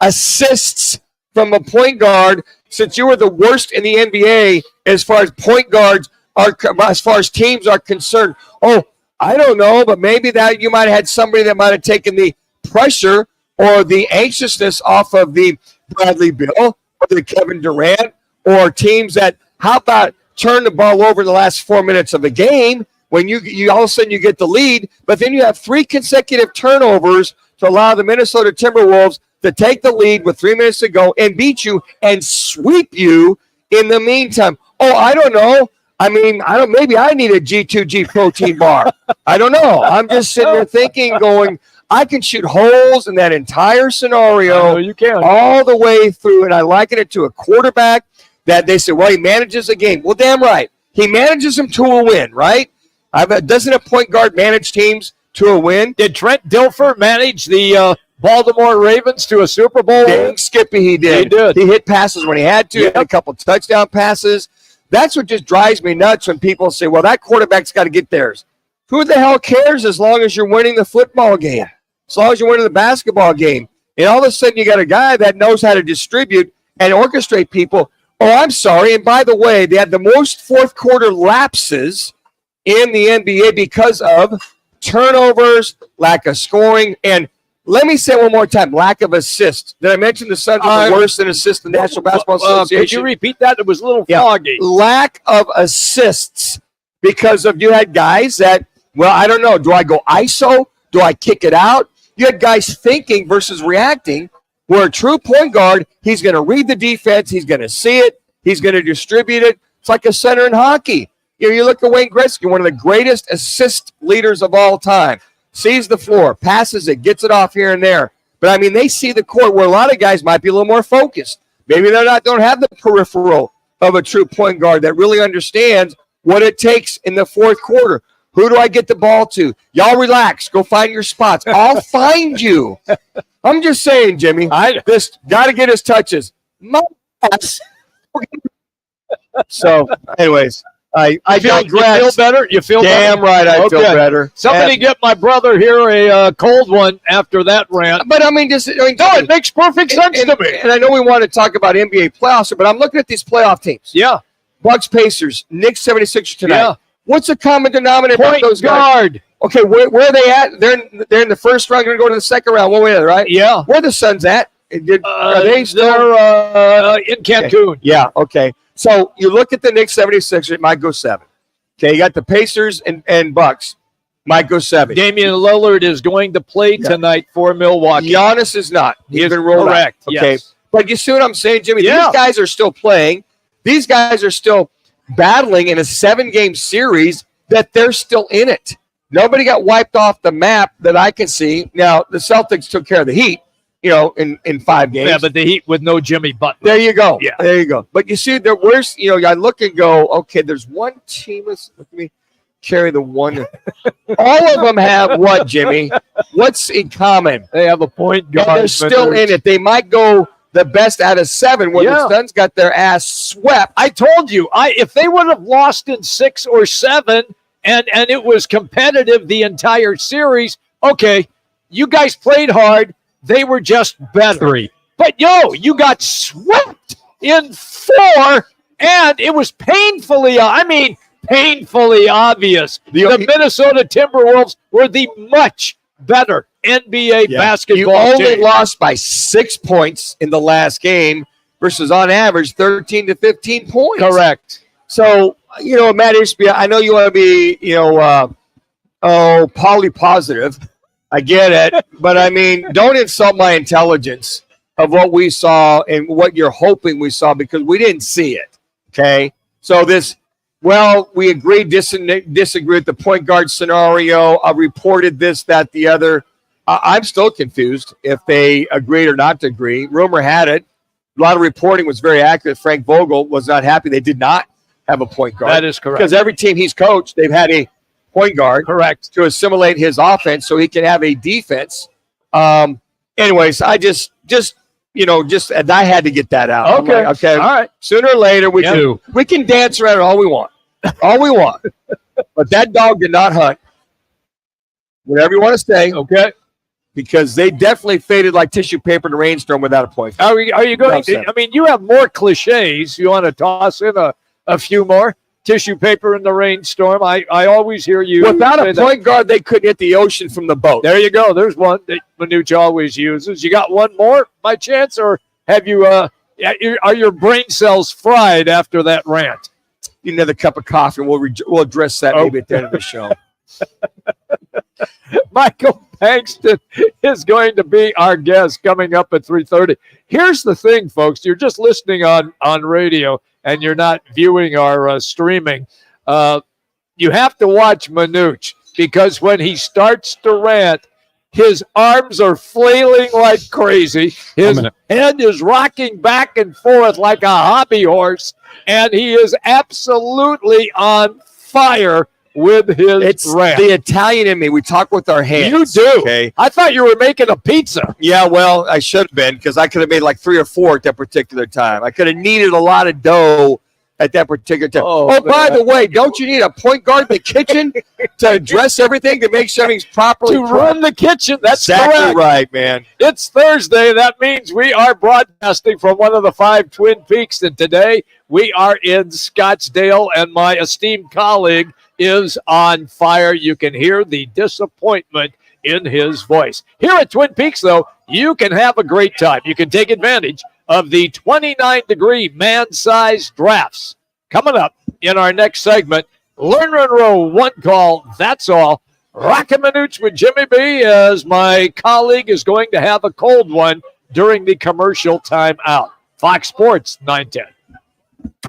assists from a point guard since you were the worst in the NBA as far as point guards are, as far as teams are concerned. Oh, I don't know, but maybe that you might have had somebody that might have taken the pressure or the anxiousness off of the Bradley Beal or the Kevin Durant or teams that, how about turn the ball over in the last 4 minutes of a game when you all of a sudden you get the lead, but then you have 3 consecutive turnovers to allow the Minnesota Timberwolves to take the lead with 3 minutes to go and beat you and sweep you in the meantime. Oh, I don't know. I mean, maybe I need a G2G protein bar. I don't know. I'm just sitting there thinking, going, I can shoot holes in that entire scenario you can. all the way through, and I liken it to a quarterback that they say, well, he manages a game. Well, damn right. He manages them to a win, right? Doesn't a point guard manage teams to a win? Did Trent Dilfer manage the Baltimore Ravens to a Super Bowl? Dang Skippy, he did. He did. He hit passes when he had to. He had a couple touchdown passes. That's what just drives me nuts when people say, well, that quarterback's got to get theirs. Who the hell cares as long as you're winning the football game, as long as you're winning the basketball game? And all of a sudden you got a guy that knows how to distribute and orchestrate people. Oh, I'm sorry. And by the way, they had the most fourth quarter lapses in the NBA because of turnovers, lack of scoring, and let me say it one more time, lack of assists. Did I mention the Suns are the worst in assists in the National Basketball Association? Could you repeat that? It was a little foggy. Lack of assists because of you had guys that, well, I don't know. Do I go ISO? Do I kick it out? You had guys thinking versus reacting, where a true point guard, he's going to read the defense, he's going to see it, he's going to distribute it. It's like a center in hockey. You look at Wayne Gretzky, one of the greatest assist leaders of all time. Sees the floor, passes it, gets it off here and there. But, I mean, they see the court where a lot of guys might be a little more focused. Maybe don't have the peripheral of a true point guard that really understands what it takes in the fourth quarter. Who do I get the ball to? Y'all relax. Go find your spots. I'll find you. I'm just saying, Jimmy. This got to get his touches. So, anyways. I feel better? You feel damn better? right I feel better. Somebody get my brother here a cold one after that rant. But, it makes perfect sense to me. And I know we want to talk about NBA playoffs, but I'm looking at these playoff teams. Yeah. Bucks, Pacers, Knicks, 76ers tonight. Yeah. What's the common denominator about those guard. guys? Okay, where are they at? They're in the first round, going to go to the second round, one way or the other, right? Yeah. Where are the Suns at? Are they still? They're in Cancun. Okay. Yeah, okay. So you look at the Knicks 76ers, it might go 7. Okay, you got the Pacers and Bucks, might go 7. Damian Lillard is going to play tonight for Milwaukee. Giannis is not. He's been rolled correct. out. Okay, yes. But you see what I'm saying, Jimmy? Yeah. These guys are still playing. These guys are still battling in a 7-game series that they're still in it. Nobody got wiped off the map that I can see. Now, the Celtics took care of the Heat. In 5 games. Yeah, but the Heat with no Jimmy Butler. There you go. Yeah. There you go. But you see, I look and go, okay, there's one team. Let me carry the one. All of them have what, Jimmy? What's in common? They have a point guard. And they're still in it. They might go the best out of 7 when the Suns got their ass swept. I told you, if they would have lost in 6 or 7 and it was competitive the entire series, okay, you guys played hard. They were just better. But, you got swept in 4, and it was painfully obvious. The Minnesota Timberwolves were the much better NBA basketball You only team. lost by 6 points in the last game versus on average 13 to 15 points. Correct. So, Matt Ishbia, I know you want to be, poly-positive. I get it. But, don't insult my intelligence of what we saw and what you're hoping we saw because we didn't see it, okay? So we agree, disagree with the point guard scenario. I reported this, that, the other. I'm still confused if they agreed or not to agree. Rumor had it. A lot of reporting was very accurate. Frank Vogel was not happy. They did not have a point guard. That is correct. Because every team he's coached, they've had a point guard. Correct. To assimilate his offense so he can have a defense. Anyways, I and I had to get that out. Okay. Okay. All right. Sooner or later, we can dance around it all we want. All we want. But that dog did not hunt. Whatever you want to say. Okay. Because they definitely faded like tissue paper in a rainstorm without a point. Are you going to? You have more cliches. You want to toss in a few more? Tissue paper in the rainstorm. I always hear you. Without a point guard, they couldn't hit the ocean from the boat. There you go. There's one that Manuch always uses. You got one more by chance, or have you? Are your brain cells fried after that rant? Another cup of coffee. We'll address that maybe at the end of the show. Michael Paxton is going to be our guest coming up at 3:30. Here's the thing, folks. You're just listening on radio, and you're not viewing our streaming. You have to watch Manuch because when he starts to rant, his arms are flailing like crazy. His head is rocking back and forth like a hobby horse, and he is absolutely on fire with his rant. The Italian in me. We talk with our hands. You do. Okay. I thought you were making a pizza. Yeah, well, I should have been because I could have made like 3 or 4 at that particular time. I could have needed a lot of dough at that particular time. Oh, by the way, don't you need a point guard in the kitchen to address everything, to make sure everything's properly to run the kitchen? That's exactly correct. right, man. It's Thursday. That means we are broadcasting from one of the 5 Twin Peaks, and today we are in Scottsdale, and my esteemed colleague is on fire. You can hear the disappointment in his voice. Here at Twin Peaks, though, you can have a great time. You can take advantage of the 29-degree man-sized drafts. Coming up in our next segment, Lerner and Rowe, one call, that's all. Roc and Manuch with Jimmy B, as my colleague is going to have a cold one during the commercial timeout. Fox Sports 910.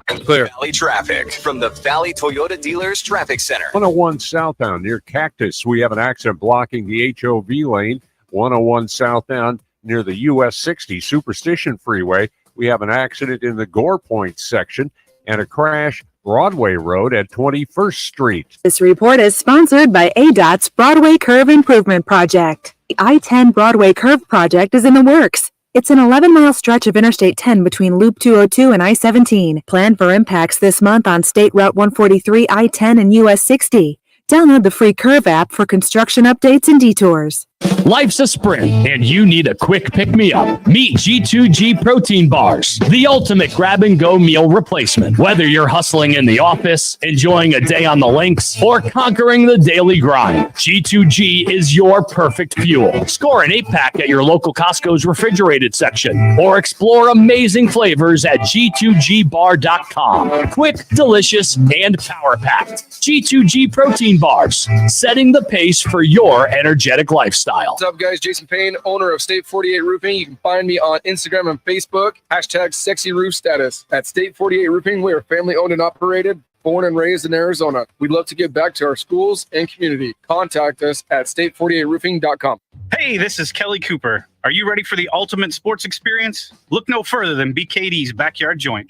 Clear. Valley traffic from the Valley Toyota Dealers Traffic Center. 101 southbound near Cactus. We have an accident blocking the HOV lane. 101 southbound near the US 60 Superstition Freeway. We have an accident in the Gore Point section and a crash Broadway Road at 21st Street. This report is sponsored by ADOT's Broadway Curve Improvement Project. The I-10 Broadway Curve project is in the works. It's an 11-mile stretch of Interstate 10 between Loop 202 and I-17. Plan for impacts this month on State Route 143, I-10, and US 60. Download the free Curve app for construction updates and detours. Life's a sprint, and you need a quick pick-me-up. Meet G2G Protein Bars, the ultimate grab-and-go meal replacement. Whether you're hustling in the office, enjoying a day on the links, or conquering the daily grind, G2G is your perfect fuel. Score an 8-pack at your local Costco's refrigerated section, or explore amazing flavors at G2GBar.com. Quick, delicious, and power-packed. G2G Protein Bars, setting the pace for your energetic lifestyle. What's up, guys? Jason Payne, owner of State 48 Roofing. You can find me on Instagram and Facebook. #SexyRoofStatus at State 48 Roofing. We are family owned and operated, born and raised in Arizona. We'd love to give back to our schools and community. Contact us at state48roofing.com. Hey, this is Kelly Cooper. Are you ready for the ultimate sports experience? Look no further than BKD's Backyard Joint.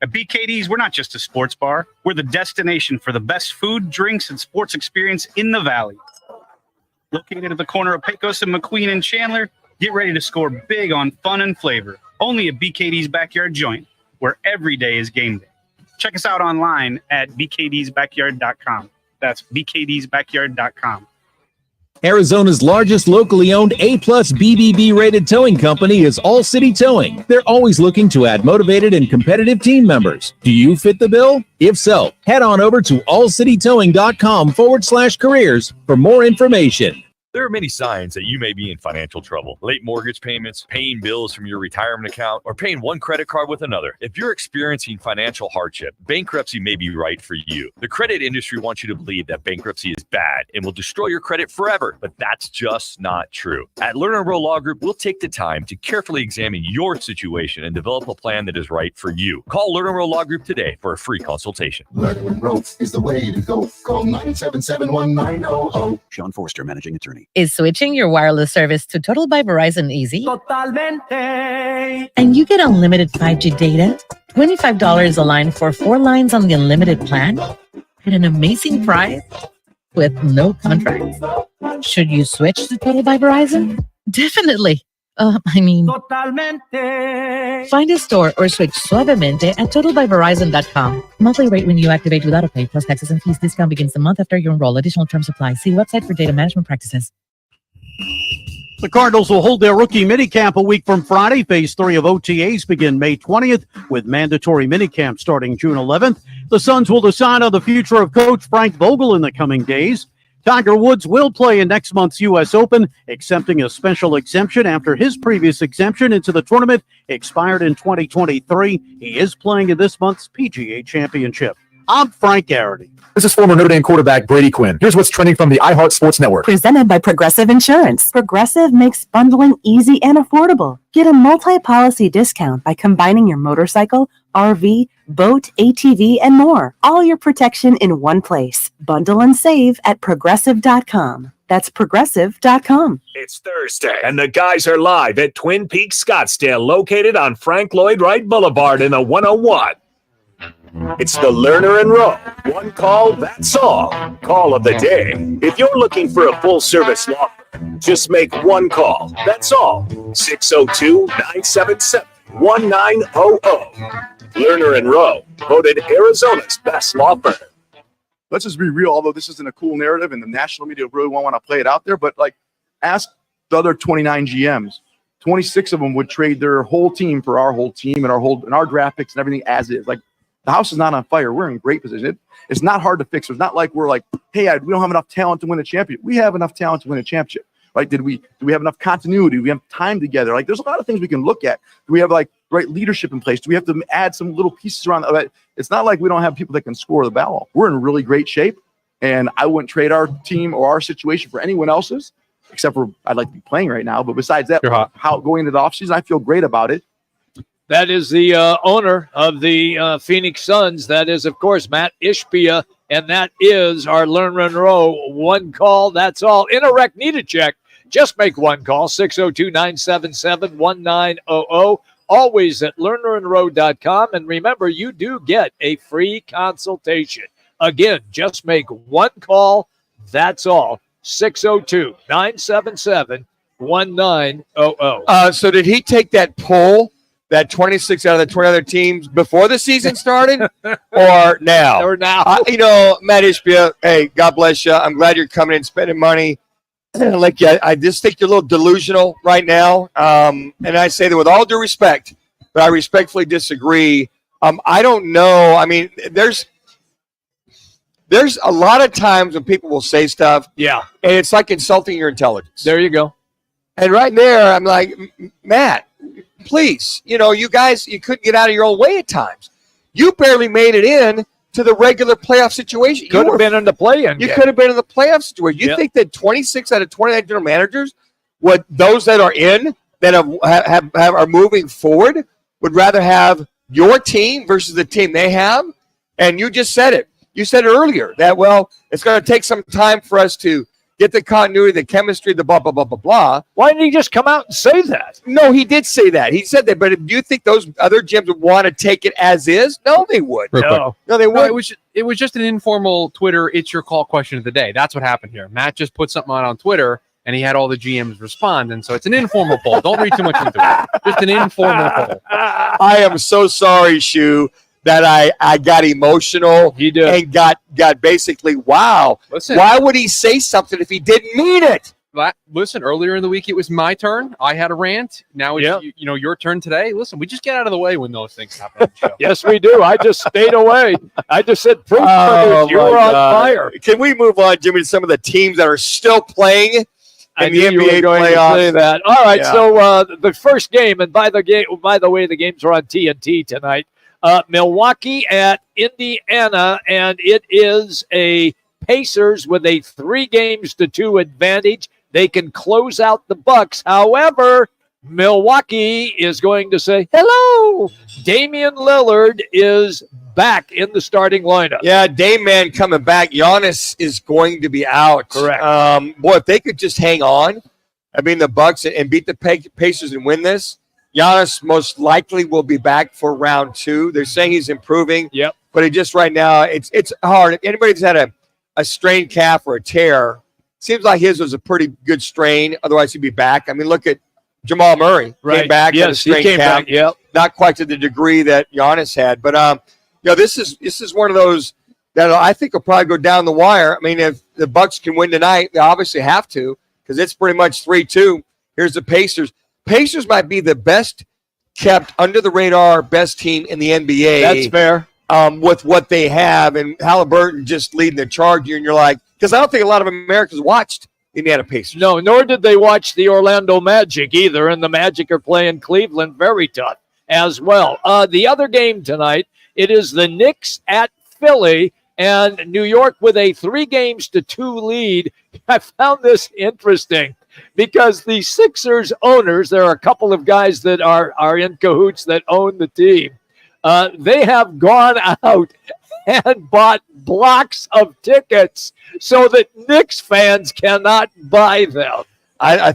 At BKD's, we're not just a sports bar. We're the destination for the best food, drinks, and sports experience in the Valley. Located at the corner of Pecos and McQueen and Chandler, get ready to score big on fun and flavor. Only at BKD's Backyard Joint, where every day is game day. Check us out online at bkdsbackyard.com. That's bkdsbackyard.com. Arizona's largest locally owned A-plus BBB rated towing company is All City Towing. They're always looking to add motivated and competitive team members. Do you fit the bill? If so, head on over to allcitytowing.com/careers for more information. There are many signs that you may be in financial trouble. Late mortgage payments, paying bills from your retirement account, or paying one credit card with another. If you're experiencing financial hardship, bankruptcy may be right for you. The credit industry wants you to believe that bankruptcy is bad and will destroy your credit forever, but that's just not true. At Lerner & Rowe Law Group, we'll take the time to carefully examine your situation and develop a plan that is right for you. Call Lerner & Rowe Law Group today for a free consultation. Lerner & Rowe is the way to go. Call 977-1900. Sean Forster, Managing Attorney. Is switching your wireless service to Total by Verizon easy? Totalmente. And you get unlimited 5G data, $25 a line for 4 lines on the unlimited plan, at an amazing price with no contract. Should you switch to Total by Verizon? Definitely. Totalmente. Find a store or switch suavemente at totalbyverizon.com. Monthly rate when you activate without a pay plus taxes and fees. Discount begins the month after you enroll. Additional terms apply. See website for data management practices. The Cardinals will hold their rookie minicamp a week from Friday. Phase 3 of OTAs begin May 20th, with mandatory minicamp starting June 11th. The Suns will decide on the future of coach Frank Vogel in the coming days. Tiger Woods will play in next month's U.S. Open, accepting a special exemption after his previous exemption into the tournament expired in 2023. He is playing in this month's PGA Championship. I'm Frank Garrity. This is former Notre Dame quarterback Brady Quinn. Here's what's trending from the iHeart Sports Network. Presented by Progressive Insurance. Progressive makes bundling easy and affordable. Get a multi-policy discount by combining your motorcycle, RV, boat, ATV, and more. All your protection in one place. Bundle and save at Progressive.com. That's Progressive.com. It's Thursday, and the guys are live at Twin Peaks Scottsdale, located on Frank Lloyd Wright Boulevard in the 101. It's the Lerner & Rowe. One call, that's all. Call of the day. If you're looking for a full-service law firm, just make one call. That's all. 602-977-1900. Lerner & Rowe, voted Arizona's best law firm. Let's just be real, although this isn't a cool narrative and the national media really won't want to play it out there, but like ask the other 29 GMs. 26 of them would trade their whole team for our whole team and our draft picks and everything as is. Like, the house is not on fire. We're in great position. It's not hard to fix. It's not like we're like, hey, we don't have enough talent to win a championship. We have enough talent to win a championship. Right? Do we have enough continuity? Do we have time together? Like, there's a lot of things we can look at. Do we have like right leadership in place? Do we have to add some little pieces around that? It's not like we don't have people that can score the ball. We're in really great shape, and I wouldn't trade our team or our situation for anyone else's, except for I'd like to be playing right now. But besides that, how going into the offseason, I feel great about it. That is the owner of the Phoenix Suns. That is, of course, Matt Ishbia, and that is our Lerner & Rowe. One call, that's all. Interact, need a check. Just make one call, 602-977-1900. Always at lernerandrowe.com. And remember, you do get a free consultation. Again, just make one call, that's all. 602-977-1900. So did he take that poll, that 26 out of the 20 other teams before the season started or now? Or now. Matt Ishbia, hey, God bless you. I'm glad you're coming in spending money. Like, I just think you're a little delusional right now. And I say that with all due respect, but I respectfully disagree. I don't know. I mean, there's a lot of times when people will say stuff. Yeah. And it's like insulting your intelligence. There you go. And right there, I'm like, Matt, please, you guys, you couldn't get out of your own way at times. You barely made it in to the regular playoff situation. Could have been in the play-in. You could have been in the playoff situation. You think that 26 out of 29 general managers, those that are in, that are moving forward, would rather have your team versus the team they have? And you just said it. You said it earlier that, it's going to take some time for us to get the continuity, the chemistry, the blah, blah, blah, blah, blah. Why didn't he just come out and say that? No, he did say that. He said that. But do you think those other gyms would want to take it as is? No, they would. No, they would. It was just an informal Twitter, it's your call question of the day. That's what happened here. Matt just put something on Twitter, and he had all the GMs respond. And so it's an informal poll. Don't read too much into it. Just an informal poll. I am so sorry, Shu, that I got emotional. You did. And got basically, wow. Listen. Why would he say something if he didn't mean it? Listen, earlier in the week, it was my turn. I had a rant. Now it's your turn today. Listen, we just get out of the way when those things happen on the show. Yes, we do. I just stayed away. I just said, proof you were on fire. Can we move on, Jimmy, to some of the teams that are still playing in the NBA playoffs? To say that. All right, Yeah. so the first game, and by the way, the games are on TNT tonight. Milwaukee at Indiana, and it is a Pacers with a 3-2 advantage. They can close out the Bucks. However, Milwaukee is going to say, hello. Damian Lillard is back in the starting lineup. Yeah, Dame Man coming back. Giannis is going to be out. Correct. Boy, if they could just hang on, I mean, the Bucks and beat the Pacers and win this, Giannis most likely will be back for round 2. They're saying he's improving. Yep. But he just right now, it's hard. If anybody's had a strained calf or a tear, seems like his was a pretty good strain. Otherwise, he'd be back. I mean, look at Jamal Murray. Right. Came back. Yes, he came back. Yep. Not quite to the degree that Giannis had. But, this is one of those that I think will probably go down the wire. I mean, if the Bucks can win tonight, they obviously have to because it's pretty much 3-2. Here's the Pacers. Pacers might be the best kept under the radar, best team in the NBA. That's fair. With what they have, and Halliburton just leading the charge here, and you're like, because I don't think a lot of Americans watched Indiana Pacers. No, nor did they watch the Orlando Magic either, and the Magic are playing Cleveland very tough as well. The other game tonight, it is the Knicks at Philly, and New York with a 3-2 lead. I found this interesting because the Sixers owners, there are a couple of guys that are in cahoots that own the team. They have gone out and bought blocks of tickets so that Knicks fans cannot buy them.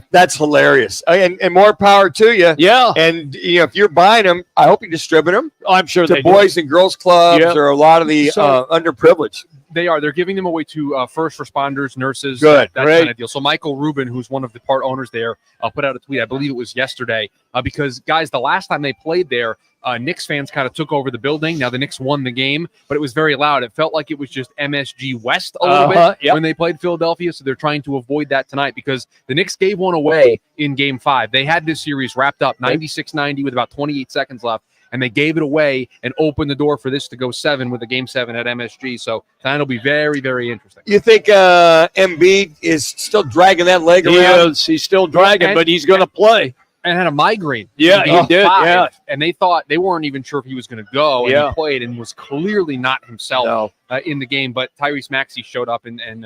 That's hilarious. And more power to you. Yeah. And if you're buying them, I hope you distribute them. I'm sure to they boys do. and girls clubs or a lot of the underprivileged. They are. They're giving them away to first responders, nurses, Good. that Great. kind of deal. So Michael Rubin, who's one of the part owners there, put out a tweet, I believe it was yesterday, because, guys, the last time they played there, Knicks fans kind of took over the building. Now the Knicks won the game, but it was very loud. It felt like it was just MSG West a little bit when they played Philadelphia, so they're trying to avoid that tonight because the Knicks gave one away in Game 5. They had this series wrapped up 96-90 with about 28 seconds left, and they gave it away and opened the door for this to go 7 with a Game 7 at MSG. So tonight will be very, very interesting. You think Embiid is still dragging that leg around? He's still dragging, but he's going to play. And had a migraine. Yeah, he did. 5, yeah. And they weren't even sure if he was going to go. And he played and was clearly not himself in the game. But Tyrese Maxey showed up and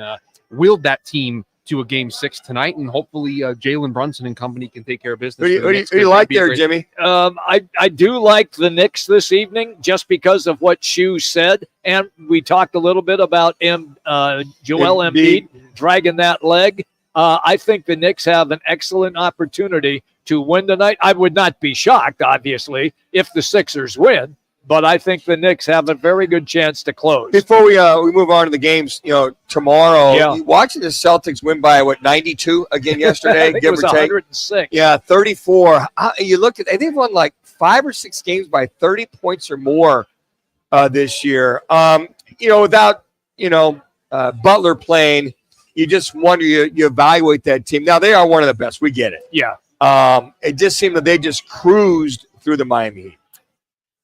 willed that team to a Game 6 tonight. And hopefully Jalen Brunson and company can take care of business. Who do you like there, Jimmy? I do like the Knicks this evening just because of what Shu said. And we talked a little bit about Joel Embiid dragging that leg. I think the Knicks have an excellent opportunity to win tonight. I would not be shocked, obviously, if the Sixers win, but I think the Knicks have a very good chance to close. Before we move on to the games, tomorrow, watching the Celtics win by 92 again yesterday, I think give it was or take. 106. Yeah, 34. You look at they've won like 5 or 6 games by 30 points or more this year. Without Butler playing, you just wonder. You evaluate that team. Now they are one of the best. We get it. Yeah. It just seemed that they just cruised through the Miami Heat.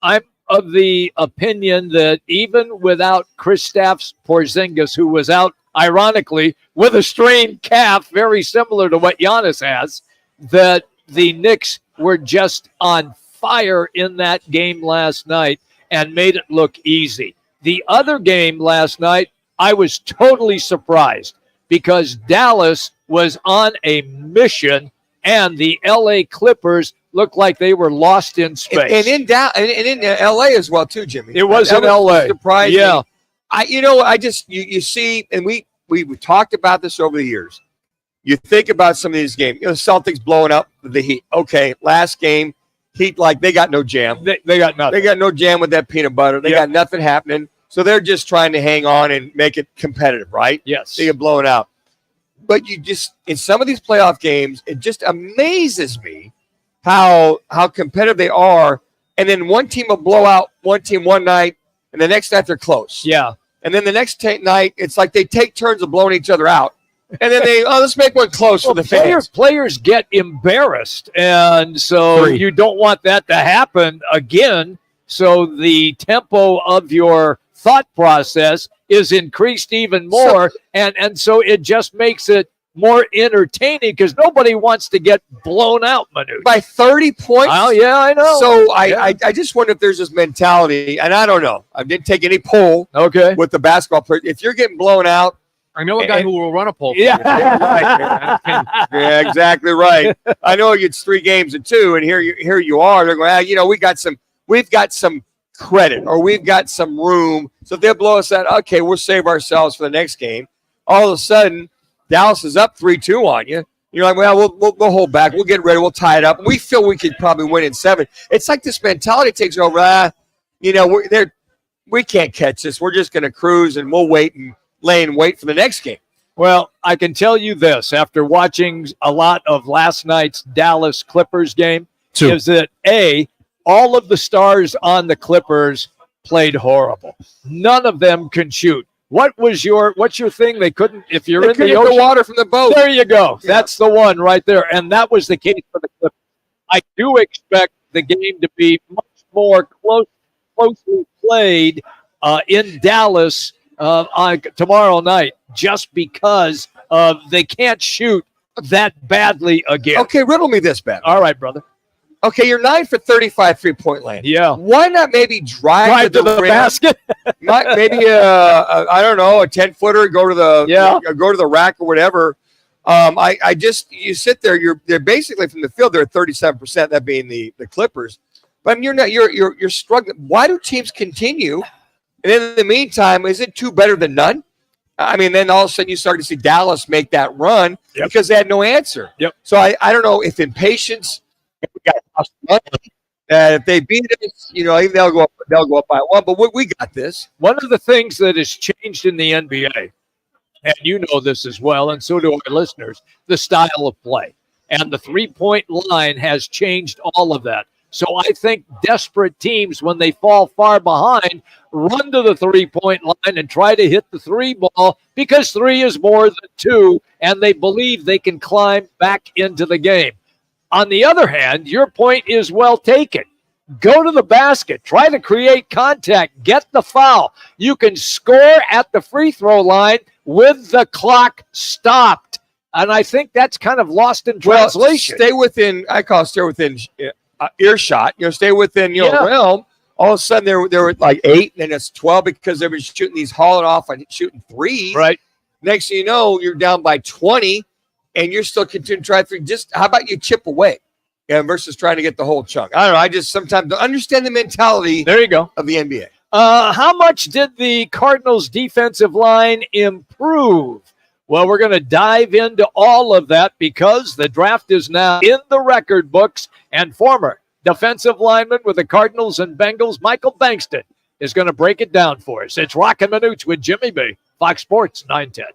I'm of the opinion that even without Kristaps Porzingis, who was out, ironically, with a strained calf, very similar to what Giannis has, that the Knicks were just on fire in that game last night and made it look easy. The other game last night, I was totally surprised because Dallas was on a mission and the L.A. Clippers looked like they were lost in space. And in L.A. as well, too, Jimmy. It was in L.A. Surprising. Yeah. You see, and we talked about this over the years. You think about some of these games. Celtics blowing up the Heat. Okay, last game, Heat, they got no jam. They got nothing. They got no jam with that peanut butter. They got nothing happening. So they're just trying to hang on and make it competitive, right? Yes. They get blown out. but you just, in some of these playoff games, it just amazes me how competitive they are. And then one team will blow out one team one night, and the next night they're close. Yeah. And then the next night, it's like they take turns of blowing each other out. And then let's make one close for the fans. Players get embarrassed, and so you don't want that to happen again. So the tempo of your thought process is increased even more, and so it just makes it more entertaining because nobody wants to get blown out, Manuch. By 30 points? Oh, yeah, I know. So I just wonder if there's this mentality, and I don't know. I didn't take any poll with the basketball player. If you're getting blown out, I know a guy who will run a poll. Yeah, yeah, exactly right. I know it's 3 games and 2, and here you are. They're going, we've got some credit, or we've got some room. So if they'll blow us out, okay, we'll save ourselves for the next game. All of a sudden, Dallas is up 3-2 on you. You're like, well, we'll hold back. We'll get ready. We'll tie it up. We feel we could probably win in 7. It's like this mentality takes over. We can't catch this. We're just going to cruise, and we'll wait and lay in wait for the next game. Well, I can tell you this, after watching a lot of last night's Dallas Clippers game, is that all of the stars on the Clippers played horrible. None of them can shoot. What's your thing? They couldn't, if you're in the ocean, the water from the boat. There you go. Yeah. That's the one right there. And that was the case for the Clippers. I do expect the game to be much more closely played in Dallas tomorrow night, just because they can't shoot that badly again. Okay, riddle me this, Ben. All right, brother. Okay, you're 9 for 35 3-point land. Yeah. Why not maybe drive to the basket? Maybe I don't know, a 10-footer, go to the rack or whatever. You sit there. They're basically from the field. They're at 37%. That being the Clippers. But I mean, you're struggling. Why do teams continue? And in the meantime, is it 2 better than none? I mean, then all of a sudden you start to see Dallas make that run because they had no answer. Yep. So I don't know if impatience. We got money. If they beat us, they'll go up by 1. But we got this. One of the things that has changed in the NBA, and you know this as well, and so do our listeners, the style of play. And the 3-point line has changed all of that. So I think desperate teams, when they fall far behind, run to the 3-point line and try to hit the 3 ball because 3 is more than 2, and they believe they can climb back into the game. On the other hand, your point is well taken. Go to the basket. Try to create contact. Get the foul. You can score at the free throw line with the clock stopped. And I think that's kind of lost in translation. Stay within earshot. Stay within realm. All of a sudden, they were like 8, and then it's 12 because they've been shooting these hauling off and shooting 3s. Right. Next thing you know, you're down by 20. And you're still continuing to try to just how about you chip away versus trying to get the whole chunk? I don't know. I just sometimes don't understand the mentality of the NBA. How much did the Cardinals defensive line improve? Well, we're going to dive into all of that because the draft is now in the record books, and former defensive lineman with the Cardinals and Bengals, Michael Bankston, is going to break it down for us. It's Roc and Manuch with Jimmy B, Fox Sports 910.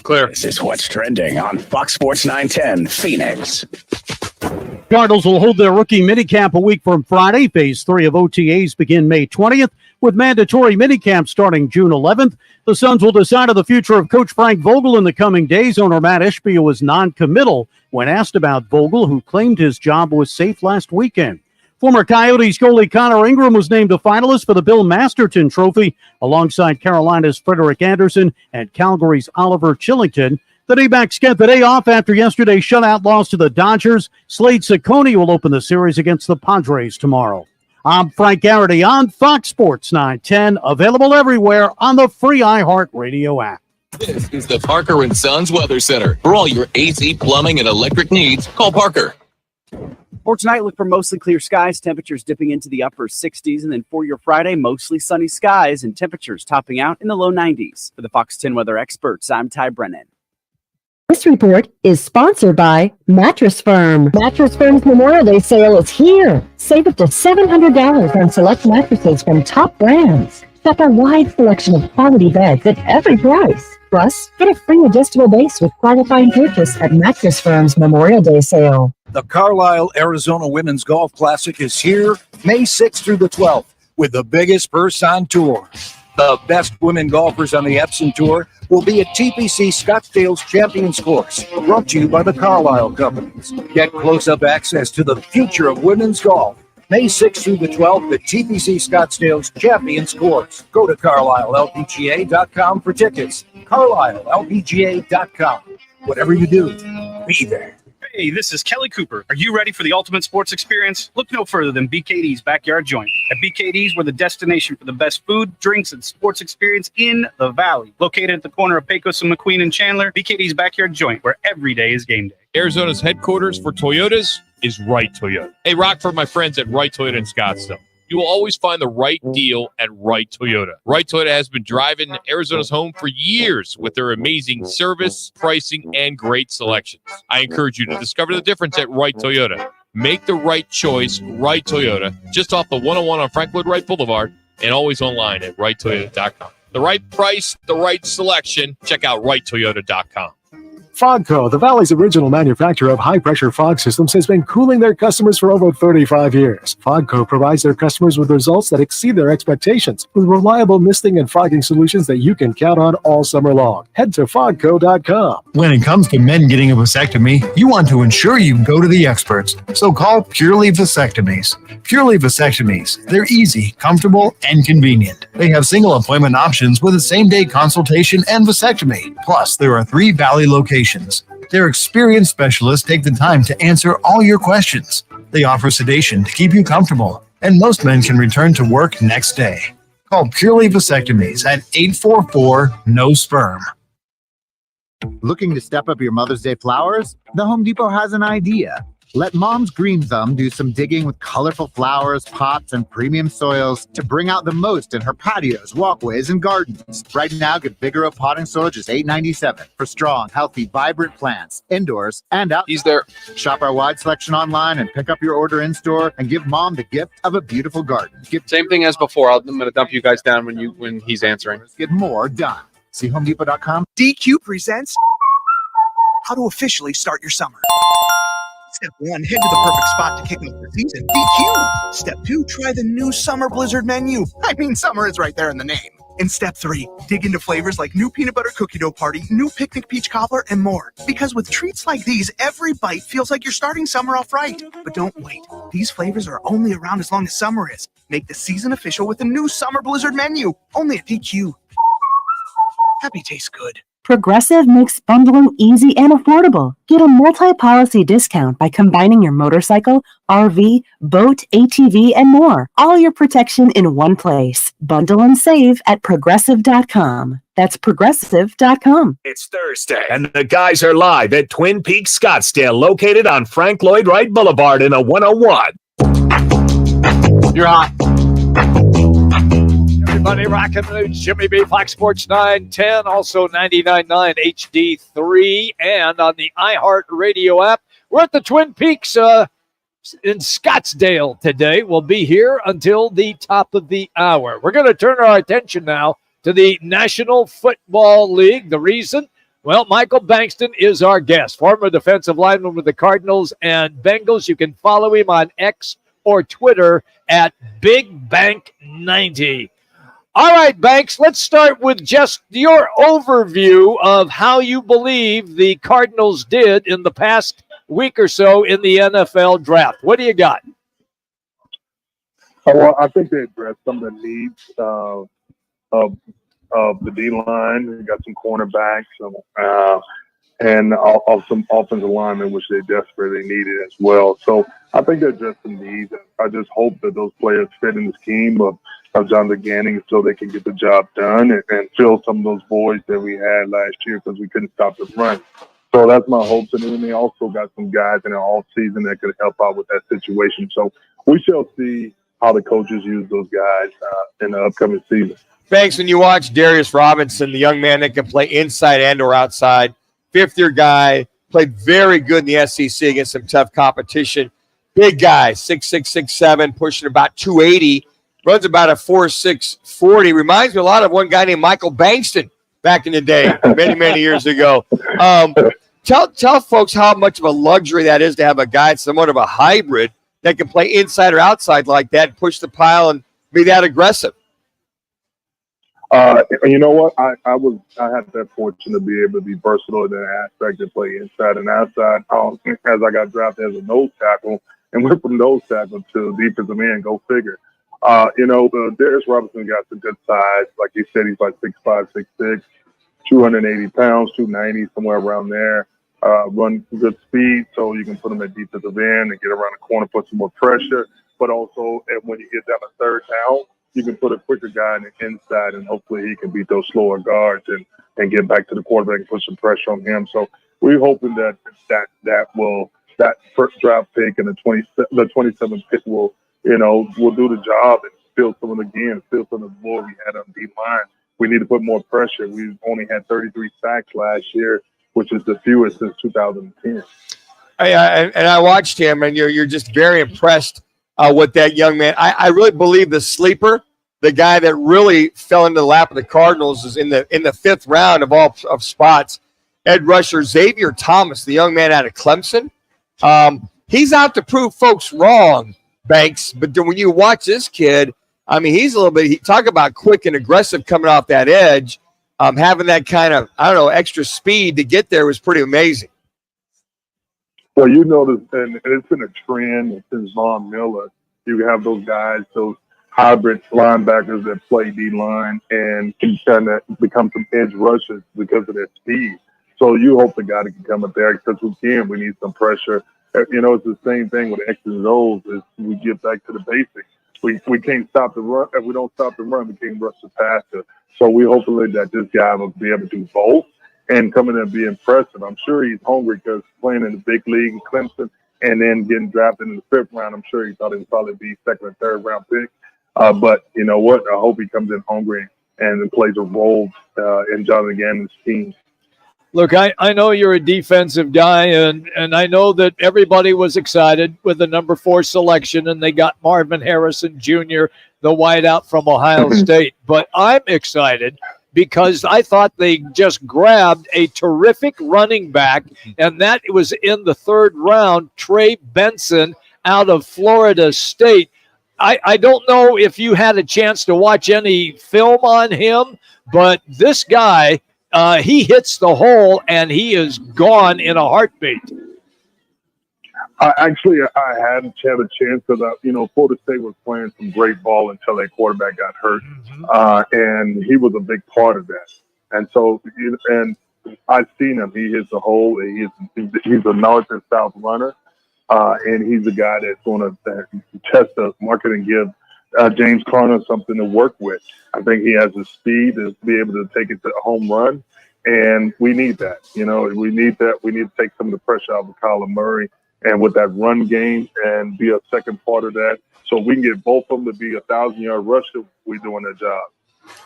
Clear. This is what's trending on Fox Sports 910 Phoenix. Cardinals will hold their rookie minicamp a week from Friday. Phase 3 of OTAs begin May 20th, with mandatory minicamp starting June 11th. The Suns will decide on the future of Coach Frank Vogel in the coming days. Owner Matt Ishbia was non-committal when asked about Vogel, who claimed his job was safe last weekend. Former Coyotes goalie Connor Ingram was named a finalist for the Bill Masterton Trophy alongside Carolina's Frederick Anderson and Calgary's Oliver Chillington. The D-backs get the day off after yesterday's shutout loss to the Dodgers. Slade Ciccone will open the series against the Padres tomorrow. I'm Frank Garrity on Fox Sports 910, available everywhere on the free iHeartRadio app. This is the Parker & Sons Weather Center. For all your AC, plumbing, and electric needs, call Parker. For tonight, look for mostly clear skies, temperatures dipping into the upper 60s. And then for your Friday, mostly sunny skies and temperatures topping out in the low 90s. For the Fox 10 weather experts, I'm Ty Brennan. This report is sponsored by Mattress Firm. Mattress Firm's Memorial Day sale is here. Save up to $700 on select mattresses from top brands. Shop a wide selection of quality beds at every price. Plus, get a free adjustable base with qualifying purchase at Mattress Firm's Memorial Day sale. The Carlisle, Arizona Women's Golf Classic is here May 6th through the 12th with the biggest purse on tour. The best women golfers on the Epson Tour will be at TPC Scottsdale's Champions Course, brought to you by the Carlisle Companies. Get close-up access to the future of women's golf. May 6th through the 12th at TPC Scottsdale's Champions Course. Go to CarlisleLPGA.com for tickets. CarlisleLPGA.com. Whatever you do, be there. Hey, this is Kelly Cooper. Are you ready for the ultimate sports experience? Look no further than BKD's Backyard Joint. At BKD's, we're the destination for the best food, drinks, and sports experience in the Valley. Located at the corner of Pecos and McQueen and Chandler, BKD's Backyard Joint, where every day is game day. Arizona's headquarters for Toyotas is Wright Toyota. Hey, Rock, for my friends at Wright Toyota in Scottsdale. You will always find the right deal at Wright Toyota. Wright Toyota has been driving Arizona's home for years with their amazing service, pricing, and great selections. I encourage you to discover the difference at Wright Toyota. Make the right choice, Wright Toyota, just off the 101 on Frank Lloyd Wright Boulevard, and always online at WrightToyota.com. The right price, the right selection. Check out WrightToyota.com. Fogco, the Valley's original manufacturer of high-pressure fog systems, has been cooling their customers for over 35 years. Fogco provides their customers with results that exceed their expectations, with reliable misting and fogging solutions that you can count on all summer long. Head to fogco.com. When it comes to men getting a vasectomy, you want to ensure you go to the experts. So call Purely Vasectomies. Purely Vasectomies. They're easy, comfortable, and convenient. They have single appointment options with a same-day consultation and vasectomy. Plus, there are 3 Valley locations. Their experienced specialists take the time to answer all your questions. They offer sedation to keep you comfortable, and most men can return to work next day. Call Purely Vasectomies at 844-NO-SPERM. Looking to step up your Mother's Day flowers? The Home Depot has an idea. Let Mom's Green Thumb do some digging with colorful flowers, pots, and premium soils to bring out the most in her patios, walkways, and gardens. Right now, get Vigoro potting soil just $8.97 for strong, healthy, vibrant plants, indoors and out. He's there. Shop our wide selection online and pick up your order in store and give Mom the gift of a beautiful garden. Same thing as before. I'm going to dump you guys down when he's answering. Get more done. See HomeDepot.com. DQ presents how to officially start your summer. Step 1, head to the perfect spot to kick off the season, DQ. Step 2, try the new Summer Blizzard menu. I mean, summer is right there in the name. In Step 3, dig into flavors like new peanut butter cookie dough party, new picnic peach cobbler, and more. Because with treats like these, every bite feels like you're starting summer off right. But don't wait. These flavors are only around as long as summer is. Make the season official with the new Summer Blizzard menu, only at DQ. Happy tastes good. Progressive makes bundling easy and affordable. Get a multi-policy discount by combining your motorcycle, RV, boat, ATV, and more. All your protection in one place. Bundle and save at Progressive.com. That's Progressive.com. It's Thursday, and the guys are live at Twin Peaks Scottsdale, located on Frank Lloyd Wright Boulevard in a 101. You're hot. Everybody, Roc and Manuch, Jimmy B, Fox Sports 910, also 99.9 HD3, and on the iHeart Radio app. We're at the Twin Peaks in Scottsdale today. We'll be here until the top of the hour. We're going to turn our attention now to the National Football League. The reason? Well, Michael Bankston is our guest, former defensive lineman with the Cardinals and Bengals. You can follow him on X or Twitter at BigBank90. All right, Banks, let's start with just your overview of how you believe the Cardinals did in the past week or so in the NFL draft. What do you got? Well, I think they addressed some of the needs of the D-line. They got some cornerbacks and some offensive linemen, which they desperately needed as well. So I think they addressed some needs. I just hope that those players fit in the scheme of Jonathan Gannon so they can get the job done and fill some of those voids that we had last year because we couldn't stop the run. So that's my hopes. And then they also got some guys in the offseason that could help out with that situation. So we shall see how the coaches use those guys in the upcoming season. Banks, when you watch Darius Robinson, the young man that can play inside and or outside, fifth-year guy, played very good in the SEC against some tough competition. Big guy, 6'6", 6'7", pushing about 280. Runs about a 4.6 40. Reminds me a lot of one guy named Michael Bankston back in the day, many years ago. Tell folks how much of a luxury that is to have a guy, somewhat of a hybrid, that can play inside or outside like that, push the pile, and be that aggressive. You know what? I had that fortune to be able to be versatile in that aspect and play inside and outside. As I got drafted as a nose tackle and went from nose tackle to defensive end, go figure. Darius Robinson got some good size. Like you said, he's like 6'5", 6'6", 280 pounds, 290, somewhere around there. Run good speed, so you can put him at defensive end and get around the corner, put some more pressure. But also, when you get down to third down, you can put a quicker guy in the inside, and hopefully he can beat those slower guards and get back to the quarterback and put some pressure on him. So we're hoping that first draft pick and the 27th pick will do the job and fill some of the void we had on the line. We need to put more pressure. We've only had 33 sacks last year, which is the fewest since 2010. I watched him, and you're just very impressed with that young man. I really believe the sleeper, the guy that really fell into the lap of the Cardinals, is in the fifth round of all of spots. Ed rusher Xavier Thomas, the young man out of Clemson. He's out to prove folks wrong, Banks. But when you watch this kid, I mean, he's a little bit. Talk about quick and aggressive coming off that edge. Having that kind of, extra speed to get there was pretty amazing. Well, and it's been a trend since Von Miller. You have those guys, those hybrid linebackers that play D-line and can kind of become some edge rushers because of their speed. So you hope the guy that can come up there, because we need some pressure. It's the same thing with X's and O's. Is we get back to the basics. We can't stop the run. If we don't stop the run, we can't rush the passer. So we hopefully that this guy will be able to do both and come in and be impressive. I'm sure he's hungry because playing in the big league in Clemson and then getting drafted in the fifth round, I'm sure he thought it would probably be second or third round pick. But you know what? I hope he comes in hungry and plays a role in Jonathan Gannon's team. Look, I know you're a defensive guy, and I know that everybody was excited with the number 4 selection, and they got Marvin Harrison Jr., the wideout from Ohio State. But I'm excited because I thought they just grabbed a terrific running back, and that was in the 3rd round, Trey Benson out of Florida State. I don't know if you had a chance to watch any film on him, but this guy – he hits the hole, and he is gone in a heartbeat. I had a chance because, Florida State was playing some great ball until that quarterback got hurt, and he was a big part of that. And so, I've seen him. He hits the hole. He's a north and south runner, and he's a guy that's going to test the market and give James Conner something to work with. I think he has the speed to be able to take it to a home run, and we need that. We need that. We need to take some of the pressure out of Kyler Murray and with that run game and be a second part of that. So we can get both of them to be 1,000-yard rusher. We're doing their job.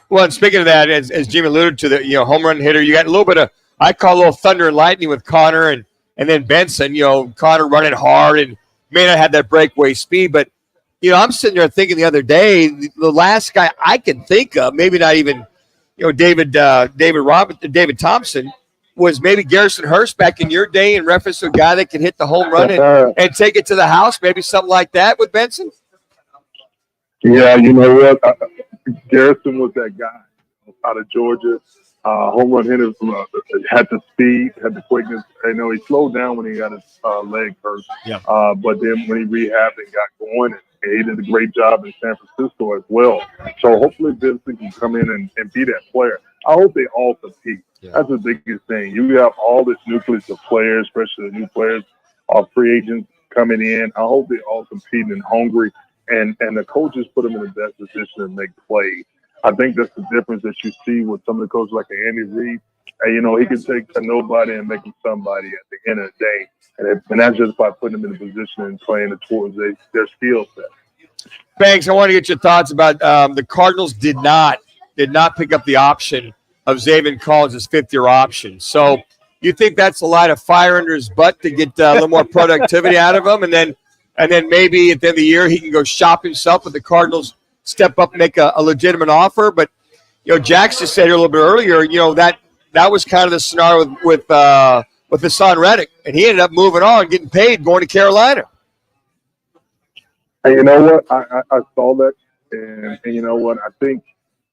Well, and speaking of that, as Jimmy alluded to, the home run hitter, you got a little bit of, I call a little thunder and lightning with Conner and then Benson. Conner running hard and may not have that breakaway speed, but I'm sitting there thinking the other day, the last guy I can think of, maybe not even, David Thompson, was maybe Garrison Hurst back in your day in reference to a guy that can hit the home run and take it to the house, maybe something like that with Benson? Yeah, you know what? Garrison was that guy out of Georgia. Home run hitter, had the speed, had the quickness. He slowed down when he got his leg hurt. Yeah. But then when he rehabbed and got going, and he did a great job in San Francisco as well. So hopefully Benson can come in and be that player. I hope they all compete. Yeah. That's the biggest thing. You have all this nucleus of players, especially the new players, free agents coming in. I hope they all compete and hungry, and the coaches put them in the best position to make plays. I think that's the difference that you see with some of the coaches like Andy Reid. And, he can take a nobody and make him somebody at the end of the day. And that's just by putting them in a position and playing it towards their skill set. Banks, I want to get your thoughts about the Cardinals did not pick up the option of Zaven Collins' 5th-year option. So you think that's a light of fire under his butt to get a little more productivity out of him? And then maybe at the end of the year he can go shop himself with the Cardinals, step up and make a legitimate offer. But, Jax just said here a little bit earlier, that was kind of the scenario with his son Reddick, and he ended up moving on, getting paid, going to Carolina. And you know what? I saw that, and you know what? I think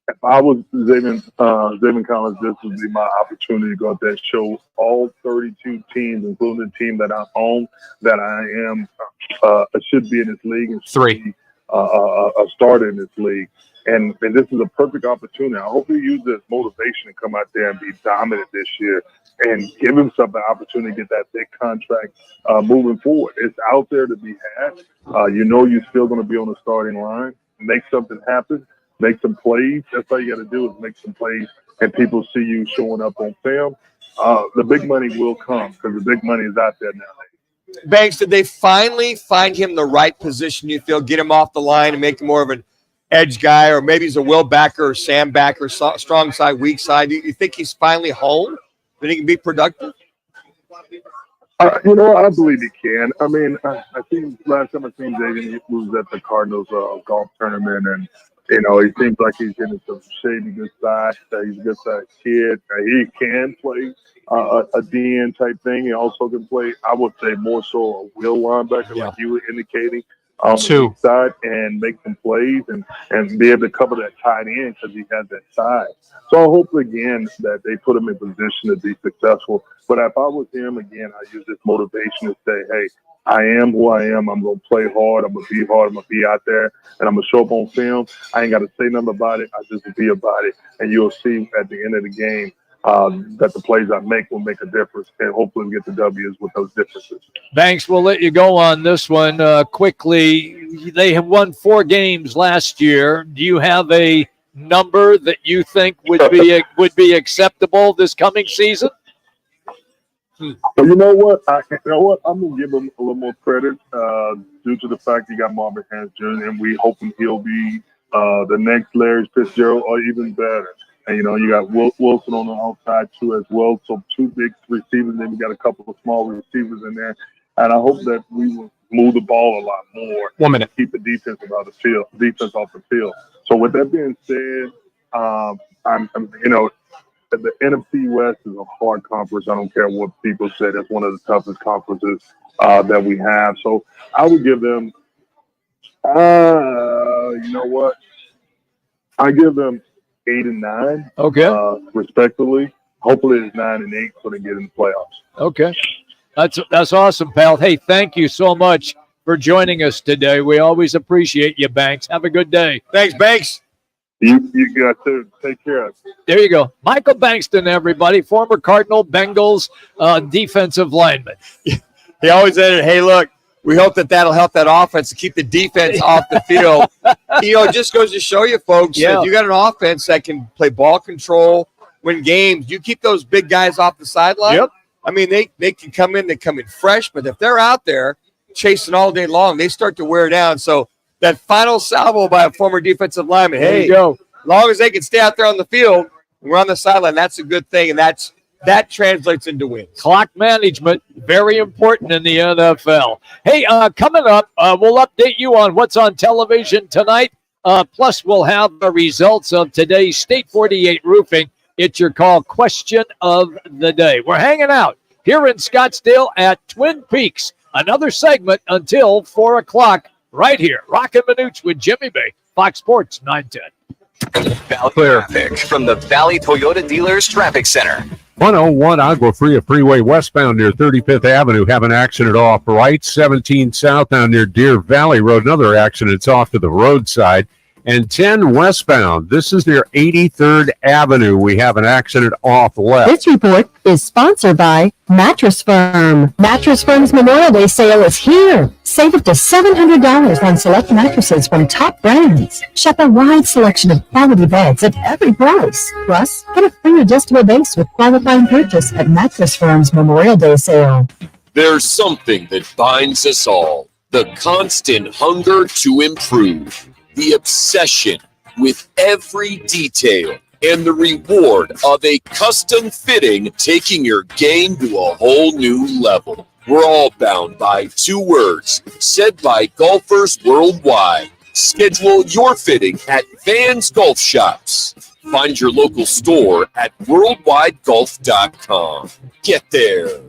if I was Zayvon Collins, this would be my opportunity to go out there and show all 32 teams, including the team that I own, that I should be in this league and should be a starter in this league. And this is a perfect opportunity. I hope he uses this motivation to come out there and be dominant this year and give himself an opportunity to get that big contract moving forward. It's out there to be had. You're still going to be on the starting line. Make something happen. Make some plays. That's all you got to do is make some plays, and people see you showing up on film. The big money will come because the big money is out there now. Banks, did they finally find him the right position, you feel, get him off the line and make him more of an edge guy, or maybe he's a Will backer or Sam backer, strong side, weak side? You think he's finally home, that he can be productive? I believe he can. I mean, I think last time I seen David was at the Cardinals golf tournament, and he seems like he's getting some shady good side. He's a good side kid. He can play a DN type thing. He also can play, I would say, more so a will linebacker, like you were indicating, on the side, and make some plays and be able to cover that tight end because he has that size. So I hope again that they put him in position to be successful. But if I was him, again, I use this motivation to say, hey, I am who I am. I'm going to play hard. I'm going to be hard. I'm going to be out there, and I'm going to show up on film. I ain't got to say nothing about it. I just be about it. And you'll see at the end of the game that the plays I make will make a difference, and hopefully we get the W's with those differences. Banks, we'll let you go on this one quickly. They have won 4 games last year. Do you have a number that you think would be acceptable this coming season? Well, you know what? I'm gonna give him a little more credit due to the fact he got Marvin Harris Jr. and we hoping he'll be the next Larry Fitzgerald or even better. And you got Wilson on the outside too as well. So 2 big receivers, then we got a couple of small receivers in there. And I hope that we will move the ball a lot more. 1 minute. Keep the defense off the field. So with that being said, the NFC West is a hard conference. I don't care what people say. It's one of the toughest conferences that we have. So I would give them, you know what? I give them 8 and 9. Okay. Respectively. Hopefully it's 9 and 8 so they get in the playoffs. Okay. That's awesome, pal. Hey, thank you so much for joining us today. We always appreciate you, Banks. Have a good day. Thanks, Banks. You got to take care of it. There you go. Michael Bankston, everybody, former Cardinal Bengals defensive lineman. He always said, hey, look, we hope that'll help that offense to keep the defense off the field. It just goes to show you, folks, that you got an offense that can play ball control, win games. You keep those big guys off the sideline. Yep. I mean, they can come in fresh, but if they're out there chasing all day long, they start to wear down. So that final salvo by a former defensive lineman, There you go. As long as they can stay out there on the field, we're on the sideline, that's a good thing, and that translates into wins. Clock management, very important in the NFL. Hey, coming up, we'll update you on what's on television tonight. Plus, we'll have the results of today's State 48 Roofing. It's your call question of the day. We're hanging out here in Scottsdale at Twin Peaks. Another segment until 4 o'clock right here. Roc and Manuch with Jimmy Bay, Fox Sports 910. Valley traffic from the Valley Toyota Dealers Traffic Center. 101 Agua Fria Freeway westbound near 35th Avenue. Have an accident off right. 17 southbound near Deer Valley Road. Another accident. It's off to the roadside. And 10 westbound. This is near 83rd Avenue. We have an accident off left. This report is sponsored by Mattress Firm. Mattress Firm's Memorial Day sale is here. Save up to $700 on select mattresses from top brands. Shop a wide selection of quality beds at every price. Plus, get a free adjustable base with qualifying purchase at Mattress Firm's Memorial Day sale. There's something that binds us all. The constant hunger to improve. The obsession with every detail and the reward of a custom fitting taking your game to a whole new level. We're all bound by 2 words said by golfers worldwide. Schedule your fitting at Vans Golf Shops. Find your local store at worldwidegolf.com. Get there.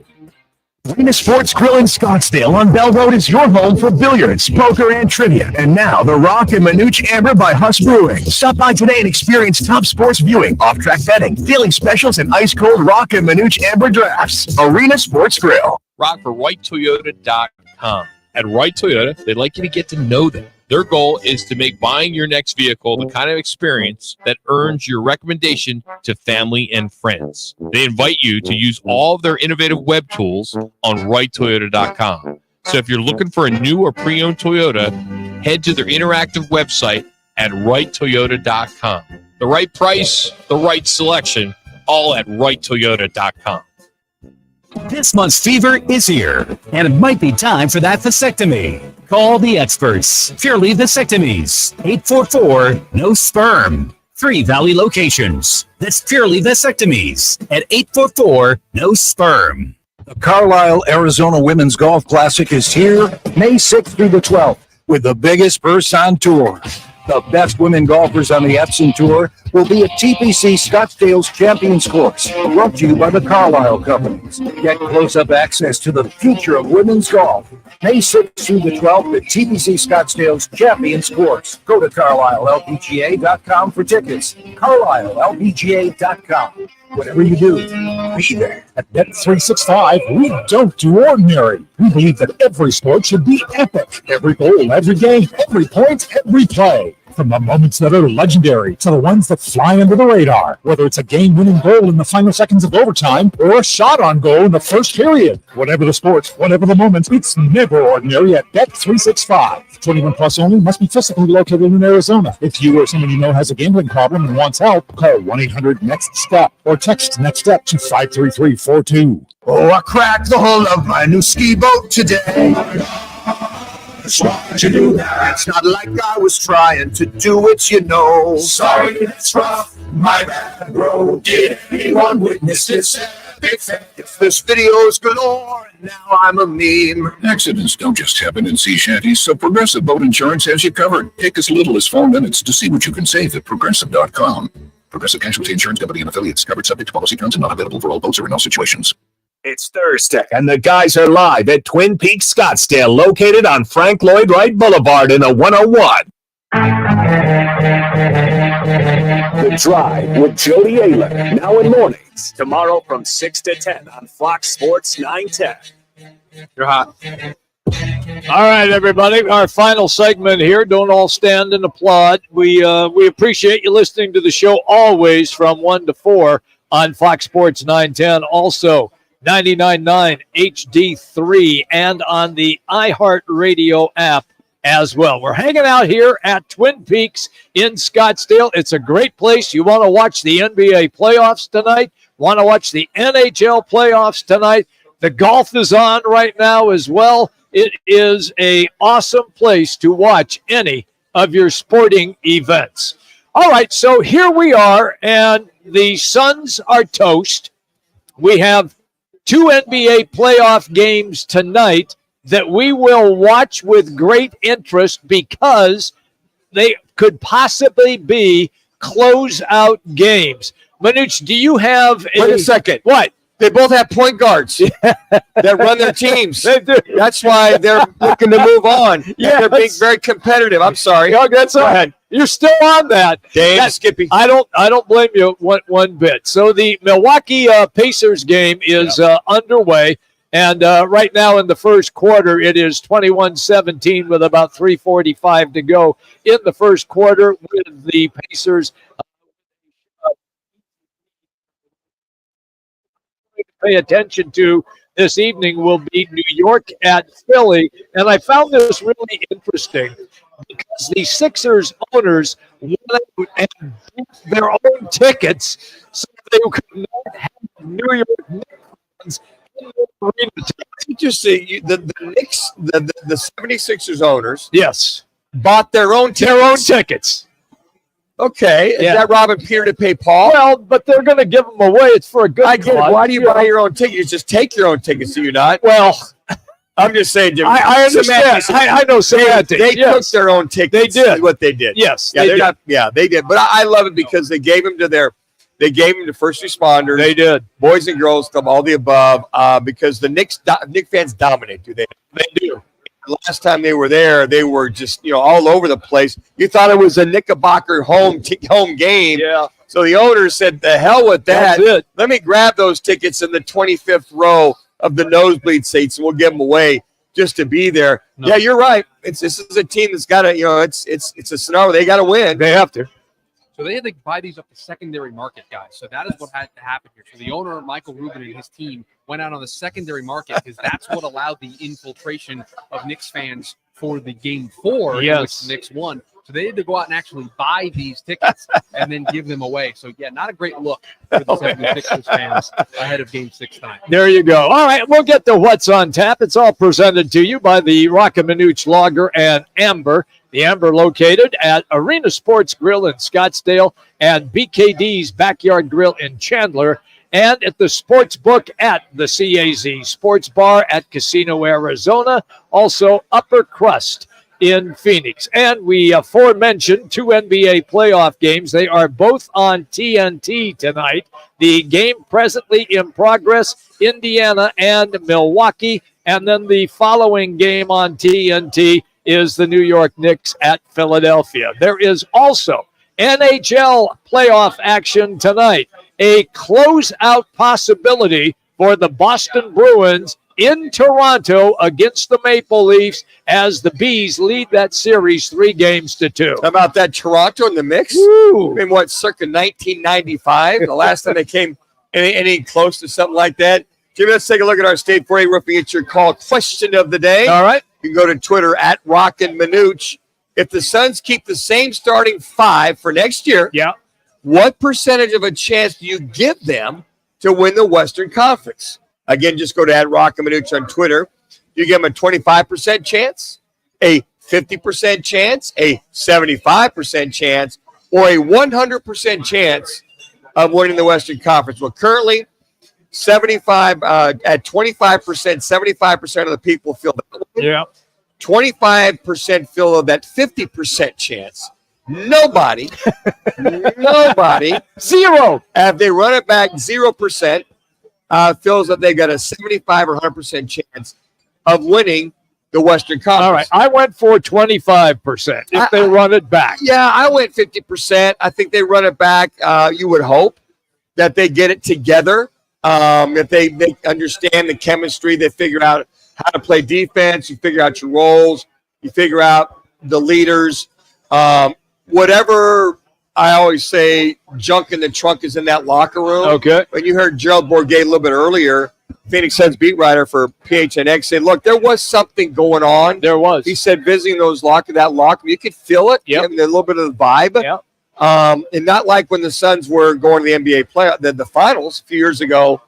Arena Sports Grill in Scottsdale on Bell Road is your home for billiards, poker, and trivia. And now, the Roc and Manuch Amber by Huss Brewing. Stop by today and experience top sports viewing, off-track betting, dealing specials, and ice-cold Roc and Manuch Amber drafts. Arena Sports Grill. Rock for WrightToyota.com. At Wright Toyota, they'd like you to get to know them. Their goal is to make buying your next vehicle the kind of experience that earns your recommendation to family and friends. They invite you to use all of their innovative web tools on WrightToyota.com. So if you're looking for a new or pre-owned Toyota, head to their interactive website at WrightToyota.com. The right price, the right selection, all at WrightToyota.com. This month's fever is here, and it might be time for that vasectomy. Call the experts. Purely Vasectomies. 844-NO-SPERM. 3 Valley locations. That's Purely Vasectomies at 844-NO-SPERM. The Carlisle, Arizona Women's Golf Classic is here May 6th through the 12th with the biggest purse on tour. The best women golfers on the Epson Tour will be at TPC Scottsdale's Champions Course, brought to you by the Carlisle Companies. Get close-up access to the future of women's golf. May 6th through the 12th at TPC Scottsdale's Champions Course. Go to CarlisleLPGA.com for tickets. CarlisleLPGA.com. Whatever you do, be there. At Bet365, we don't do ordinary. We believe that every sport should be epic. Every goal, every game, every point, every play. From the moments that are legendary to the ones that fly under the radar. Whether it's a game-winning goal in the final seconds of overtime or a shot on goal in the first period. Whatever the sport, whatever the moment, it's never ordinary at Bet365. 21 plus only, must be physically located in Arizona. If you or someone you know has a gambling problem and wants help, call 1-800-NEXT-STEP or text NEXT STEP to 53342. Oh, I cracked the hull of my new ski boat today. Why'd you do that? It's not like I was trying to do it, you know. Sorry, it's rough. My bad, bro. Did anyone witness this epic fail? If this video's galore, and now I'm a meme. Accidents don't just happen in sea shanties, so Progressive Boat Insurance has you covered. Take as little as 4 minutes to see what you can save at Progressive.com. Progressive Casualty Insurance Company and affiliates, covered subject to policy terms and not available for all boats or in all situations. It's Thursday, and the guys are live at Twin Peaks Scottsdale, located on Frank Lloyd Wright Boulevard in the 101. The Drive with Jody Ayler, now in mornings. Tomorrow from 6 to 10 on Fox Sports 910. You're hot. All right, everybody. Our final segment here. Don't all stand and applaud. We appreciate you listening to the show always from 1 to 4 on Fox Sports 910. Also, 99.9 HD3 and on the iHeartRadio app as well. We're hanging out here at Twin Peaks in Scottsdale. It's a great place. You want to watch the NBA playoffs tonight? Want to watch the NHL playoffs tonight? The golf is on right now as well. It is an awesome place to watch any of your sporting events. All right, so here we are, and the Suns are toast. We have 2 NBA playoff games tonight that we will watch with great interest because they could possibly be closeout games. Manuch, do you have Wait a second. What? They both have point guards that run their teams. They do. That's why they're looking to move on. Yes. They're being very competitive. I'm sorry. Oh, that's all right. You're still on that. Dave, Skippy. I don't blame you one bit. So the Milwaukee Pacers game is underway, and right now in the first quarter, it is 21-17 with about 3:45 to go in the first quarter with the Pacers. Pay attention to this evening will be New York at Philly, and I found this really interesting because the Sixers owners wanted and booked their own tickets so they could not have New York Knicks in the arena. Interesting. The Knicks, the 76ers owners, yes, bought their own tickets. Okay, is that robbing Peter to pay Paul? Well, but they're going to give them away. It's for a good I get cause. it. Why do you buy your own tickets? You just take your own tickets, do you not? Well, I'm just saying, Jim. I understand. I know semantics. They took their own tickets. They did. Is what they did. Yes, Yeah, they they're did. not. Yeah, they did. But I love it because they gave them to first responders. They did. Boys and girls club, all the above. Because the Knicks fans dominate. Do they? They do. Last time they were there, they were just all over the place. You thought it was a Knickerbocker home game. Yeah. So the owners said, "The hell with that! That's it. Let me grab those tickets in the 25th row of the nosebleed seats, and we'll give them away just to be there." No. Yeah, you're right. This is a team that's got to, it's a scenario they got to win. They have to. So they had to buy these up the secondary market, guys. So that is what had to happen here. So the owner, Michael Rubin, and his team went out on the secondary market because that's what allowed the infiltration of Knicks fans for the game 4 in which the Knicks won. So they had to go out and actually buy these tickets and then give them away. So, yeah, not a great look for the 76ers fans ahead of Game 6 time. There you go. All right, we'll get to what's on tap. It's all presented to you by the Roc and Manuch Lager and Amber. The Amber located at Arena Sports Grill in Scottsdale and BKD's Backyard Grill in Chandler, and at the sports book at the CAZ Sports Bar at Casino Arizona, also Upper Crust in Phoenix. And we aforementioned 2 NBA playoff games. They are both on TNT tonight. The game presently in progress, Indiana and Milwaukee. And then the following game on TNT is the New York Knicks at Philadelphia. There is also NHL playoff action tonight. A closeout possibility for the Boston Bruins in Toronto against the Maple Leafs as the Bees lead that series 3-2. How about that Toronto in the mix? Woo. I mean, circa 1995, the last time they came any close to something like that. Jimmy, let's take a look at our State 4A Roofing. It's your call question of the day. All right. You can go to Twitter at Roc and Manuch. If the Suns keep the same starting 5 for next year, what percentage of a chance do you give them to win the Western Conference? Again, just go to at Roc and Manuch on Twitter. You give them a 25% chance, a 50% chance, a 75% chance, or a 100% chance of winning the Western Conference. Well, currently, 75 at 25%, 75% of the people feel that. Yeah. 25% feel that 50% chance. Nobody, zero. If they run it back 0%, feels that they got a 75 or 100% chance of winning the Western Conference. All right, I went for 25% if they run it back. Yeah, I went 50%. I think they run it back. You would hope that they get it together. If they understand the chemistry, they figure out how to play defense, you figure out your roles, you figure out the leaders. Whatever I always say, junk in the trunk is in that locker room. Okay. When you heard Gerald Bourget a little bit earlier, Phoenix Suns beat writer for PHNX, saying, look, there was something going on. There was. He said visiting that locker, you could feel it, a little bit of the vibe. Yep. And not like when the Suns were going to the NBA the finals a few years ago,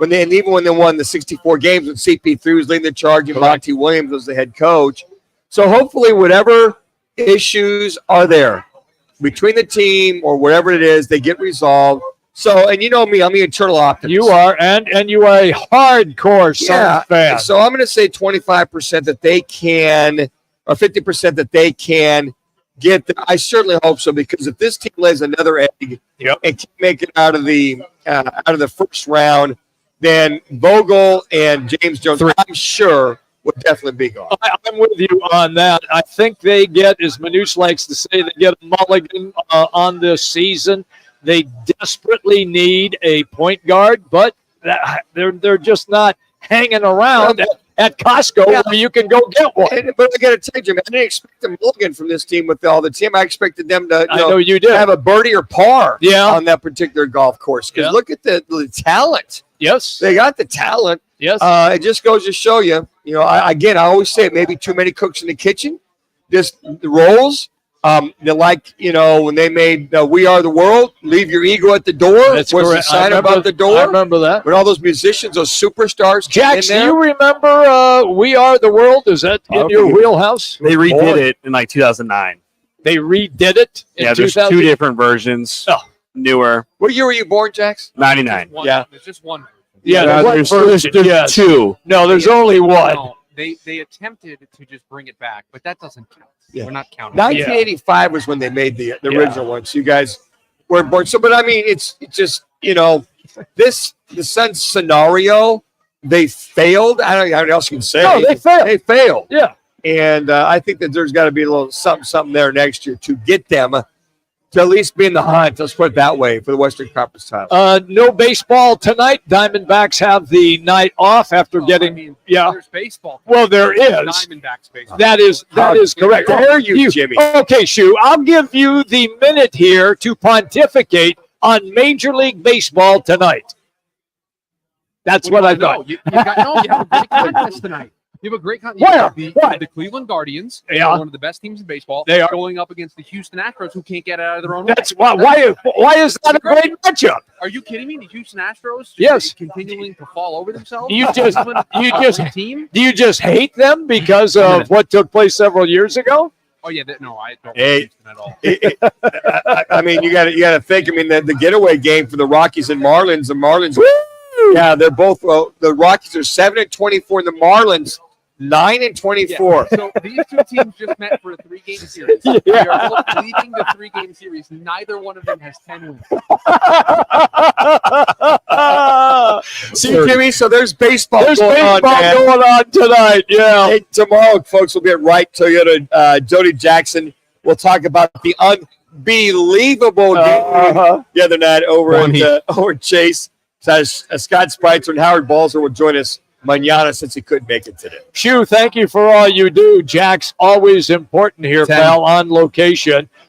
even when they won the 64 games when CP3 was leading the charge and Monty Williams was the head coach. So hopefully whatever issues are there between the team or whatever it is, they get resolved. So, and you know me, I'm the eternal optimist. You are, and you are a hardcore Suns fan. So I'm going to say 25% that they can, or 50% that they can get. I certainly hope so, because if this team lays another egg and can make it out of the first round, then Vogel and James Jones, I'm sure, would definitely be gone. I'm with you on that. I think they get, as Manuch likes to say, they get a mulligan on this season. They desperately need a point guard, but they're just not hanging around at Costco where you can go get one. But I got to tell you, man, I didn't expect a mulligan from this team with all the team. I expected them to I know you did. have a birdie or par on that particular golf course. Because look at the talent. Yes. They got the talent. Yes. It just goes to show you, I always say it, maybe too many cooks in the kitchen. Just the roles. They're like, when they made We Are the World, leave your ego at the door. That's was correct. the sign above the door. I remember that. When all those musicians, those superstars Jax, came in do there. you remember We Are the World? Is that in your wheelhouse? They redid it in 2009. They redid it in there's 2000? two different versions. Newer. What year were you born, Jax? 99. Yeah. There's just one. Yeah, there's there's two. No, there's only one. No, They attempted to just bring it back, but that doesn't count. Yeah. We're not counting. 1985 was when they made the original one. So you guys were born. So, but I mean, it's just, the Suns scenario, they failed. I don't know what else you can say. No, they failed. They failed. Yeah. And I think that there's got to be a little something there next year to get them to at least be in the hunt. Let's put it that way for the Western Conference title. No baseball tonight. Diamondbacks have the night off after getting. There's baseball. Well, there is. Diamondbacks baseball. That is correct. Dare you, Jimmy? Okay, Shu. I'll give you the minute here to pontificate on Major League Baseball tonight. That's what I thought. You have a great contest tonight. You have a great contest. Where? The Cleveland Guardians, one of the best teams in baseball, They are going up against the Houston Astros, who can't get out of their own way. That's why is that a great matchup? Are you kidding me? The Houston Astros, Yes, continuing to fall over themselves. Do you just team? Do you just hate them because of what took place several years ago? Oh yeah, no, I don't Hey, at all. I mean, you got to think. I mean, the getaway game for the Rockies and Marlins. The Marlins, yeah, they're both. The Rockies are 7-24, and the Marlins 9-24. Yeah. So these two teams just met for a 3-game series. Yeah. They are both leading the 3-game series. Neither one of them has 10 wins. See, Jimmy, so there's baseball There's going on, baseball man. going on tonight. Yeah. Hey, tomorrow, folks, we'll be at Wright Toyota. Jody Jackson. We'll talk about the unbelievable game the other night over at Chase. So, Scott Spreitzer and Howard Balzer will join us mañana since he couldn't make it today. Shu, thank you for all you do. Jack's always important here, pal, on location.